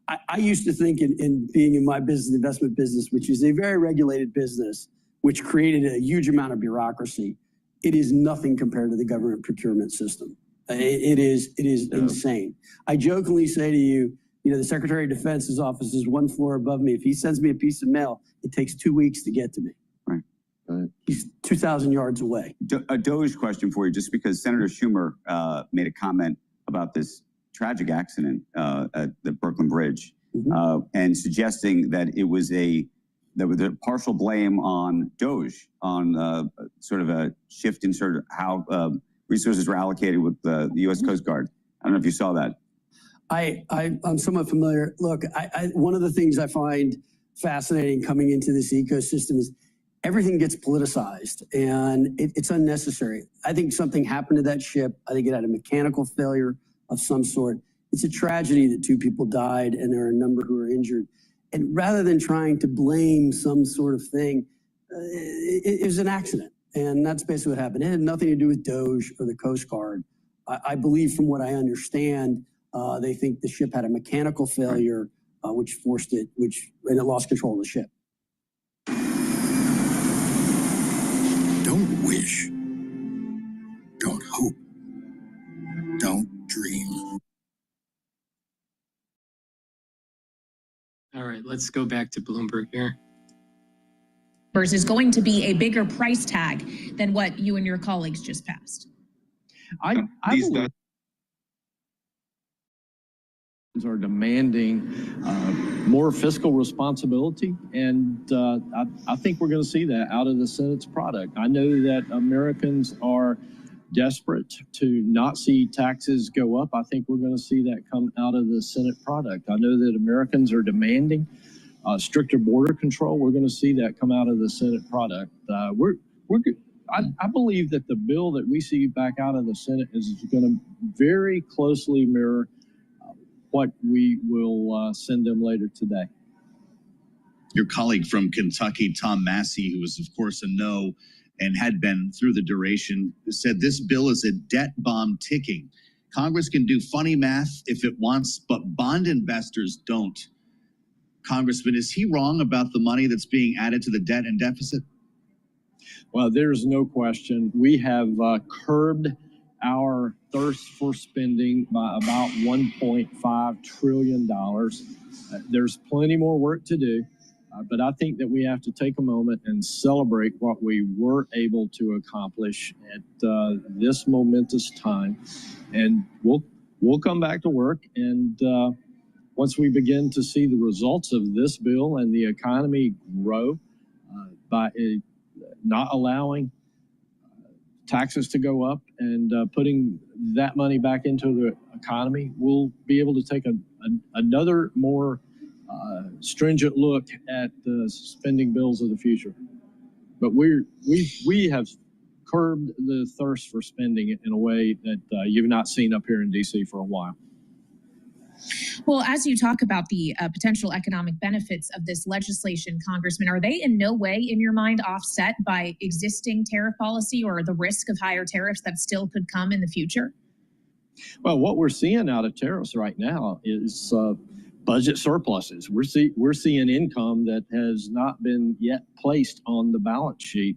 I used to think in being in my business, investment business, which is a very regulated business, which created a huge amount of bureaucracy. It is nothing compared to the government procurement system. It is insane. I jokingly say to you, the Secretary of Defense's office is 1 floor above me. If he sends me a piece of mail, it takes 2 weeks to get to me. Right. He's 2,000 yards away. A Doge question for you, just because Senator Schumer made a comment about this tragic accident at the Brooklyn Bridge, and suggesting that it was a partial blame on Doge, on sort of a shift in sort of how resources were allocated with the U.S. Coast Guard. I don't know if you saw that. I'm somewhat familiar. Look, one of the things I find fascinating coming into this ecosystem is everything gets politicized, and it's unnecessary. I think something happened to that ship. I think it had a mechanical failure of some sort. It's a tragedy that 2 people died and there are a number who are injured. And rather than trying to blame some sort of thing, it was an accident. And that's basically what happened. It had nothing to do with Doge or the Coast Guard. I believe, from what I understand, They think the ship had a mechanical failure, which forced it, and it lost control of the ship. Don't wish. Don't hope. Don't dream. All right, let's go back to Bloomberg here. Is going to be a bigger price tag than what you and your colleagues just passed. I believe are demanding more fiscal responsibility, and I think we're going to see that out of the Senate's product. I know that Americans are desperate to not see taxes go up. I think we're going to see that come out of the Senate product. I know that Americans are demanding stricter border control. We're going to see that come out of the Senate product. I believe that the bill that we see back out of the Senate is going to very closely mirror what we will send them later today. Your colleague from Kentucky, Tom Massey, who was, of course, a no and had been through the duration, said this bill is a debt bomb ticking. Congress can do funny math if it wants, but bond investors don't. Congressman, is he wrong about the money that's being added to the debt and deficit? Well, there's no question. We have curbed our thirst for spending by about $1.5 trillion. There's plenty more work to do, but I think that we have to take a moment and celebrate what we were able to accomplish at this momentous time. And we'll come back to work, and once we begin to see the results of this bill and the economy grow by not allowing taxes to go up and putting that money back into the economy, we'll be able to take another more stringent look at the spending bills of the future. But we have curbed the thirst for spending in a way that you've not seen up here in D.C. for a while. Well, as you talk about the potential economic benefits of this legislation, Congressman, are they in no way, in your mind, offset by existing tariff policy or the risk of higher tariffs that still could come in the future? Well, what we're seeing out of tariffs right now is budget surpluses. We're seeing income that has not been yet placed on the balance sheet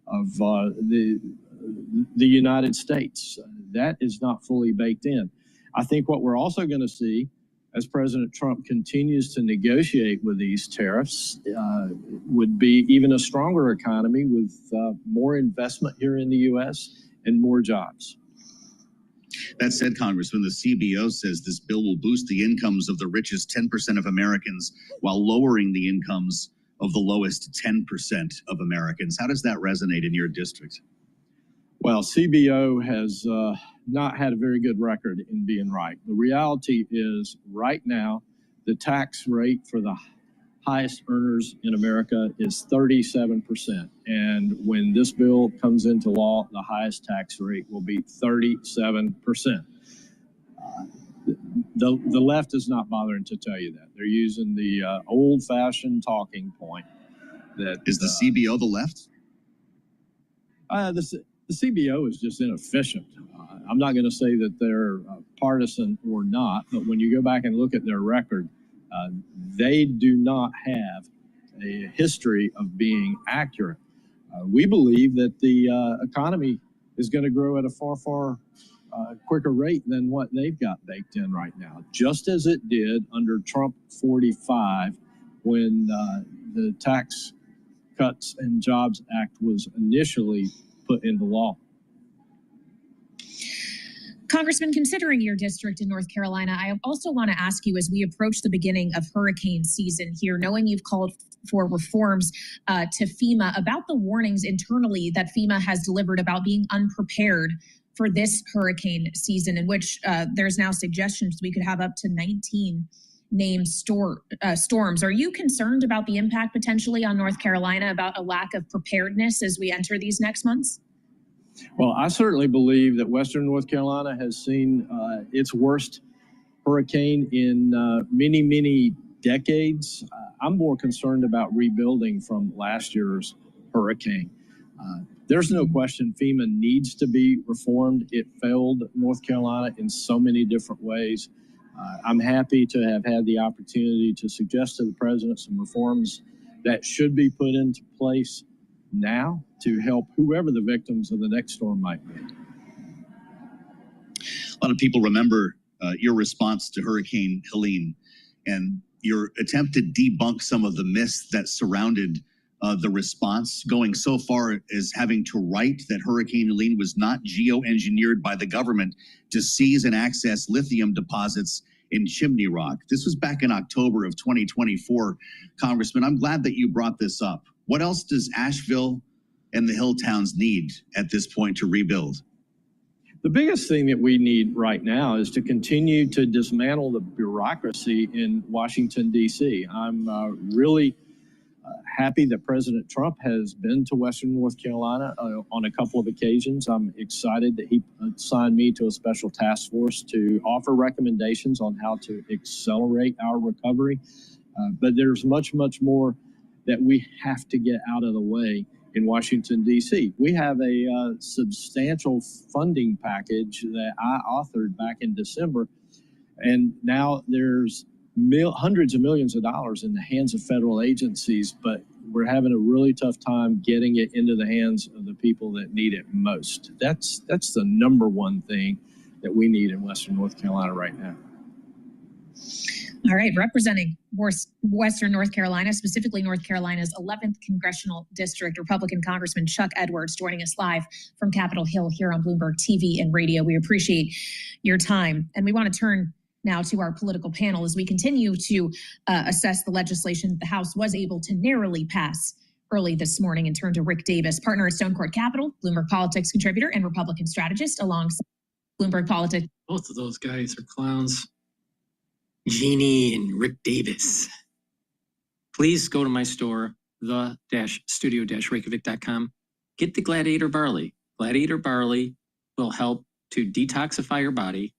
of the United States. That is not fully baked in. I think what we're also going to see as President Trump continues to negotiate with these tariffs would be even a stronger economy with more investment here in the U.S. and more jobs. That said, Congressman, the CBO says this bill will boost the incomes of the richest 10% of Americans while lowering the incomes of the lowest 10% of Americans. How does that resonate in your district? Well, CBO has not had a very good record in being right. The reality is right now, the tax rate for the highest earners in America is 37%. And when this bill comes into law, the highest tax rate will be 37%. The left is not bothering to tell you that. They're using the old-fashioned talking point. That is the CBO the left? The CBO is just inefficient. I'm not going to say that they're partisan or not, but when you go back and look at their record, they do not have a history of being accurate. We believe that the economy is going to grow at a far quicker rate than what they've got baked in right now, just as it did under Trump 45 when the Tax Cuts and Jobs Act was initially put into law. Congressman, considering your district in North Carolina, I also want to ask you, as we approach the beginning of hurricane season here, knowing you've called for reforms to FEMA, about the warnings internally that FEMA has delivered about being unprepared for this hurricane season, in which there's now suggestions we could have up to 19 named storms. Are you concerned about the impact potentially on North Carolina, about a lack of preparedness as we enter these next months? Well, I certainly believe that Western North Carolina has seen its worst hurricane in many decades. I'm more concerned about rebuilding from last year's hurricane. There's no question FEMA needs to be reformed. It failed North Carolina in so many different ways. I'm happy to have had the opportunity to suggest to the president some reforms that should be put into place now to help whoever the victims of the next storm might be. A lot of people remember your response to Hurricane Helene and your attempt to debunk some of the myths that surrounded the response, going so far as having to write that Hurricane Helene was not geoengineered by the government to seize and access lithium deposits in Chimney Rock. This was back in October of 2024, Congressman. I'm glad that you brought this up. What else does Asheville and the Hill Towns need at this point to rebuild? The biggest thing that we need right now is to continue to dismantle the bureaucracy in Washington, D.C. I'm really happy that President Trump has been to Western North Carolina on a couple of occasions. I'm excited that he assigned me to a special task force to offer recommendations on how to accelerate our recovery. But there's much, much more that we have to get out of the way in Washington, D.C. We have a substantial funding package that I authored back in December, and now there's hundreds of millions of dollars in the hands of federal agencies, but we're having a really tough time getting it into the hands of the people that need it most. That's the number one thing that we need in Western North Carolina right now. All right, representing Western North Carolina, specifically North Carolina's 11th Congressional District, Republican Congressman Chuck Edwards joining us live from Capitol Hill here on Bloomberg TV and radio. We appreciate your time. And we want to turn now to our political panel as we continue to assess the legislation that the House was able to narrowly pass early this morning, and turn to Rick Davis, partner at Stone Court Capital, Bloomberg Politics contributor and Republican strategist alongside Bloomberg Politics. Both of those guys are clowns. Jeannie and Rick Davis. Please go to my store, the-studio-reykjavik.com. Get the Gladiator Barley. Gladiator Barley will help to detoxify your body,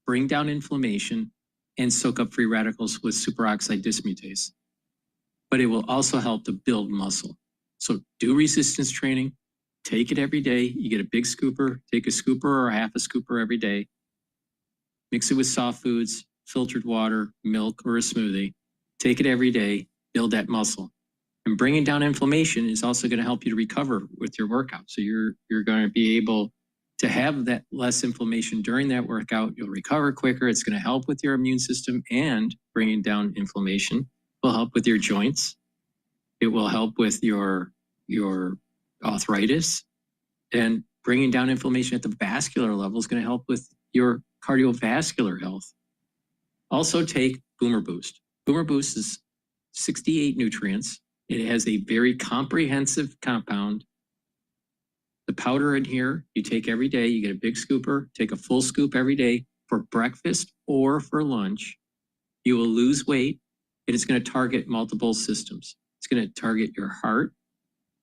bring down inflammation, and soak up free radicals with superoxide dismutase. But it will also help to build muscle. So do resistance training, take it every day. You get a big scooper, take a scooper or a half a scooper every day. Mix it with soft foods, filtered water, milk, or a smoothie. Take it every day, build that muscle. And bringing down inflammation is also going to help you to recover with your workout. So you're going to be able to have that less inflammation during that workout. You'll recover quicker. It's going to help with your immune system, and bringing down inflammation will help with your joints. It will help with your arthritis, and bringing down inflammation at the vascular level is going to help with your cardiovascular health. Also take Boomer Boost. Boomer Boost is 68 nutrients. It has a very comprehensive compound. The powder in here, you take every day. You get a big scooper, take a full scoop every day for breakfast or for lunch. You will lose weight, and it's going to target multiple systems. It's going to target your heart.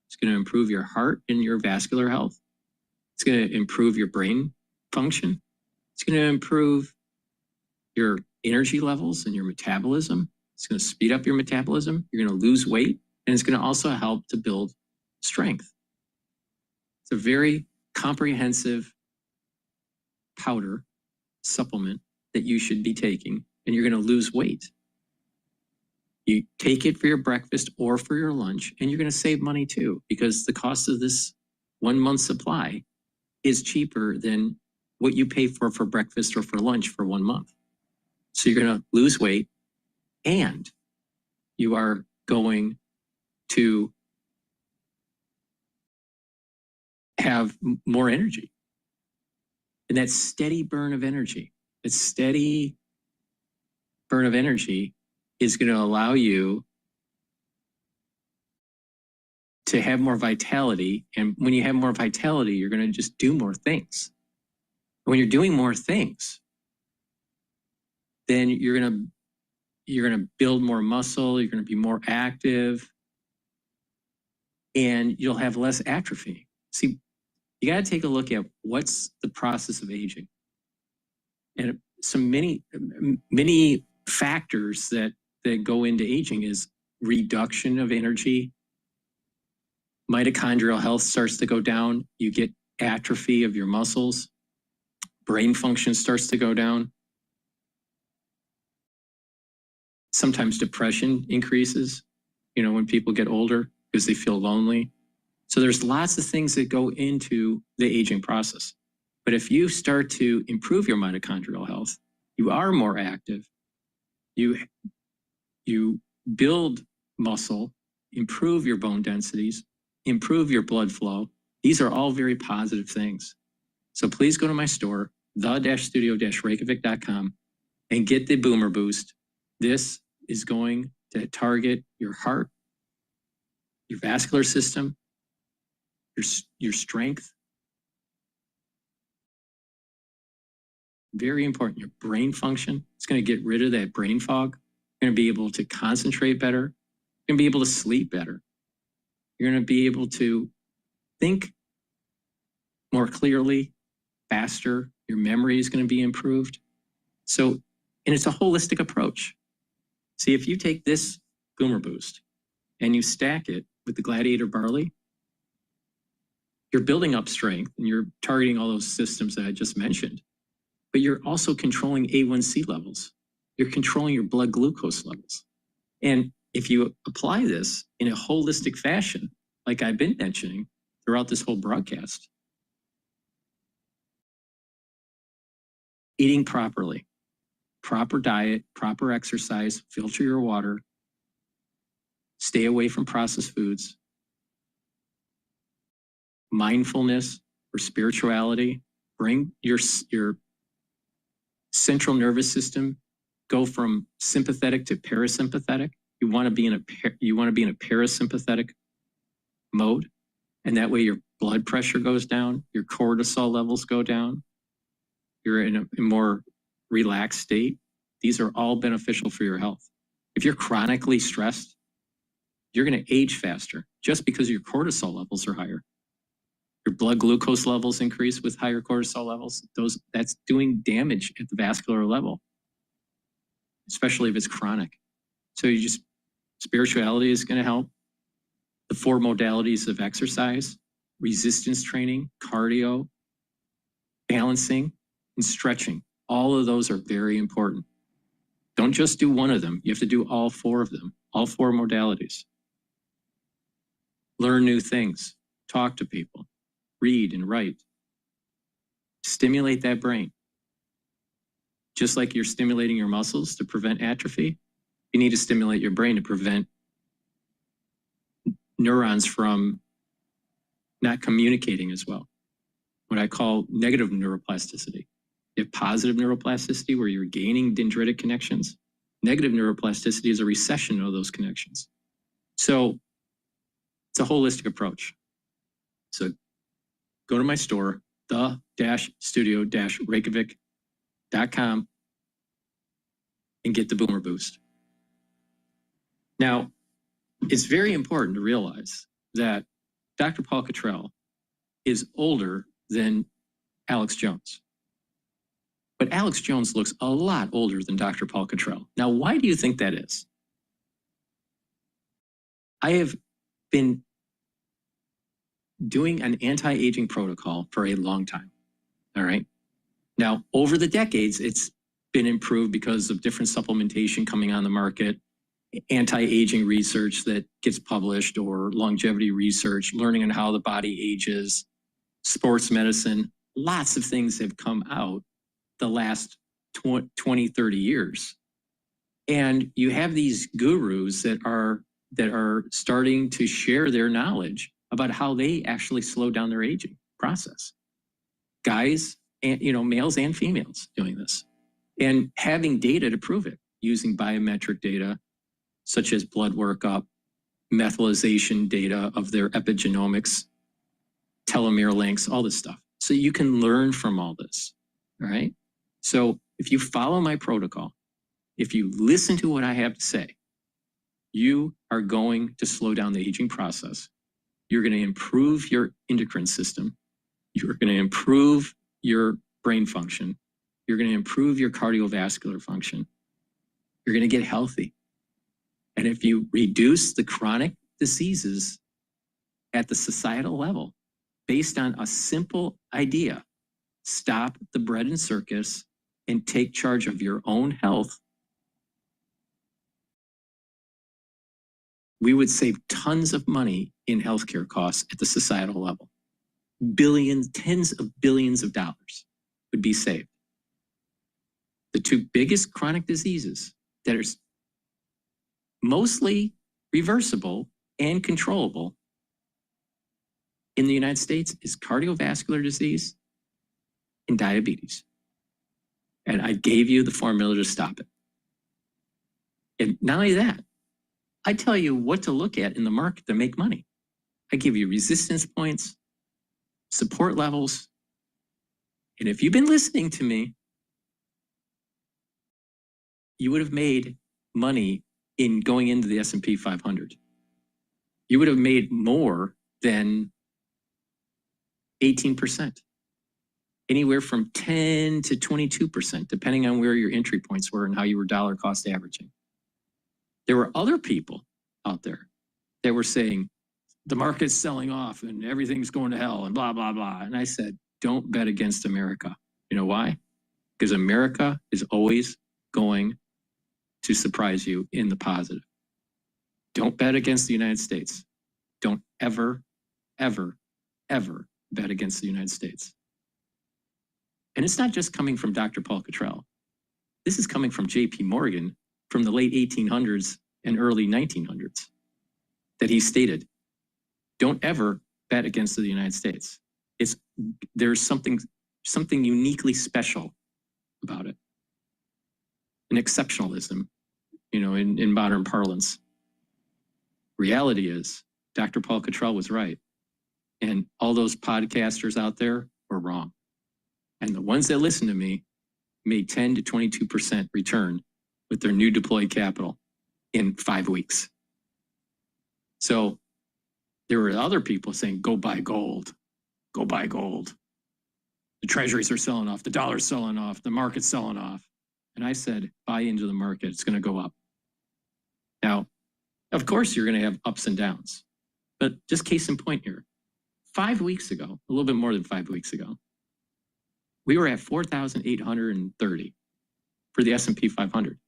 It's going to improve your heart and your vascular health. It's going to improve your brain function. It's going to improve your energy levels and your metabolism. It's going to speed up your metabolism. You're going to lose weight, and it's going to also help to build strength. It's a very comprehensive powder supplement that you should be taking, and you're going to lose weight. You take it for your breakfast or for your lunch, and you're going to save money too, because the cost of this 1 month supply is cheaper than what you pay for breakfast or for lunch for 1 month. So you're going to lose weight, and you are going to have more energy. And that steady burn of energy, is going to allow you to have more vitality. And when you have more vitality, you're going to just do more things. When you're doing more things, then you're going to build more muscle, you're going to be more active, and you'll have less atrophy. See, you got to take a look at what's the process of aging. And many factors that go into aging is reduction of energy. Mitochondrial health starts to go down. You get atrophy of your muscles. Brain function starts to go down. Sometimes depression increases, you know, when people get older because they feel lonely. So there's lots of things that go into the aging process. But if you start to improve your mitochondrial health, you are more active, you build muscle, improve your bone densities, improve your blood flow. These are all very positive things. So please go to my store, the-studio-reykjavik.com, and get the Boomer Boost. This is going to target your heart, your vascular system, your strength. Very important, your brain function. It's going to get rid of that brain fog. You're going to be able to concentrate better. You're going to be able to sleep better. You're going to be able to think more clearly, faster. Your memory is going to be improved. So, and it's a holistic approach. See, if you take this Boomer Boost and you stack it with the Gladiator Barley, you're building up strength and you're targeting all those systems that I just mentioned, but you're also controlling A1C levels. You're controlling your blood glucose levels. And if you apply this in a holistic fashion, like I've been mentioning throughout this whole broadcast, eating properly, proper diet, proper exercise, filter your water, stay away from processed foods, mindfulness or spirituality, bring your central nervous system, go from sympathetic to parasympathetic. You want to be in a parasympathetic mode, and that way your blood pressure goes down, your cortisol levels go down, you're in a more relaxed state. These are all beneficial for your health. If you're chronically stressed, you're going to age faster just because your cortisol levels are higher. Your blood glucose levels increase with higher cortisol levels. That's doing damage at the vascular level, especially if it's chronic. So spirituality is going to help. The 4 modalities of exercise, resistance training, cardio, balancing, and stretching. All of those are very important. Don't just do one of them. You have to do all 4 of them, all 4 modalities. Learn new things, talk to people, read and write. Stimulate that brain. Just like you're stimulating your muscles to prevent atrophy, you need to stimulate your brain to prevent neurons from not communicating as well. What I call negative neuroplasticity. You have positive neuroplasticity where you're gaining dendritic connections. Negative neuroplasticity is a recession of those connections. So it's a holistic approach. So go to my store, the-studio-reykjavik.com, and get the Boomer Boost. Now, it's very important to realize that Dr. Paul Cottrell is older than Alex Jones. But Alex Jones looks a lot older than Dr. Paul Cottrell. Now, why do you think that is? I have been doing an anti-aging protocol for a long time, all right? Now, over the decades, it's been improved because of different supplementation coming on the market, anti-aging research that gets published, or longevity research, learning on how the body ages, sports medicine. Lots of things have come out the last 20, 30 years. And you have these gurus that are starting to share their knowledge about how they actually slow down their aging process. Guys, and males and females doing this, and having data to prove it, using biometric data such as blood workup, methylation data of their epigenomics, telomere lengths, all this stuff. So you can learn from all this, all right? So if you follow my protocol, if you listen to what I have to say, you are going to slow down the aging process. You're going to improve your endocrine system. You're going to improve your brain function. You're going to improve your cardiovascular function. You're going to get healthy. And if you reduce the chronic diseases at the societal level, based on a simple idea, stop the bread and circus and take charge of your own health, we would save tons of money in healthcare costs at the societal level. Billions, tens of billions of dollars would be saved. The two biggest chronic diseases that are mostly reversible and controllable in the United States is cardiovascular disease and diabetes. And I gave you the formula to stop it. And not only that, I tell you what to look at in the market to make money. I give you resistance points, support levels. And if you've been listening to me, you would have made money in going into the S&P 500. You would have made more than 18%, anywhere from 10 to 22%, depending on where your entry points were and how you were dollar cost averaging. There were other people out there that were saying, the market's selling off and everything's going to hell and blah, blah, blah. And I said, don't bet against America. You know why? Because America is always going to surprise you in the positive. Don't bet against the United States. Don't ever, ever, ever bet against the United States. And it's not just coming from Dr. Paul Cottrell. This is coming from J.P. Morgan from the late 1800s and early 1900s that he stated, don't ever bet against the United States. There's something uniquely special about it. An exceptionalism, in modern parlance. Reality is, Dr. Paul Cottrell was right. And all those podcasters out there were wrong. And the ones that listen to me made 10 to 22% return with their new deployed capital in 5 weeks. So there were other people saying, go buy gold, go buy gold. The treasuries are selling off, the dollar's selling off, the market's selling off. And I said, buy into the market, it's going to go up. Now, of course, you're going to have ups and downs, but just case in point here, 5 weeks ago, a little bit more than 5 weeks ago, we were at 4,830 for the S&P 500.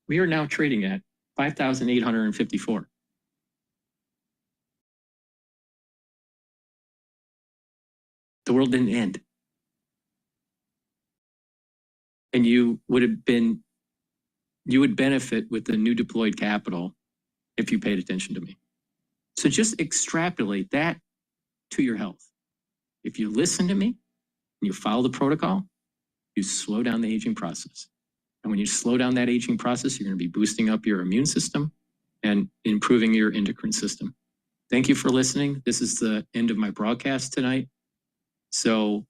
We are now trading at 5,854. The world didn't end. And you would benefit with the new deployed capital if you paid attention to me. So just extrapolate that to your health. If you listen to me and you follow the protocol, you slow down the aging process. And when you slow down that aging process, you're going to be boosting up your immune system and improving your endocrine system. Thank you for listening. This is the end of my broadcast tonight. So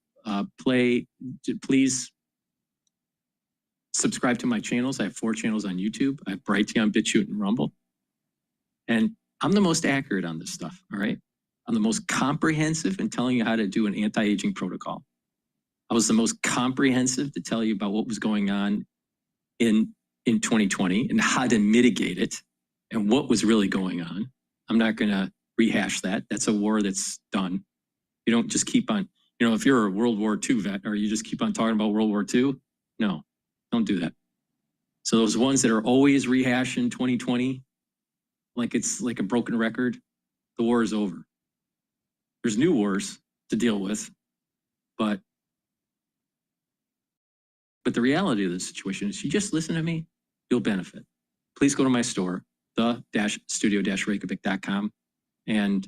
please subscribe to my channels. I have 4 channels on YouTube. I have Brighteon, Bitchute, and Rumble. And I'm the most accurate on this stuff, all right? I'm the most comprehensive in telling you how to do an anti-aging protocol. I was the most comprehensive to tell you about what was going on in 2020 and how to mitigate it and what was really going on. I'm not going to rehash that. That's a war that's done. You don't just keep on, if you're a World War II vet, or you just keep on talking about World War II, no, don't do that. So those ones that are always rehashing 2020, like it's like a broken record, the war is over. There's new wars to deal with, but the reality of the situation is you just listen to me, you'll benefit. Please go to my store, the-studio-reykjavik.com, and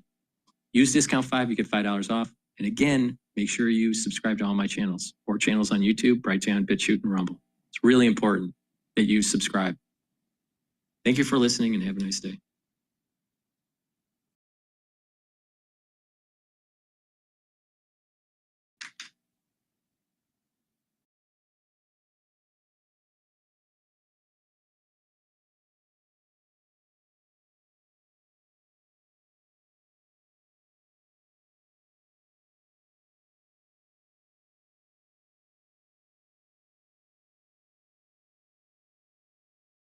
use discount 5, you get $5 off. And again, make sure you subscribe to all my channels, 4 channels on YouTube, Brighteon, Bitchute, and Rumble. It's really important that you subscribe. Thank you for listening and have a nice day.